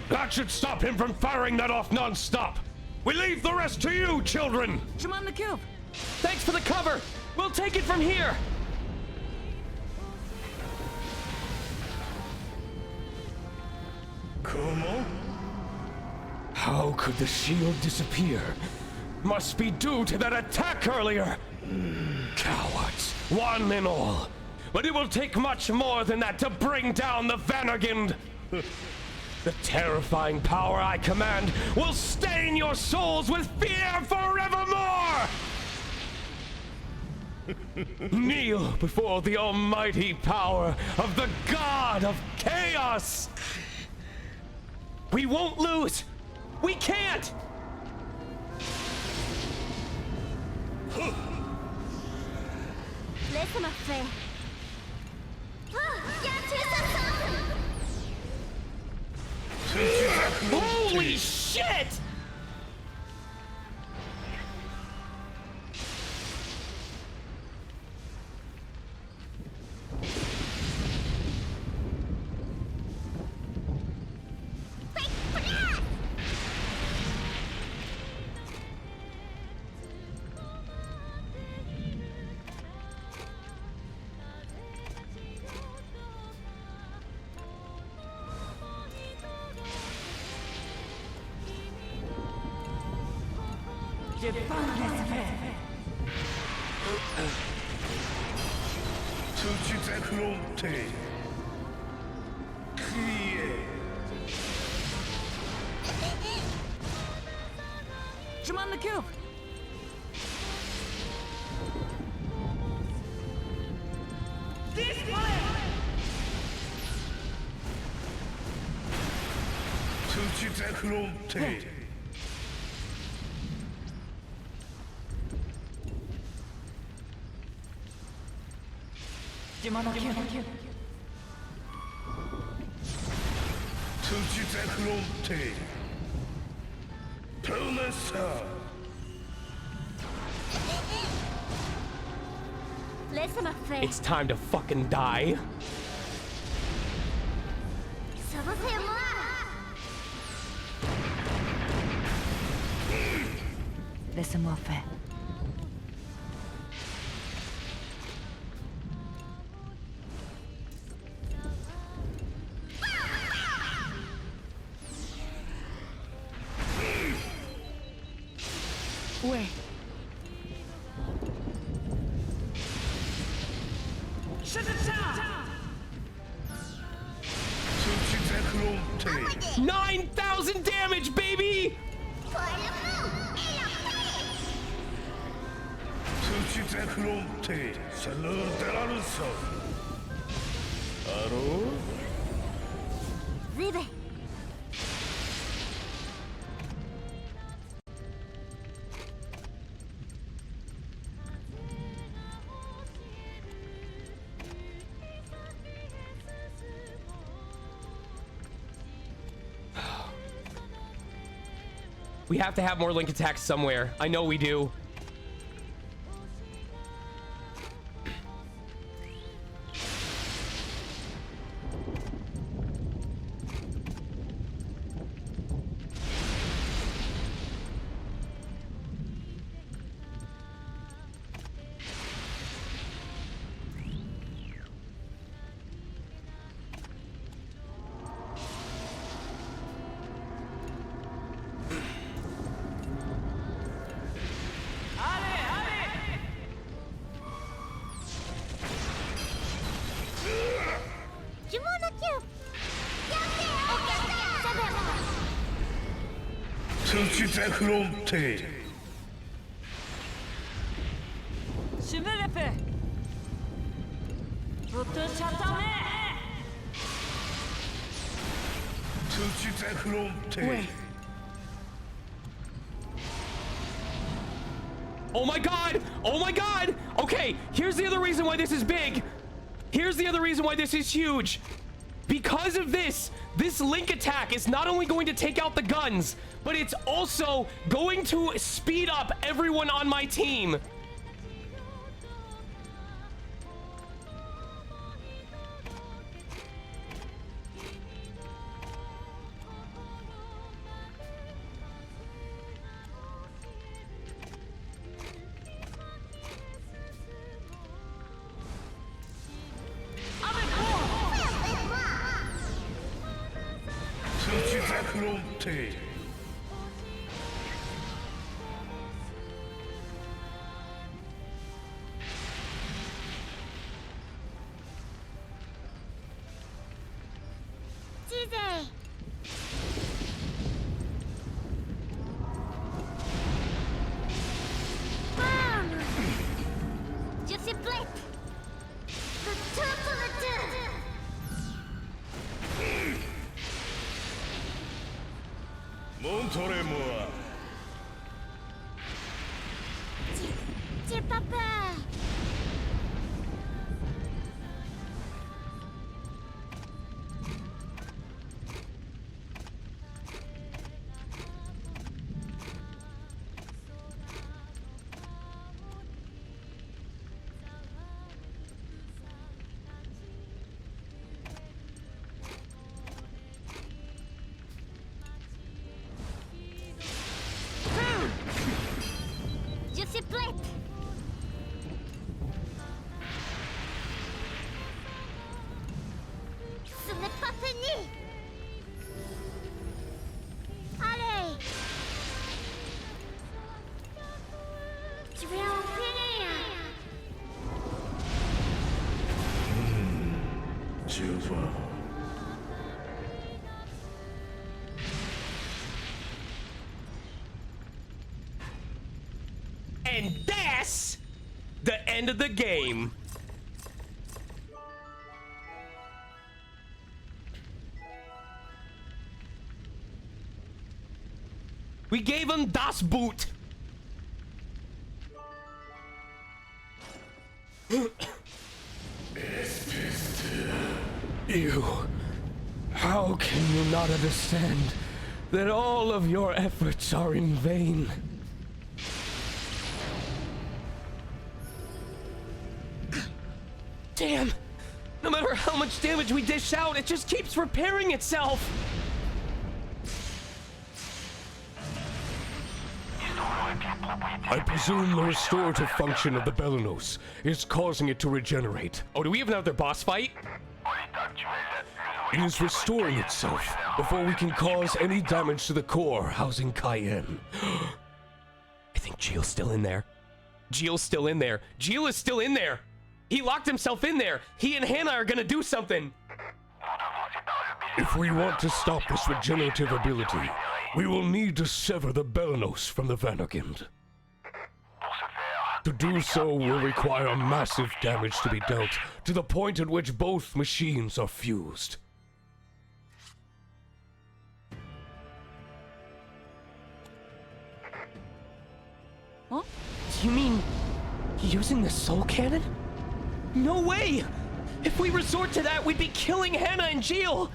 That should stop him from firing that off non-stop. We leave the rest to you, children! Je m'en occupe. Thanks for the cover! We'll take it from here! Comment? How could the shield disappear? Must be due to that attack earlier. Cowards, one and all. But it will take much more than that to bring down the Vanergind. The terrifying power I command will stain your souls with fear forevermore! Kneel before the almighty power of the God of Chaos! We won't lose! We can't! Laisse-moi faire. Holy shit! Je pas laisser. 土ゼクロンテクリエ Command the cube. This way. 土ゼクロンテ Command the cube. 土ゼクロンテプロメッサー Laissez-moi faire. It's time to fucking die. Sauvez-moi. Laissez-moi faire. Ouais. Shut it down. 土ゼクロンテ 9,000 damage, baby! 土ゼクロンテセルデラルソアロー Zibe. We have to have more link attacks somewhere. I know we do. Je m'en occupe. Savez-moi. 土ゼクロンテ Je me le fais. Vous te chattonnez. 土ゼクロンテ Oh my god! Oh my god! Okay, here's the other reason why this is big. Here's the other reason why this is huge. Because of this, this link attack is not only going to take out the guns, but it's also going to speed up everyone on my team. Savez-moi. 土ゼクロンテ Disais. Bam. Je suis prête. Le tout pour le tout. Montrez-moi. J'ai pas peur. Je suis prête. Ce n'est pas fini. Allez. And that's the end of the game. We gave him Das Boot. You. How can you not understand that all of your efforts are in vain? Damn! No matter how much damage we dish out, it just keeps repairing itself! I presume the restorative function of the Belenos is causing it to regenerate. Oh, do we have another boss fight? It is restoring itself before we can cause any damage to the core housing Cayenne. I think Gilles still in there. Gilles still in there. Gilles is still in there! He locked himself in there! He and Hannah are gonna do something! If we want to stop this regenerative ability, we will need to sever the Belenos from the Vanderkind. To do so will require massive damage to be dealt, to the point at which both machines are fused. Huh? You mean using the soul cannon? No way! If we resort to that, we'd be killing Hannah and Gilles!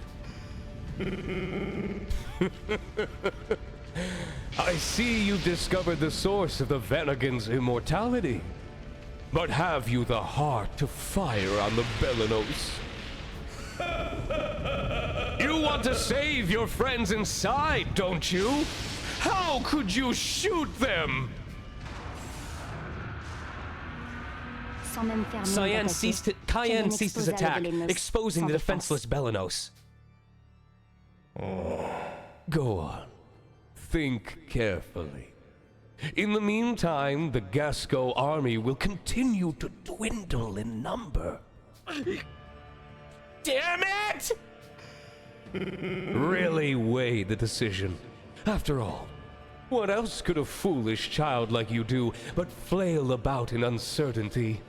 I see you discovered the source of the Vanagand's immortality. But have you the heart to fire on the Belenos? You want to save your friends inside, don't you? How could you shoot them? Cayenne ceased his attack, exposing the defenseless Belenos. Go on. Think carefully. In the meantime, the Gasco army will continue to dwindle in number. Damn it! Really weigh the decision. After all, what else could a foolish child like you do but flail about in uncertainty?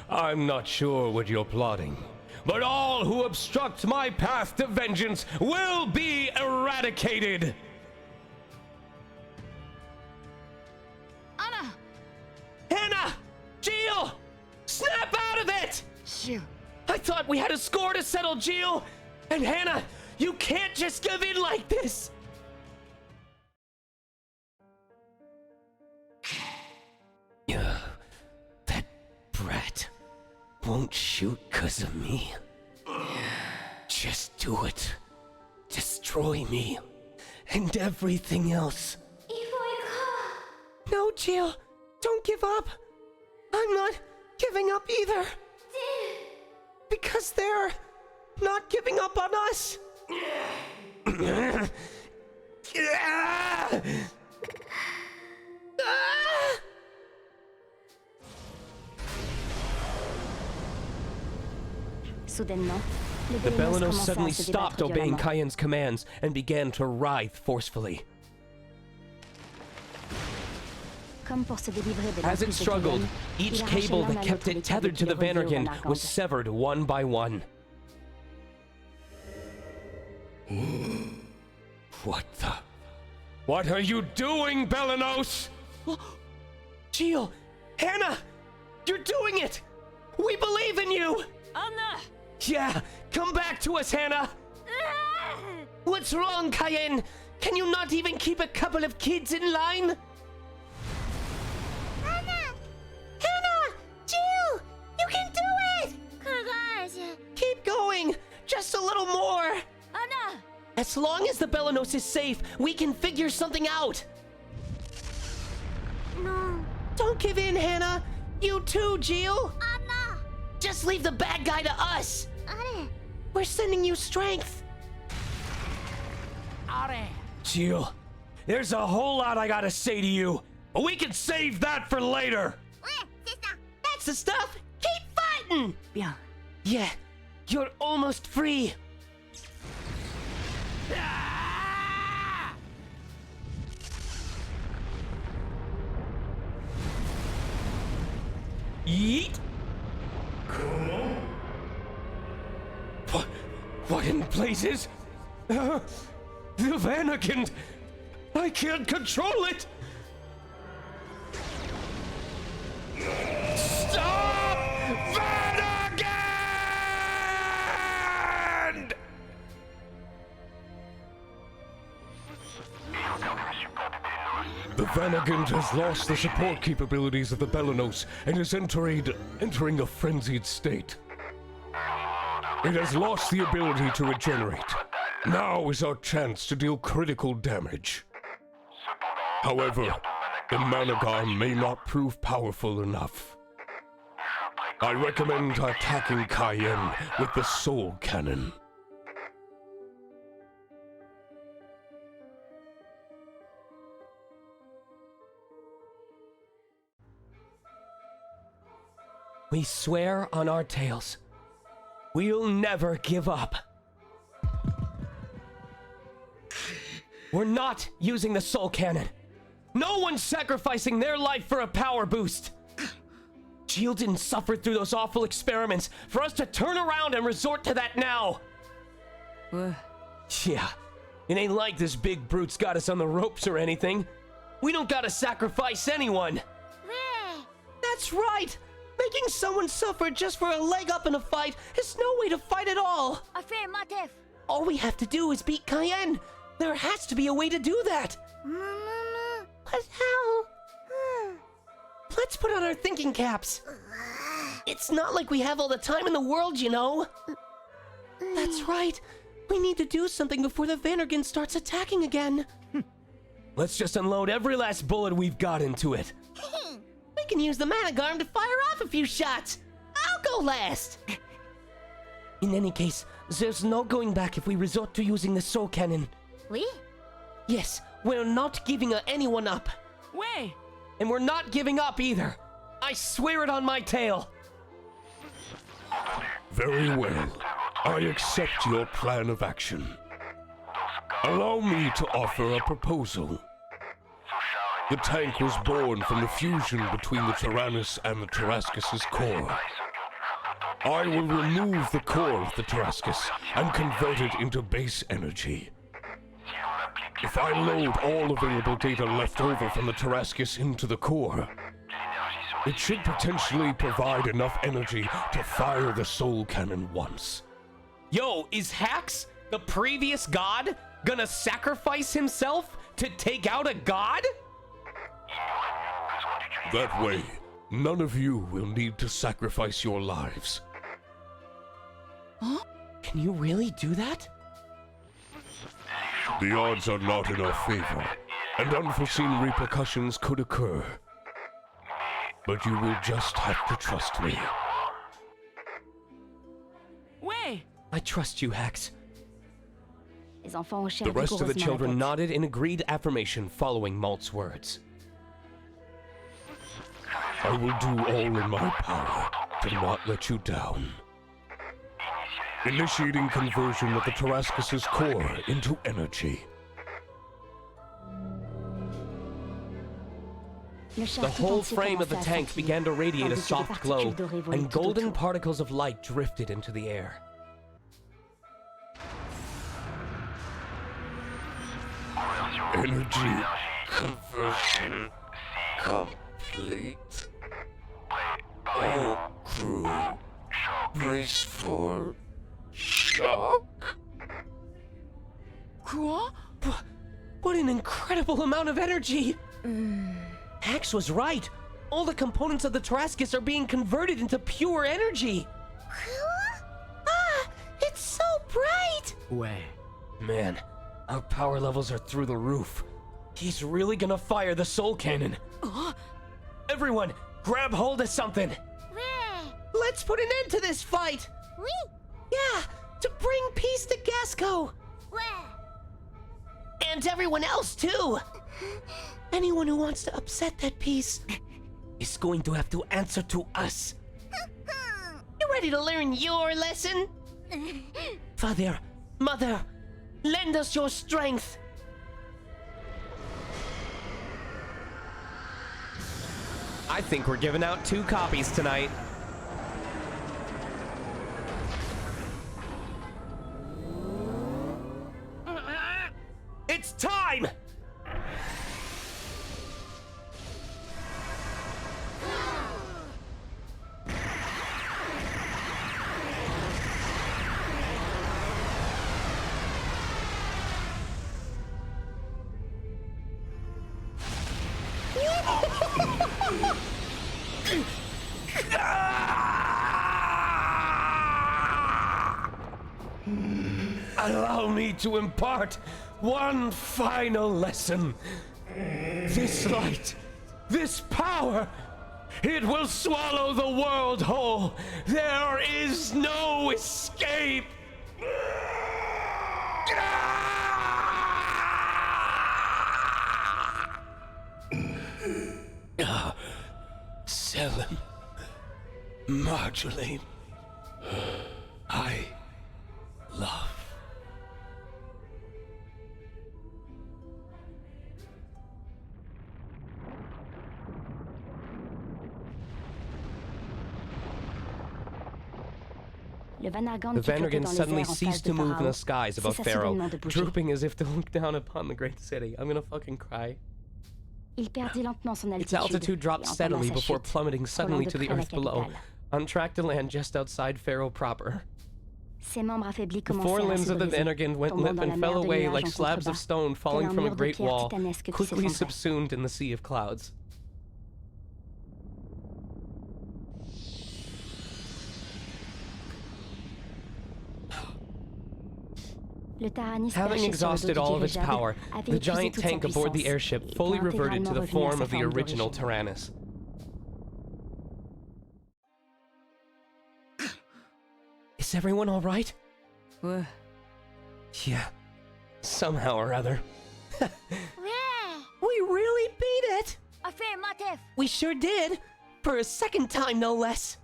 I'm not sure what you're plotting, but all who obstruct my path to vengeance will be eradicated! Anna! Hannah! Gilles! Snap out of it! Shoot. I thought we had a score to settle, Gilles! And Hannah, you can't just give in like this! That brat won't shoot 'cause of me. Just do it. Destroy me. And everything else. No, Jill. Don't give up. I'm not giving up either. Because they're not giving up on us. The Belenos suddenly stopped obeying Cayenne's commands and began to writhe forcefully. As it struggled, each cable that kept it tethered to the Vanderkind was severed one by one. What are you doing, Belenos? Gilles! Hannah! You're doing it! We believe in you! Anna! Yeah, come back to us, Hannah! What's wrong, Cayenne? Can you not even keep a couple of kids in line? Hannah! Hannah! Jill! You can do it! 그걸 Keep going! Just a little more! Anna! As long as the Belanos is safe, we can figure something out! No. Don't give in, Hannah! You too, Jill! Anna! Just leave the bad guy to us! あれ We're sending you strength! Are. Jill, there's a whole lot I gotta say to you, but we can save that for later. c'est ça. That's the stuff! Keep fighting! Bien. Yeah, you're almost free! Yeet! What in blazes? The Vanagon! I can't control it! Stop! Vanagon! The Vanagant has lost the support capabilities of the Belanos and is entering a frenzied state. It has lost the ability to regenerate. Now is our chance to deal critical damage. However, the Managar may not prove powerful enough. I recommend attacking Cayenne with the Soul Cannon. We swear on our tails. We'll never give up. We're not using the Soul Cannon. No one's sacrificing their life for a power boost. Jill didn't suffer through those awful experiments for us to turn around and resort to that now. Yeah, it ain't like this big brute's got us on the ropes or anything. We don't gotta sacrifice anyone. That's right. Making someone suffer just for a leg up in a fight is no way to fight at all. Affirmative. All we have to do is beat Cayenne. There has to be a way to do that. But how? Let's put on our thinking caps. It's not like we have all the time in the world, you know. That's right. We need to do something before the Vanargan starts attacking again. Let's just unload every last bullet we've got into it. We can use the Managarm to fire off a few shots. I'll go last. In any case, there's no going back if we resort to using the Soul Cannon. Oui? Yes, we're not giving anyone up. Way! And we're not giving up either. I swear it on my tail. Very well. I accept your plan of action. Allow me to offer a proposal. The tank was born from the fusion between the Tyrannus and the Tarascus' core. I will remove the core of the Tarascus and convert it into base energy. If I load all available data left over from the Tarascus into the core, it should potentially provide enough energy to fire the Soul Cannon once. Yo, is Hax, the previous god, gonna sacrifice himself to take out a god? That way, none of you will need to sacrifice your lives. Can you really do that? The odds are not in our favor, and unforeseen repercussions could occur. But you will just have to trust me. Way! I trust you, Hax. Les enfants hochèrent The rest of the vigoureusement la children tête. nodded in agreed affirmation following Malt's words. I will do all in my power to not let you down. Initiating conversion of the Tarascus' core into energy. The whole frame of the tank began to radiate a soft glow, and golden particles of light drifted into the air. Energy conversion complete. All crew, brace for shock. Quoi? What an incredible amount of energy! Hax was right. All the components of the Tarascus are being converted into pure energy. Ah, it's so bright! Ouais. Man, our power levels are through the roof. He's really gonna fire the soul cannon. Everyone, grab hold of something. Let's put an end to this fight. Yeah, to bring peace to Gasco. And everyone else, too. Anyone who wants to upset that peace is going to have to answer to us. You ready to learn your lesson? Father, Mother, lend us your strength. I think we're giving out 2 copies tonight. It's time! Allow me to impart one final lesson. This light, this power, it will swallow the world whole. There is no escape. Selim, Marjorie, I love. The Vandergans suddenly ceased to move in the skies above Pharaoh, drooping as if to look down upon the great city. I'm gonna fucking cry. Its altitude dropped steadily before plummeting suddenly to the earth below, on track to land just outside Pharaoh proper. The 4 limbs of the Vandergan went limp and fell away like slabs of stone falling from a great wall, quickly subsumed in the sea of clouds. Having exhausted all of its power, the giant tank aboard the airship fully reverted to the form of the original Tyrannus. Is everyone all right? Yeah, somehow or other. We really beat it! We sure did! For a second time, no less!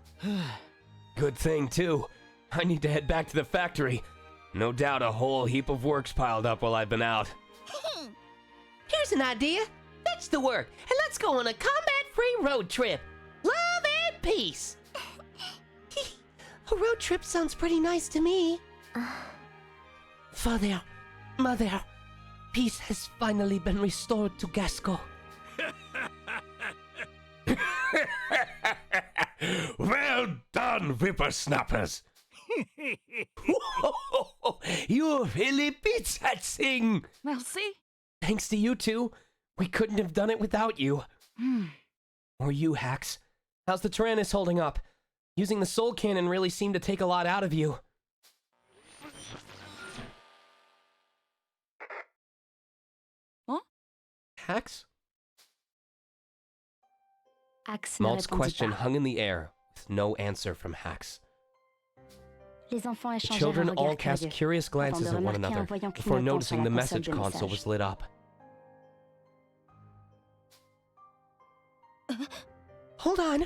Good thing, too. I need to head back to the factory. No doubt a whole heap of work's piled up while I've been out. Here's an idea. Ditch the work, and let's go on a combat-free road trip. Love and peace! A road trip sounds pretty nice to me. Father, Mother, peace has finally been restored to Gasco. Well done, whippersnappers! You really beat that thing! Merci. Thanks to you 2, we couldn't have done it without you. Or you, Hax. How's the Tyrannus holding up? Using the soul cannon really seemed to take a lot out of you. Huh? Hax? Malt's question hung in the air, with no answer from Hax. The children all cast curious glances at one another before noticing the message console was lit up. Hold on!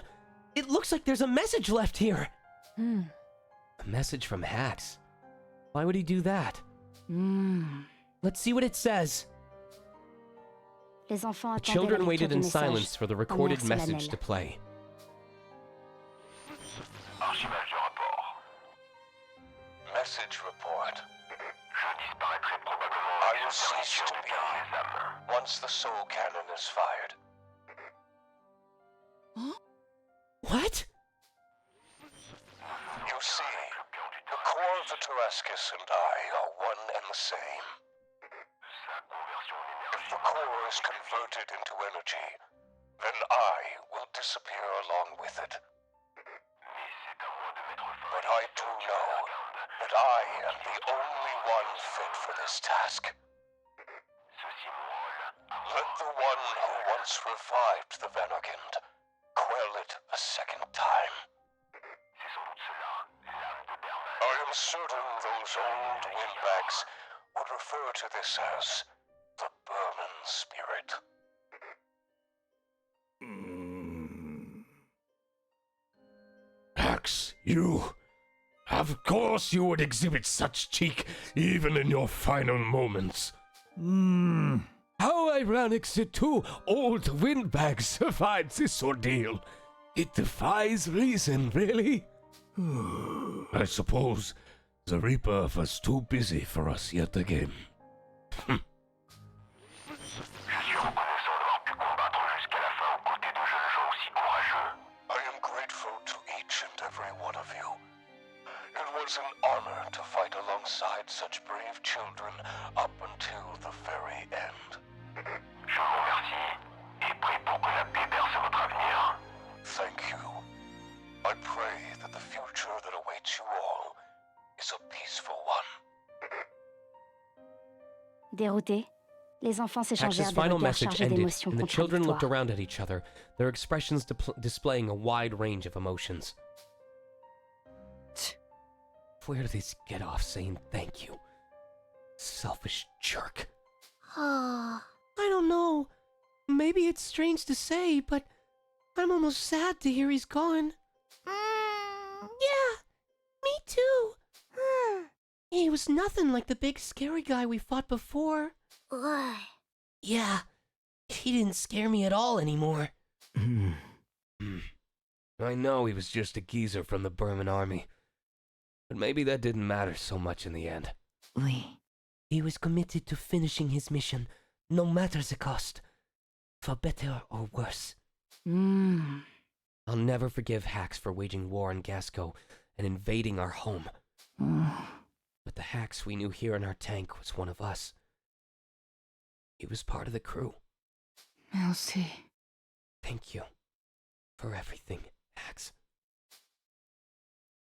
It looks like there's a message left here! A message from Hax? Why would he do that? Let's see what it says. The children waited in silence for the recorded message to play. Message report. I will cease to be once the soul cannon is fired. What? You see, the core of the Tarascus and I are one and the same. If the core is converted into energy, then I will disappear along with it. But I do know that I am the only one fit for this task. Let the one who once revived the Venokind quell it a second time. I am certain those old windbags would refer to this as the Burman Spirit. Hax, you... Of course you would exhibit such cheek even in your final moments. How ironic that two old windbags survived this ordeal. It defies reason, really. I suppose the Reaper was too busy for us yet again. I am grateful to each and every one of you. It was an honor to fight alongside such brave children up until the very end. Je vous remercie et prie pour que la paix berce votre avenir. Thank you. I pray that the future that awaits you all is a peaceful one. Déroutés, les enfants s'échangèrent Hax's des final regards message chargés ended, d'émotions and the children looked contradictoires. around at each other, their expressions displaying a wide range of emotions. Where do these get off saying thank you? Selfish jerk. I don't know. Maybe it's strange to say, but I'm almost sad to hear he's gone. Yeah, me too. He was nothing like the big scary guy we fought before. Yeah, he didn't scare me at all anymore. I know he was just a geezer from the Burman army, but maybe that didn't matter so much in the end. Oui. He was committed to finishing his mission, no matter the cost, for better or worse. I'll never forgive Hax for waging war on Gasco and invading our home. But the Hax we knew here in our tank was one of us. He was part of the crew. Merci. Thank you for everything, Hax.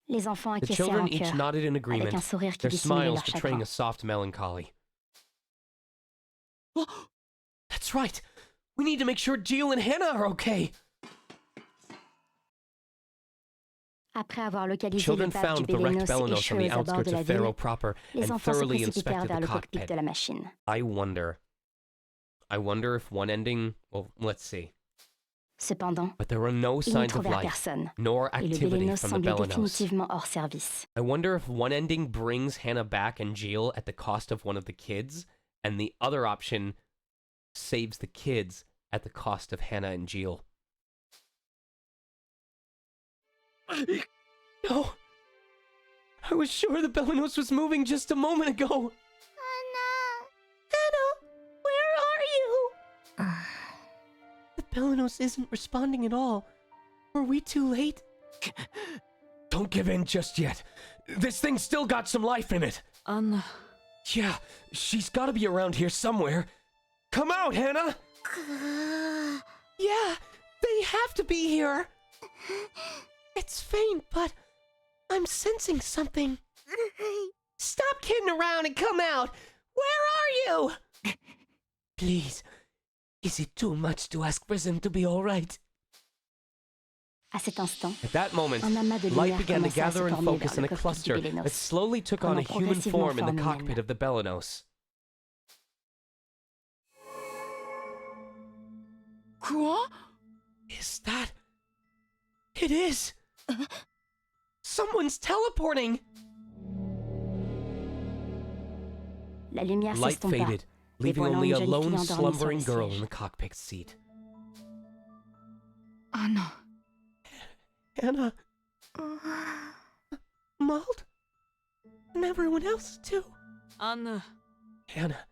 Les enfants The acquiescèrent children en each chœur, nodded in avec agreement, un sourire qui their dissimulait smiles leur betraying chagrin. a soft melancholy. That's right. We need to make sure Jill and Hannah are okay. Après avoir localisé Children l'épave du found the wrecked Bélénos Belenos on échouée the aux abords outskirts de la of Pharaoh ville, proper les and enfants se thoroughly précipitèrent inspected vers the le cockpit cockpit. de la machine. I wonder if one ending... Well, let's see. Cependant, But there were no ils n'y signs of trouvèrent life, personne, nor et le activity Bélénos from the semblait Belenos. définitivement hors service. I wonder if one ending brings Hannah back and Jill at the cost of one of the kids, and the other option saves the kids at the cost of Hannah and Jill. No. I was sure the Belenos was moving just a moment ago. Hannah, where are you? The Belenos isn't responding at all. Were we too late? Don't give in just yet. This thing's still got some life in it. Anna. Yeah, she's gotta be around here somewhere. Come out, Hannah! Yeah, they have to be here. It's faint, but I'm sensing something. Stop kidding around and come out. Where are you? Please, is it too much to ask for them to be all right? À cet instant, At that moment, un amas de light lumière began to commença à gather se and former focus vers in le a cockpit du cluster Bélénos, that slowly took on a prenant human progressivement form in the forme cockpit humaine. of the Belenos. Quoi? Is that... It is! Someone's teleporting! La lumière Light s'estompa, faded, leaving dévoilant only une a jeune fille lone endormie sur slumbering le girl siège. in the cockpit seat. Anna. Hannah... Malt? And everyone else, too. Anna. Hannah,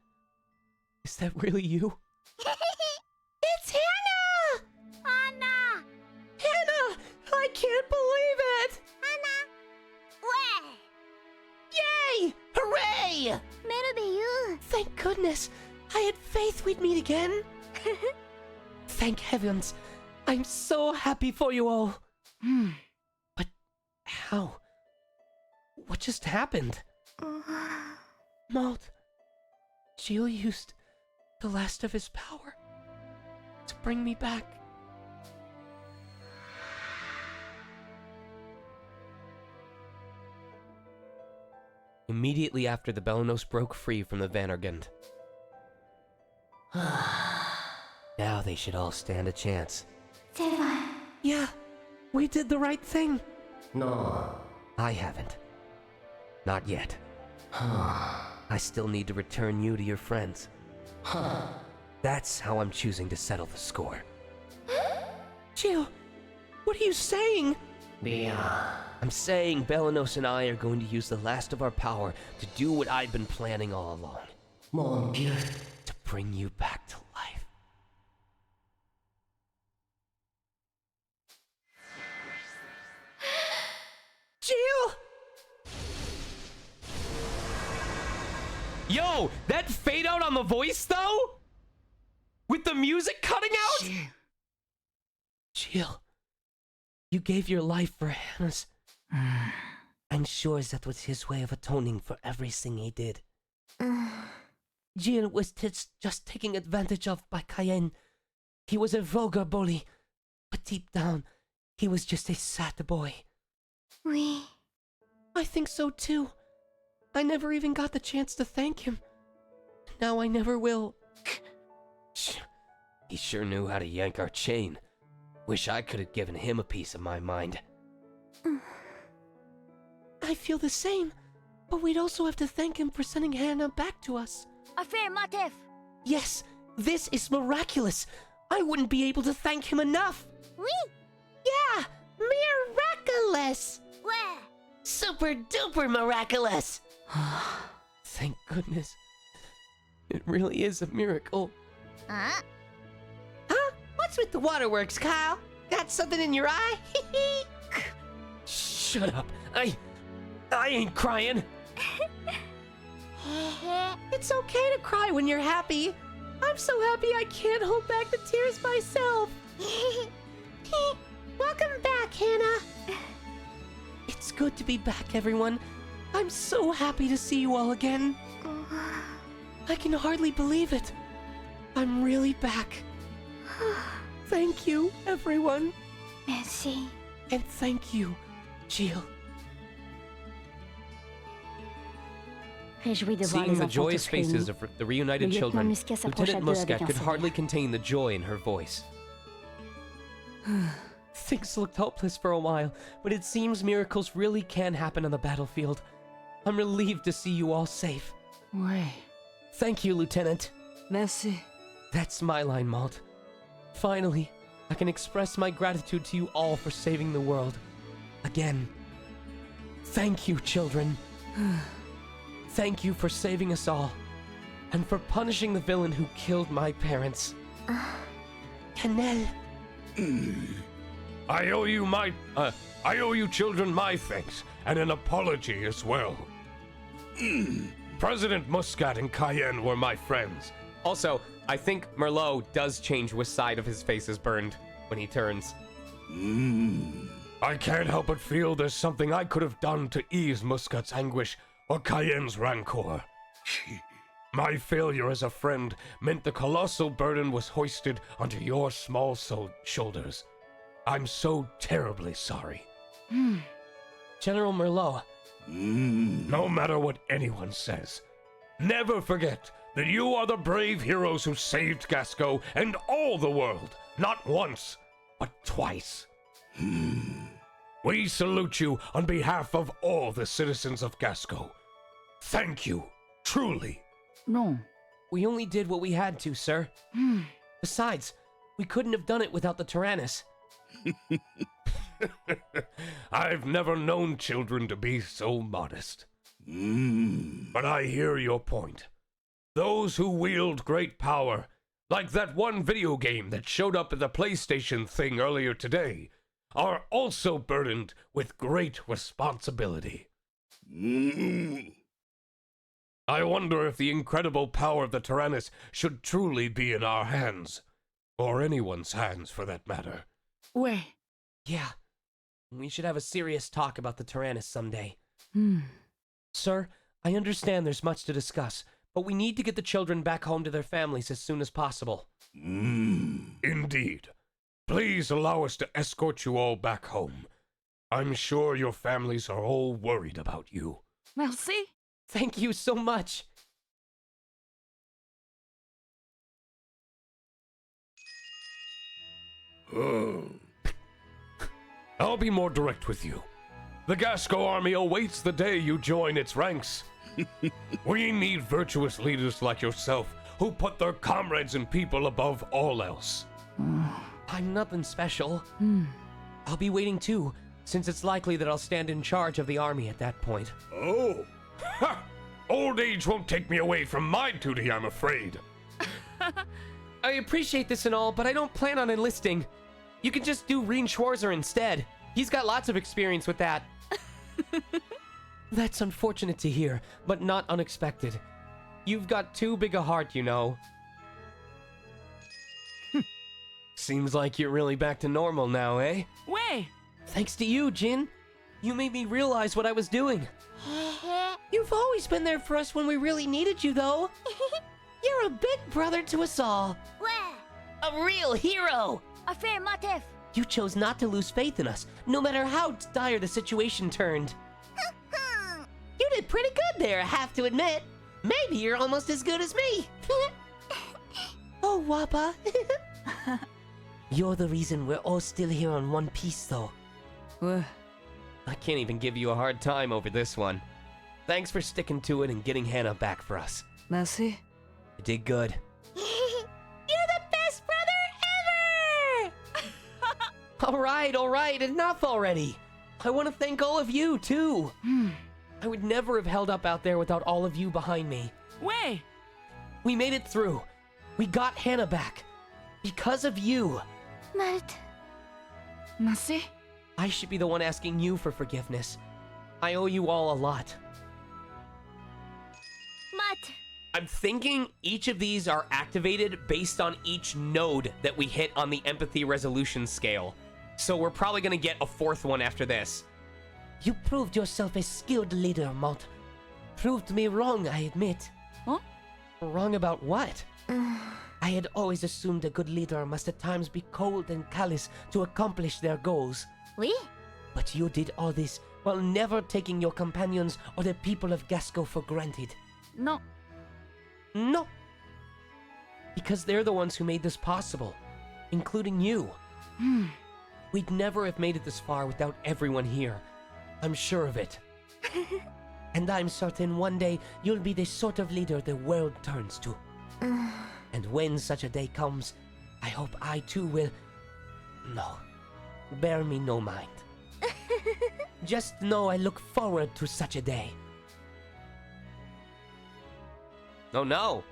is that really you? It's Hannah! Anna! Hannah! I can't believe it! Anna! Ouais! goodness! I had faith we'd meet again! Thank heavens! I'm so happy for you all! But how? What just happened? Malt, Jill used the last of his power to bring me back. Immediately after the Belenos broke free from the Vanargand. Now they should all stand a chance. 제발. Yeah, we did the right thing. No. I haven't. Not yet. I still need to return you to your friends. That's how I'm choosing to settle the score. Jill, what are you saying? I'm saying Belenos and I are going to use the last of our power to do what I've been planning all along. Mon Dieu. To bring you back to life. Jill! Yo, that fade out on the voice though? With the music cutting out? Jill, you gave your life for Hannah's. I'm sure that was his way of atoning for everything he did. Jill was just taken advantage of by Cayenne. He was a vulgar bully, but deep down, he was just a sad boy. Oui. I think so too. I never even got the chance to thank him. Now I never will. He sure knew how to yank our chain. Wish I could have given him a piece of my mind. I feel the same, but we'd also have to thank him for sending Hannah back to us. Affirmative. Yes, this is miraculous. I wouldn't be able to thank him enough. Oui. Yeah, miraculous. Ouais. Super duper miraculous. Thank goodness. It really is a miracle. Huh? Huh? What's with the waterworks, Kyle? Got something in your eye? Shut up. I ain't crying. It's okay to cry when you're happy. I'm so happy I can't hold back the tears myself. Welcome back, Hannah. It's good to be back, everyone. I'm so happy to see you all again. I can hardly believe it. I'm really back. Thank you, everyone. Merci. And thank you, Jill. Réjoui de voir Seeing les the enfants joyous tous faces réunis. of the reunited Le children, lieutenant Muscat s'approcha Lieutenant d'eux Muscat avec un could sourire. hardly contain the joy in her voice. Things looked hopeless for a while, but it seems miracles really can happen on the battlefield. I'm relieved to see you all safe. Ouais. Thank you, Lieutenant. Merci. That's my line, Malt. Finally, I can express my gratitude to you all for saving the world. Again. Thank you, children. Thank you for saving us all. And for punishing the villain who killed my parents. Canel. I owe you children my thanks, and an apology as well. President Muscat and Cayenne were my friends. Also, I think Merlot does change which side of his face is burned when he turns. I can't help but feel there's something I could have done to ease Muscat's anguish or Cayenne's rancor. My failure as a friend meant the colossal burden was hoisted onto your small shoulders. I'm so terribly sorry. General Merlot. No matter what anyone says, never forget that you are the brave heroes who saved Gasco and all the world, not once, but twice. We salute you on behalf of all the citizens of Gasco. Thank you, truly. Non. We only did what we had to, sir. Besides, we couldn't have done it without the Tyrannus. I've never known children to be so modest. But I hear your point. Those who wield great power, like that one video game that showed up at the PlayStation thing earlier today, are also burdened with great responsibility. I wonder if the incredible power of the Tyrannus should truly be in our hands. Or anyone's hands, for that matter. Ouais. Yeah. We should have a serious talk about the Tyrannus someday. Hmm. Sir, I understand there's much to discuss, but we need to get the children back home to their families as soon as possible. Indeed. Please allow us to escort you all back home. I'm sure your families are all worried about you. Merci. Thank you so much. I'll be more direct with you. The Gasco army awaits the day you join its ranks. We need virtuous leaders like yourself who put their comrades and people above all else. I'm nothing special. I'll be waiting too, since it's likely that I'll stand in charge of the army at that point. Oh! Ha! Old age won't take me away from my duty, I'm afraid. I appreciate this and all, but I don't plan on enlisting. You can just do Reen Schwarzer instead. He's got lots of experience with that. That's unfortunate to hear, but not unexpected. You've got too big a heart, you know. Seems like you're really back to normal now, eh? Ouais. Thanks to you, Jin. You made me realize what I was doing. You've always been there for us when we really needed you, though. You're a big brother to us all. Ouais. A real hero. Affirmative. You chose not to lose faith in us, no matter how dire the situation turned. You did pretty good there, I have to admit. Maybe you're almost as good as me. Oh, Wappa. You're the reason we're all still here on One Piece, though. Ouais. I can't even give you a hard time over this one. Thanks for sticking to it and getting Hannah back for us. Merci. You did good. You're the best brother ever! All right, enough already. I want to thank all of you, too. I would never have held up out there without all of you behind me. Ouais. We made it through. We got Hannah back. Because of you. Malt. Merci. I should be the one asking you for forgiveness. I owe you all a lot. Mat. I'm thinking each of these are activated based on each node that we hit on the empathy resolution scale. So we're probably gonna get a fourth one after this. You proved yourself a skilled leader, Malt. Proved me wrong, I admit. Huh? Wrong about what? I had always assumed a good leader must at times be cold and callous to accomplish their goals. Oui. But you did all this while never taking your companions or the people of Gasco for granted. Non. No. Because they're the ones who made this possible, including you. We'd never have made it this far without everyone here. I'm sure of it. And I'm certain one day you'll be the sort of leader the world turns to. And when such a day comes, I hope I too will... No. Bear me no mind. Just know I look forward to such a day. Oh no.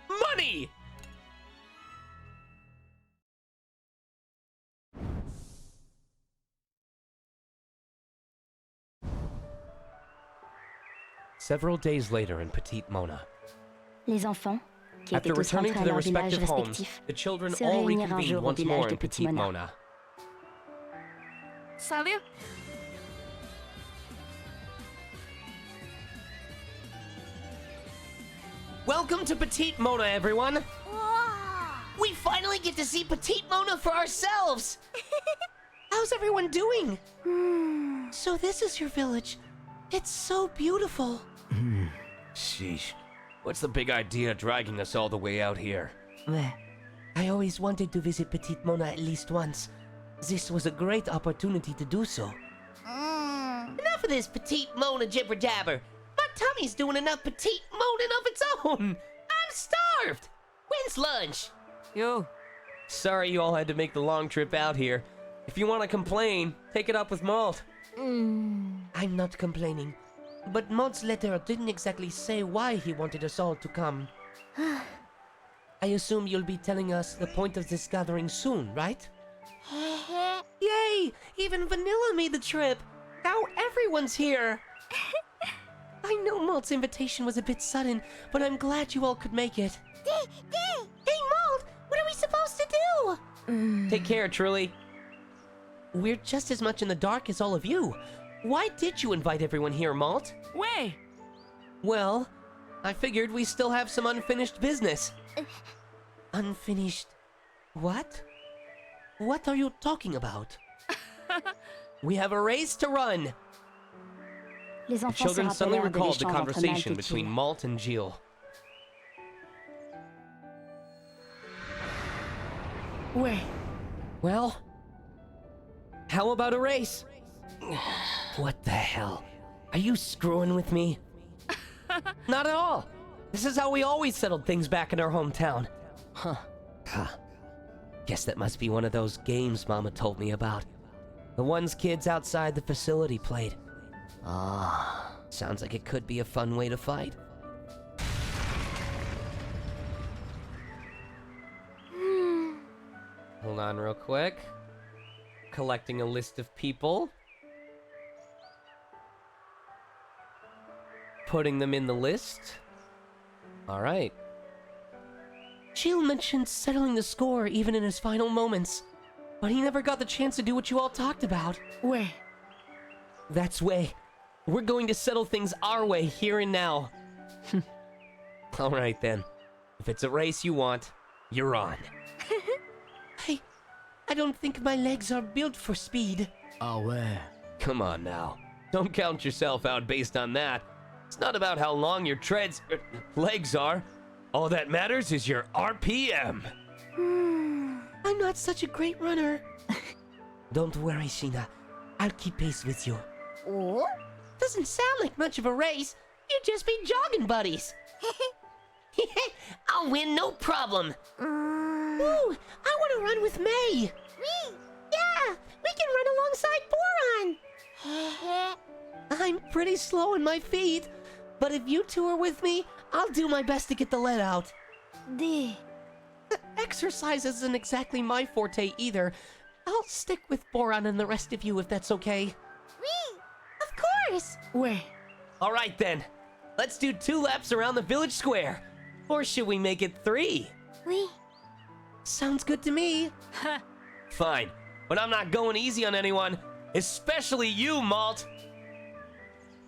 Money! Several days later in Petite Mona. Les enfants, qui After étaient tous returning rentrés to à their leurs villages respective homes, respectifs, the children se all réunirent un reconvened jour au once village more de in Petit Petite Mona. Mona. Salut. Welcome to Petite Mona, everyone! Wow. We finally get to see Petite Mona for ourselves! How's everyone doing? So this is your village. It's so beautiful. Sheesh. What's the big idea dragging us all the way out here? Ouais. I always wanted to visit Petite Mona at least once. This was a great opportunity to do so. Enough of this Petite Mona jibber jabber. My tummy's doing enough Petite Moning of its own. I'm starved. When's lunch? Yo. Sorry you all had to make the long trip out here. If you want to complain, take it up with Malt. I'm not complaining. But Malt's letter didn't exactly say why he wanted us all to come. I assume you'll be telling us the point of this gathering soon, right? Yay! Even Vanilla made the trip! Now everyone's here! I know Malt's invitation was a bit sudden, but I'm glad you all could make it. Hey, Malt! What are we supposed to do? Take care, Truly. We're just as much in the dark as all of you. Why did you invite everyone here, Malt? Ouais. Well, I figured we still have some unfinished business. Unfinished... what? What are you talking about? We have a race to run. The children suddenly recalled the conversation between Malt and Jill. Ouais. Well, how about a race? What the hell? Are you screwing with me? Not at all. This is how we always settled things back in our hometown. Huh. Guess that must be one of those games Mama told me about. The ones kids outside the facility played. Sounds like it could be a fun way to fight. Hold on real quick. Collecting a list of people. Putting them in the list. Alright. Jill mentioned settling the score even in his final moments, but he never got the chance to do what you all talked about. Ouais. That's way. We're going to settle things our way here and now. Alright then. If it's a race you want, you're on. I don't think my legs are built for speed. Ah ouais. Come on now. Don't count yourself out based on that. It's not about how long your legs are. All that matters is your RPM. I'm not such a great runner. Don't worry, Sheena. I'll keep pace with you. Oh? Doesn't sound like much of a race. You'd just be jogging buddies. I'll win, no problem. Ooh, I want to run with May. Me? Yeah, we can run alongside Boron. I'm pretty slow in my feet, but if you two are with me, I'll do my best to get the lead out. Exercise isn't exactly my forte either. I'll stick with Boron and the rest of you if that's okay. Me? Of course. Ouais. Alright then. Let's do 2 laps around the village square. Or should we make it 3? Oui. Sounds good to me. Fine. But I'm not going easy on anyone. Especially you, Malt.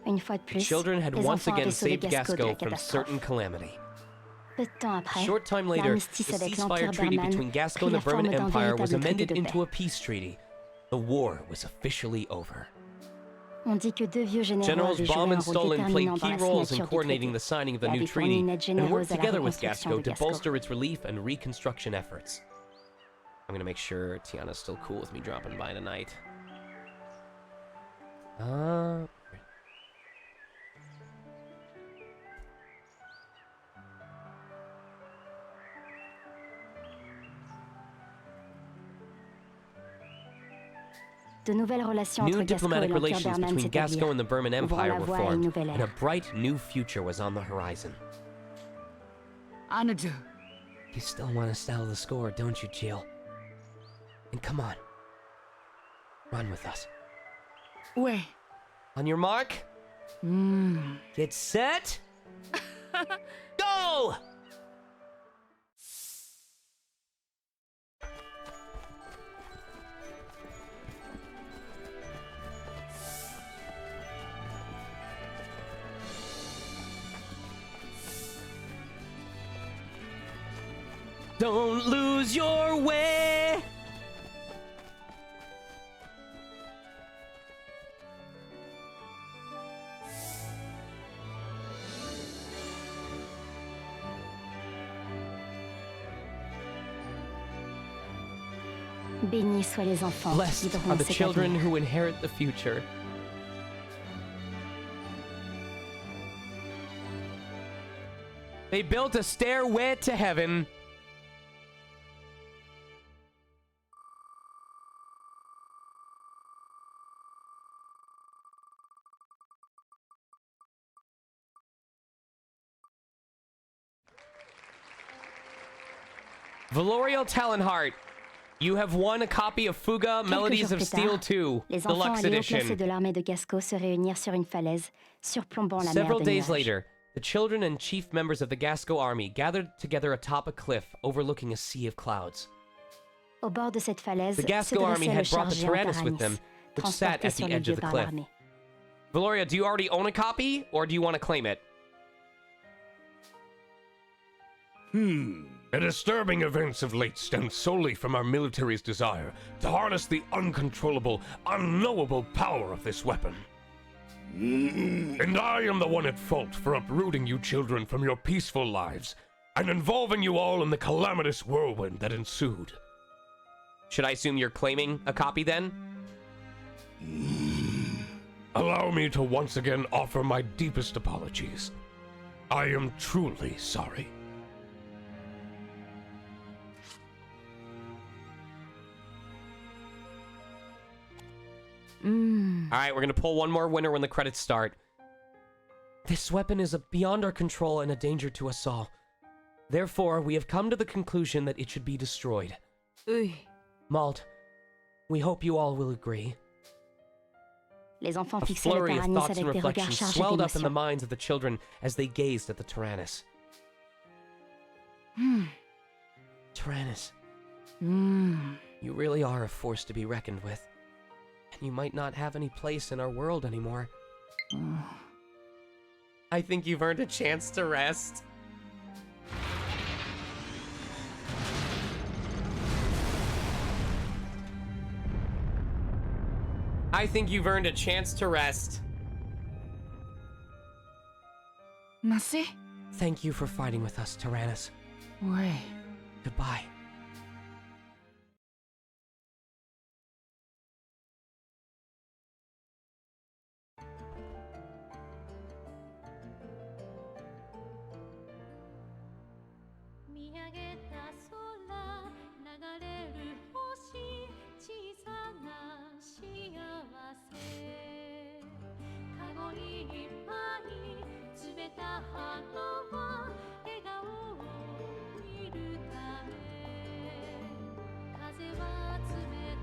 Une fois de plus, Children had les once enfants again avaient sauvé saved Gasco de la Gasco from catastrophe. certain calamity. Peu de temps après, A short time later, the l'armistice avec ceasefire l'Empire treaty Berman between Gasco prit and the la forme Burman d'un Empire was véritable traité amended de into a paix. peace treaty. The war was officially over. On dit que deux vieux généraux Generals avaient joué Baum un and rôle Stalin played déterminant dans key la roles in signature du coordinating traité. the signing of the Et new avaient fourni une treaty aide and worked généreuse à la together with reconstruction Gasco de to Gasco. bolster its relief and reconstruction efforts. I'm gonna make sure Tiana's still cool with me dropping by tonight. De nouvelles relations New entre Gasco et diplomatic l'Empire relations Berman between Gasco and the Burman ouvrant Empire la were voie à une formed, nouvelle and a ère. bright new future was on the horizon. Anadu. You still want to settle the score, don't you, Jill? And come on. Run with us. Ouais. On your mark, get set, go! Don't lose your way. Bénis soient les enfants qui Blessed guideront are the cet children avenir. who inherit the future. They built a stairway to heaven. Valorial Talonheart, You have won a copy of Fuga, Melodies of Steel 2, les enfants Deluxe et les hauts classés Edition. de l'armée de Gasco se réunirent sur une falaise, surplombant la mer Several de days nuages. later, the children and chief members of the Gasco army gathered together atop a cliff overlooking a sea of clouds. Au bord de cette falaise, The se Gasco army dressait le had brought the char géant Tyrannus with them, Taranis, which sat transporté at sur the les edge of lieux the par cliff. l'armée. Valoria, do you already own a copy, or do you want to claim it? The disturbing events of late stem solely from our military's desire to harness the uncontrollable, unknowable power of this weapon. And I am the one at fault for uprooting you children from your peaceful lives and involving you all in the calamitous whirlwind that ensued. Should I assume you're claiming a copy then? Allow me to once again offer my deepest apologies. I am truly sorry. Alright, we're gonna pull one more winner when the credits start. This weapon is beyond our control and a danger to us all. Therefore, we have come to the conclusion that it should be destroyed. Malt, we hope you all will agree. Les enfants A fixaient le flurry of Taranis thoughts and avec des regards reflections chargés swelled up in the d'émotion. minds of the children as they gazed at the Tyrannus. Tyrannus, you really are a force to be reckoned with. And you might not have any place in our world anymore. I think you've earned a chance to rest. I think you've earned a chance to rest. Merci. Thank you for fighting with us, Tyrannus. Ouais. Goodbye.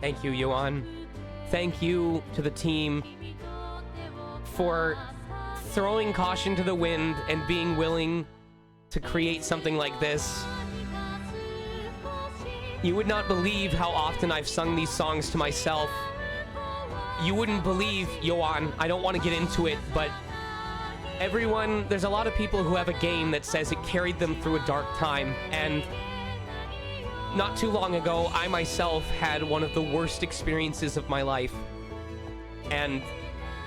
Thank you, Yuan. Thank you to the team for throwing caution to the wind and being willing to create something like this. You would not believe how often I've sung these songs to myself. You wouldn't believe, Yuan, I don't want to get into it, but everyone, there's a lot of people who have a game that says it carried them through a dark time, and not too long ago, I myself had one of the worst experiences of my life. And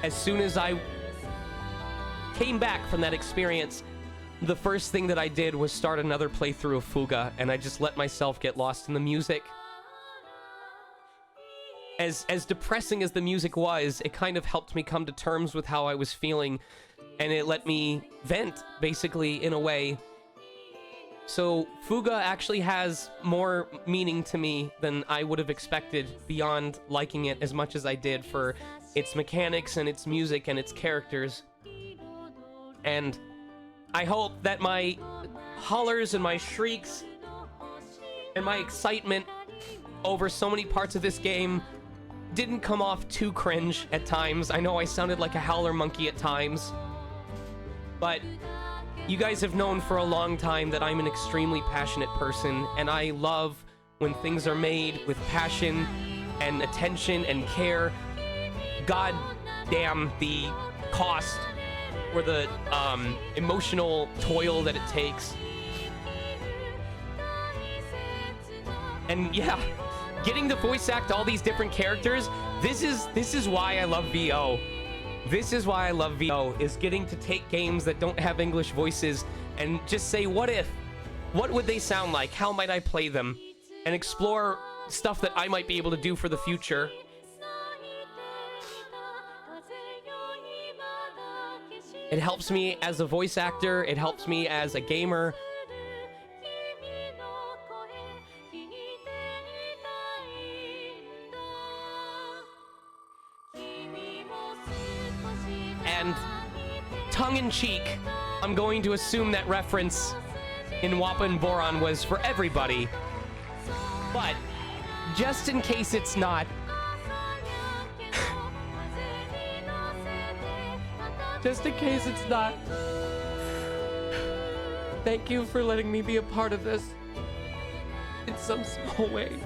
as soon as I came back from that experience, the first thing that I did was start another playthrough of Fuga, and I just let myself get lost in the music. As depressing as the music was, it kind of helped me come to terms with how I was feeling, and it let me vent, basically, in a way. So, Fuga actually has more meaning to me than I would have expected, beyond liking it as much as I did for its mechanics and its music and its characters. And I hope that my hollers and my shrieks and my excitement over so many parts of this game didn't come off too cringe at times. I know I sounded like a howler monkey at times, but you guys have known for a long time that I'm an extremely passionate person, and I love when things are made with passion and attention and care. God damn the cost or the emotional toil that it takes. And yeah, getting to voice act all these different characters, this is why I love VO. This is why I love VO, is getting to take games that don't have English voices and just say, what if? What would they sound like? How might I play them? And explore stuff that I might be able to do for the future. It helps me as a voice actor, it helps me as a gamer. And tongue-in-cheek, I'm going to assume that reference in Wappa and Boron was for everybody. But Just in case it's not. Just in case it's not. Thank you for letting me be a part of this. In some small way.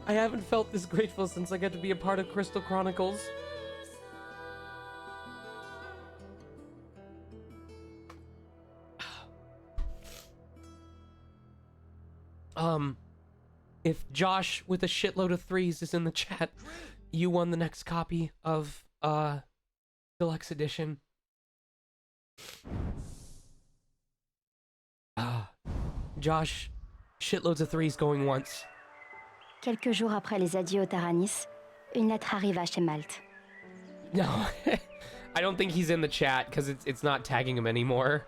I haven't felt this grateful since I got to be a part of Crystal Chronicles. If Josh with a shitload of threes is in the chat, you won the next copy of, Deluxe Edition. Josh, shitloads of threes going once. Quelques jours après les adieux au Taranis, une lettre arriva chez Malte. No, I don't think he's in the chat because it's not tagging him anymore.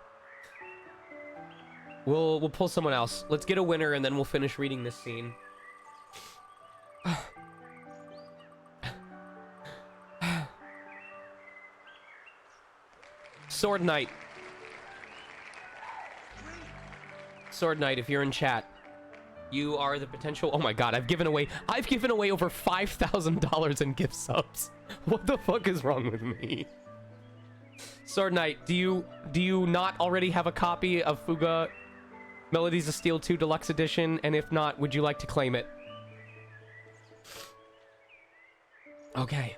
We'll pull someone else. Let's get a winner and then we'll finish reading this scene. Sword Knight. Sword Knight, if you're in chat, you are the potential. Oh my god, I've given away over $5,000 in gift subs. What the fuck is wrong with me? Sword Knight, do you not already have a copy of Fuga Melodies of Steel 2 Deluxe Edition? And if not, would you like to claim it? Okay.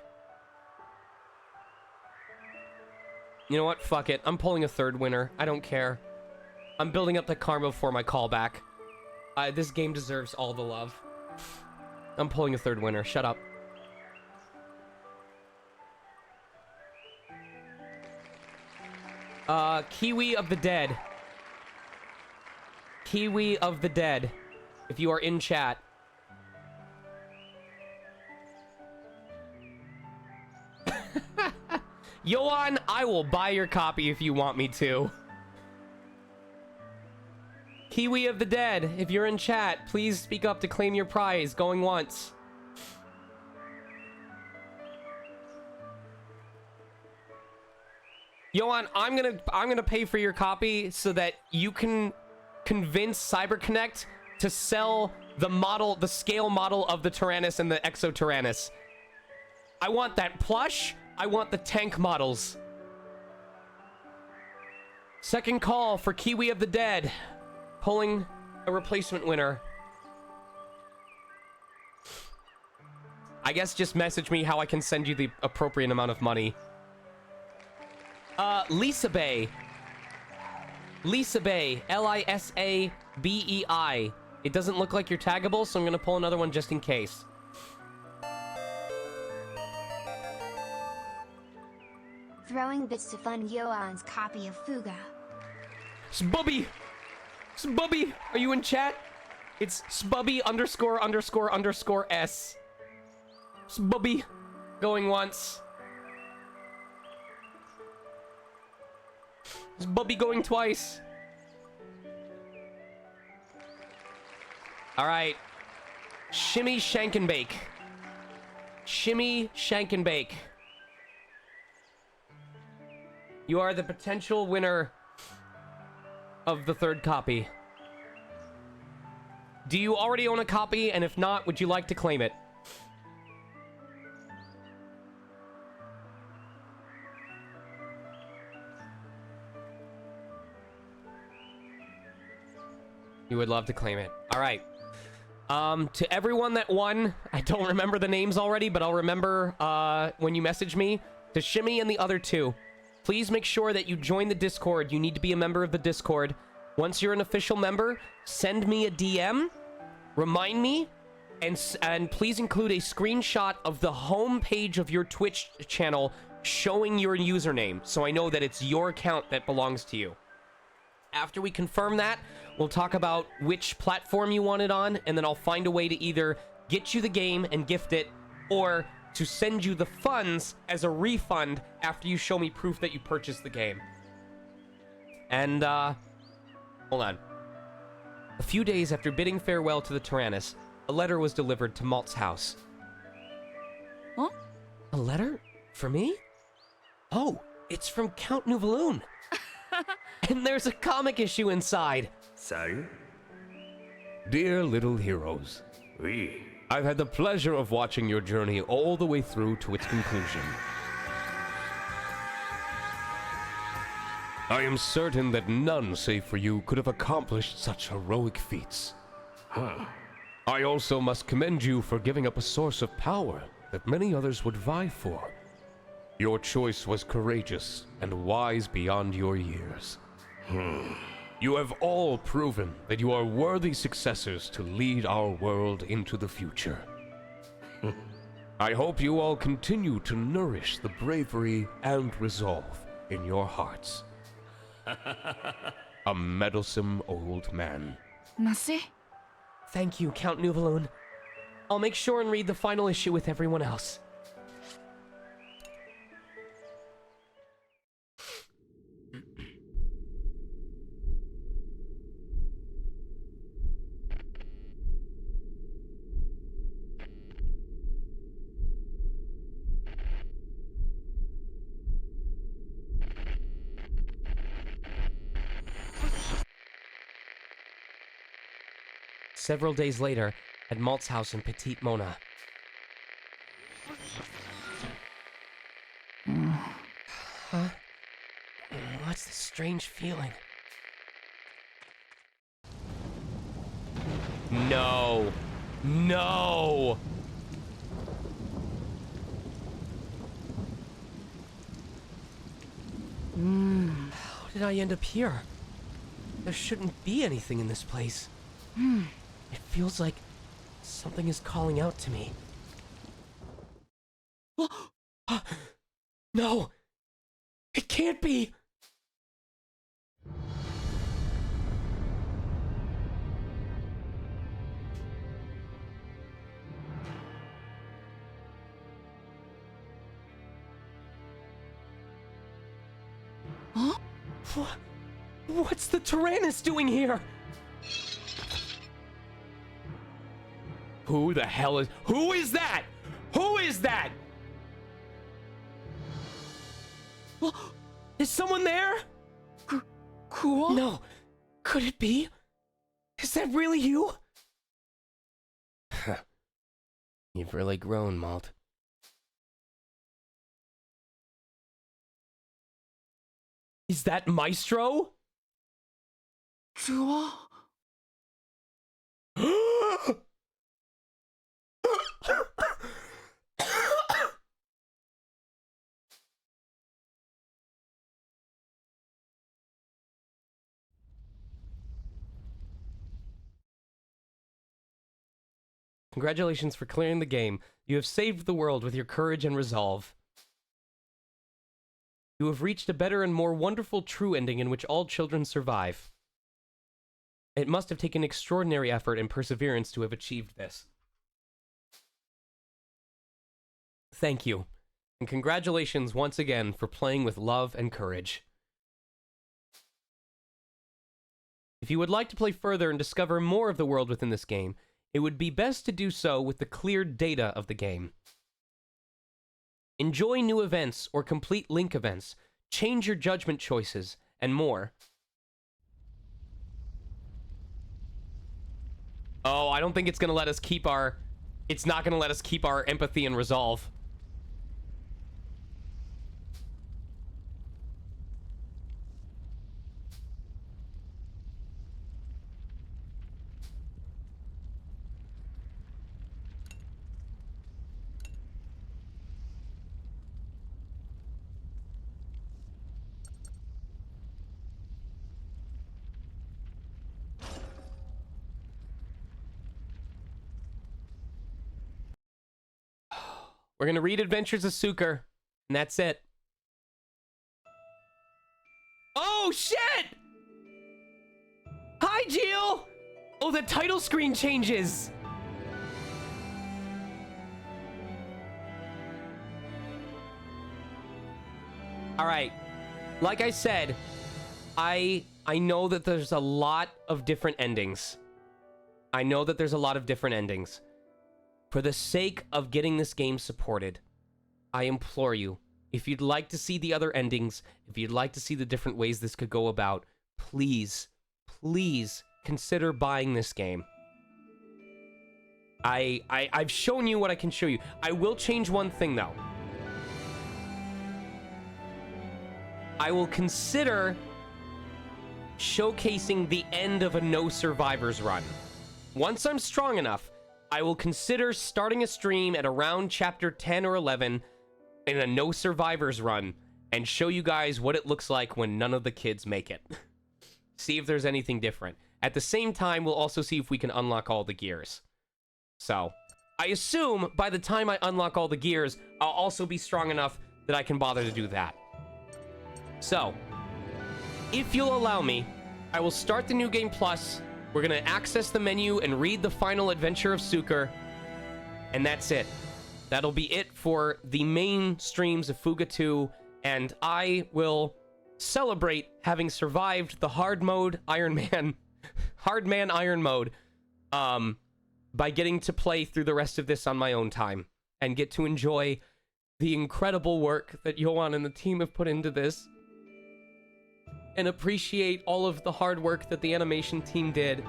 You know what? Fuck it. I'm pulling a third winner. I don't care. I'm building up the karma for my callback. This game deserves all the love. I'm pulling a third winner. Shut up. Kiwi of the Dead. Kiwi of the Dead. If you are in chat. Yoan, I will buy your copy if you want me to. Kiwi of the Dead, if you're in chat, please speak up to claim your prize. Going once. Yoan, I'm gonna pay for your copy so that you can convince CyberConnect to sell the scale model of the Tyrannus and the Exo Tyrannus. I want that plush. I want the tank models. Second call for Kiwi of the Dead. Pulling a replacement winner. I guess just message me how I can send you the appropriate amount of money. Lisa Bay. Lisa Bay. Lisabei. It doesn't look like you're taggable, so I'm gonna pull another one just in case. Throwing bits to fund Yoan's copy of Fuga. Spubby! Spubby! Are you in chat? It's Spubby ___ S. Spubby. Going once. Spubby going twice. Alright. Shimmy Shank and Bake. Shimmy Shank and Bake. You are the potential winner of the third copy. Do you already own a copy? And if not, would you like to claim it? You would love to claim it. All right. To everyone that won, I don't remember the names already, but I'll remember when you message me. To Shimmy and the other two, please make sure that you join the Discord. You need to be a member of the Discord. Once you're an official member, send me a DM, remind me, and please include a screenshot of the home page of your Twitch channel showing your username, so I know that it's your account that belongs to you. After we confirm that, we'll talk about which platform you want it on, and then I'll find a way to either get you the game and gift it, or to send you the funds as a refund after you show me proof that you purchased the game. And, hold on. A few days after bidding farewell to the Tyrannus, a letter was delivered to Malt's house. Huh? A letter? For me? Oh, it's from Count Nouvaloon. And there's a comic issue inside. Salut. Dear little heroes, I've had the pleasure of watching your journey all the way through to its conclusion. I am certain that none save for you could have accomplished such heroic feats. I also must commend you for giving up a source of power that many others would vie for. Your choice was courageous and wise beyond your years. You have all proven that you are worthy successors to lead our world into the future. I hope you all continue to nourish the bravery and resolve in your hearts. A meddlesome old man. Merci. Thank you, Count Nouveloon. I'll make sure and read the final issue with everyone else. Several days later, at Malt's house in Petite Mona. Huh? What's this strange feeling? No! No! How did I end up here? There shouldn't be anything in this place. It feels like something is calling out to me. No! It can't be! Huh? What's the Tyrannus doing here? Who the hell is... Who is that? Who is that? Is someone there? Cool? No. Could it be? Is that really you? You've really grown, Malt. Is that Maestro? Cool? Congratulations for clearing the game. You have saved the world with your courage and resolve. You have reached a better and more wonderful true ending in which all children survive. It must have taken extraordinary effort and perseverance to have achieved this. Thank you, and congratulations once again for playing with love and courage. If you would like to play further and discover more of the world within this game, it would be best to do so with the cleared data of the game. Enjoy new events or complete link events, change your judgment choices, and more. Oh, I don't think it's going to let us keep our... It's not going to let us keep our empathy and resolve. We're gonna read Adventures of Suker, and that's it. Oh, shit! Hi, Jill! Oh, the title screen changes! Alright, like I said, I know that there's a lot of different endings. I know that there's a lot of different endings. For the sake of getting this game supported, I implore you, if you'd like to see the other endings, if you'd like to see the different ways this could go about, please, please consider buying this game. I've shown you what I can show you. I will change one thing, though. I will consider showcasing the end of a no survivors run. Once I'm strong enough, I will consider starting a stream at around chapter 10 or 11 in a no survivors run and show you guys what it looks like when none of the kids make it. See if there's anything different. At the same time, we'll also see if we can unlock all the gears. So, I assume by the time I unlock all the gears, I'll also be strong enough that I can bother to do that. So, if you'll allow me, I will start the New Game Plus. We're going to access the menu and read the final adventure of Suker. And that's it. That'll be it for the main streams of Fuga 2. And I will celebrate having survived the hard mode Iron Man mode by getting to play through the rest of this on my own time and get to enjoy the incredible work that Yoan and the team have put into this and appreciate all of the hard work that the animation team did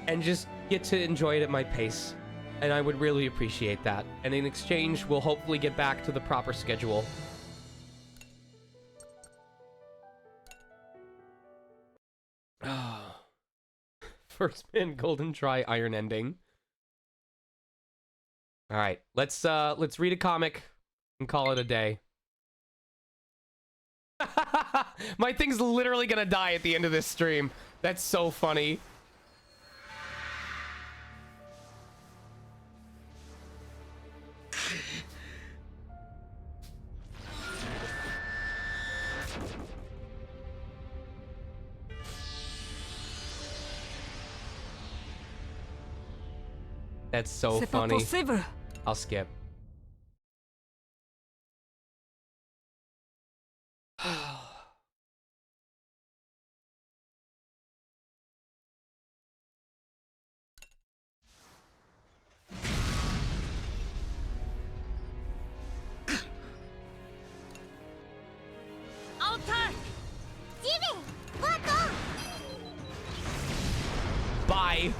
and just get to enjoy it at my pace. And I would really appreciate that. And in exchange, we'll hopefully get back to the proper schedule. First man golden try iron ending. All right, let's read a comic and call it a day. My thing's literally gonna die at the end of this stream. That's so funny. That's so funny. I'll skip. Bye.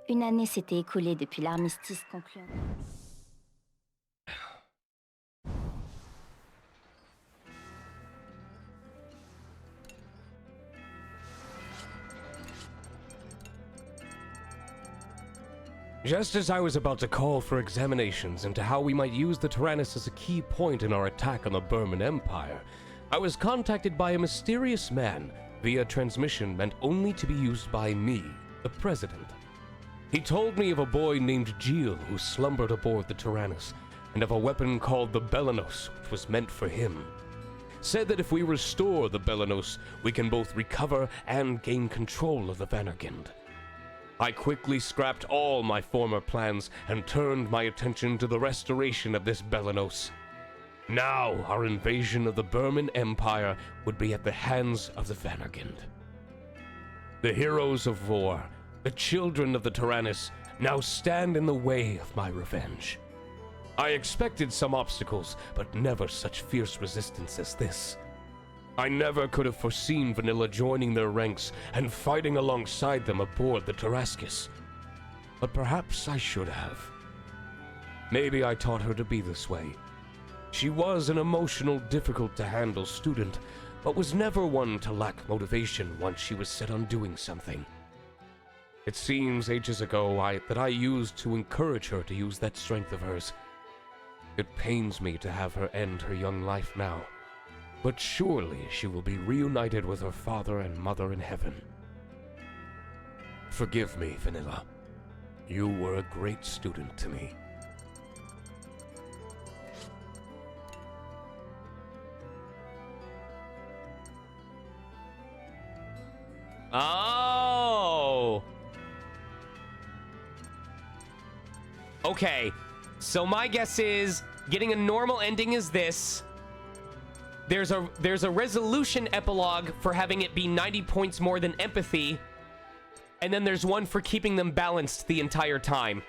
Une année s'était écoulée depuis l'armistice conclu. Just as I was about to call for examinations into how we might use the Tyrannus as a key point in our attack on the Burman Empire, I was contacted by a mysterious man via transmission meant only to be used by me, the President. He told me of a boy named Gilles who slumbered aboard the Tyrannus, and of a weapon called the Belenos, which was meant for him. Said that if we restore the Belenos, we can both recover and gain control of the Vanargand. I quickly scrapped all my former plans and turned my attention to the restoration of this Belenos. Now, our invasion of the Burman Empire would be at the hands of the Vanargand. The heroes of war, the children of the Tyrannus, now stand in the way of my revenge. I expected some obstacles, but never such fierce resistance as this. I never could have foreseen Vanilla joining their ranks and fighting alongside them aboard the Tarascus. But perhaps I should have. Maybe I taught her to be this way. She was an emotional, difficult-to-handle student, but was never one to lack motivation once she was set on doing something. It seems ages ago that I used to encourage her to use that strength of hers. It pains me to have her end her young life now. But surely she will be reunited with her father and mother in heaven. Forgive me, Vanilla. You were a great student to me. Oh! Okay, so my guess is getting a normal ending is this. There's a resolution epilogue for having it be 90 points more than empathy, and then there's one for keeping them balanced the entire time.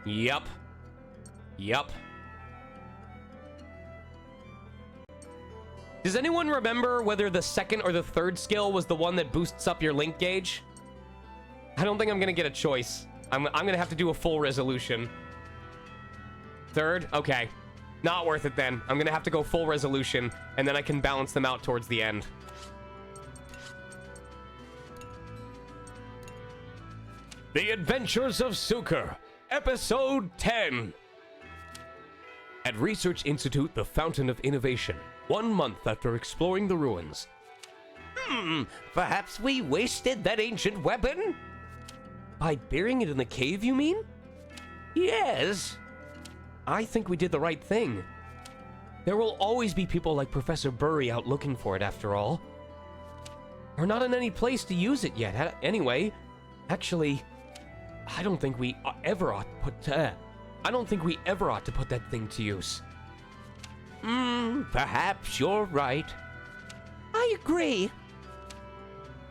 Yup. Yup. Does anyone remember whether the second or the third skill was the one that boosts up your link gauge? I don't think I'm gonna get a choice. I'm gonna have to do a full resolution. Third? Okay. Not worth it then. I'm gonna have to go full resolution, and then I can balance them out towards the end. The Adventures of Suker, Episode 10. At Research Institute, the Fountain of Innovation, 1 month after exploring the ruins. Perhaps we wasted that ancient weapon? By burying it in the cave, you mean? Yes. I think we did the right thing. There will always be people like Professor Burry out looking for it, after all. We're not in any place to use it yet, anyway. Actually, I don't think we ever ought to put that thing to use. Perhaps you're right. I agree.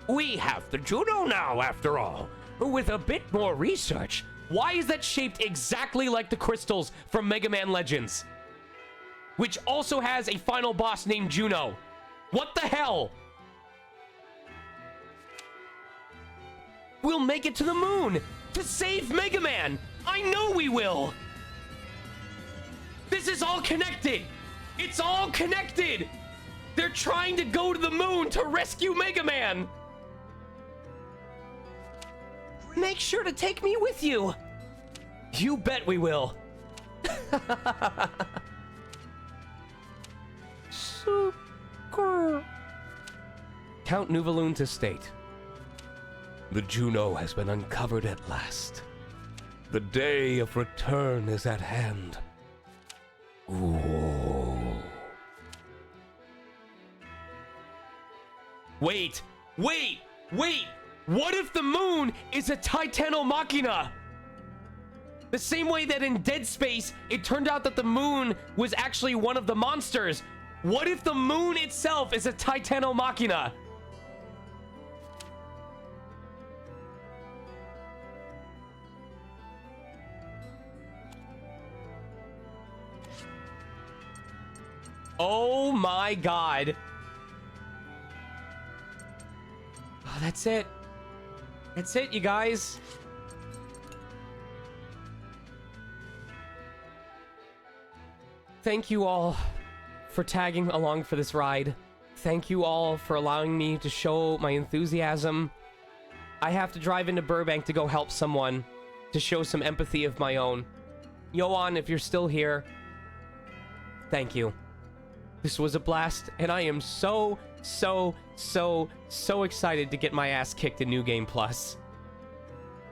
We have the Juno now, after all. With a bit more research. Why is that shaped exactly like the crystals from Mega Man Legends? Which also has a final boss named Juno. What the hell? We'll make it to the moon to save Mega Man. I know we will. This is all connected. It's all connected. They're trying to go to the moon to rescue Mega Man. Make sure to take me with you. You bet we will. Suker. Count Nuvaloon's estate. The Juno has been uncovered at last. The day of return is at hand. Ooh. Wait. What if the moon is a Titano Machina? The same way that in Dead Space, it turned out that the moon was actually one of the monsters. What if the moon itself is a Titano Machina? Oh my god. Oh, that's it. That's it, you guys. Thank you all for tagging along for this ride. Thank you all for allowing me to show my enthusiasm. I have to drive into Burbank to go help someone, to show some empathy of my own. Yoan, if you're still here, thank you. This was a blast, and I am so excited to get my ass kicked in New Game Plus.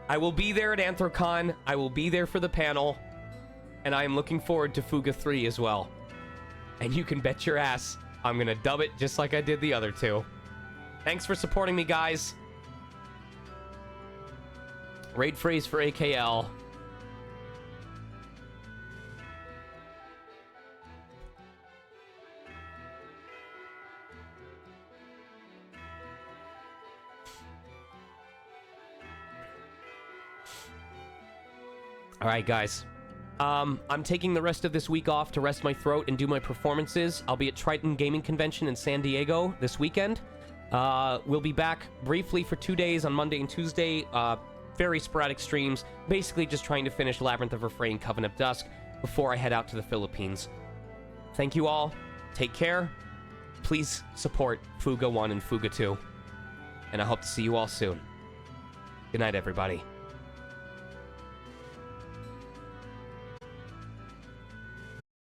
I will be there at Anthrocon. I will be there for the panel. And I am looking forward to Fuga 3 as well. And you can bet your ass I'm gonna dub it just like I did the other two. Thanks for supporting me, guys. Raid phrase for AKL. All right, guys. I'm taking the rest of this week off to rest my throat and do my performances. I'll be at Triton Gaming Convention in San Diego this weekend. We'll be back briefly for 2 days on Monday and Tuesday. Very sporadic streams. Basically just trying to finish Labyrinth of Refrain, Coven of Dusk before I head out to the Philippines. Thank you all. Take care. Please support Fuga 1 and Fuga 2. And I hope to see you all soon. Good night, everybody.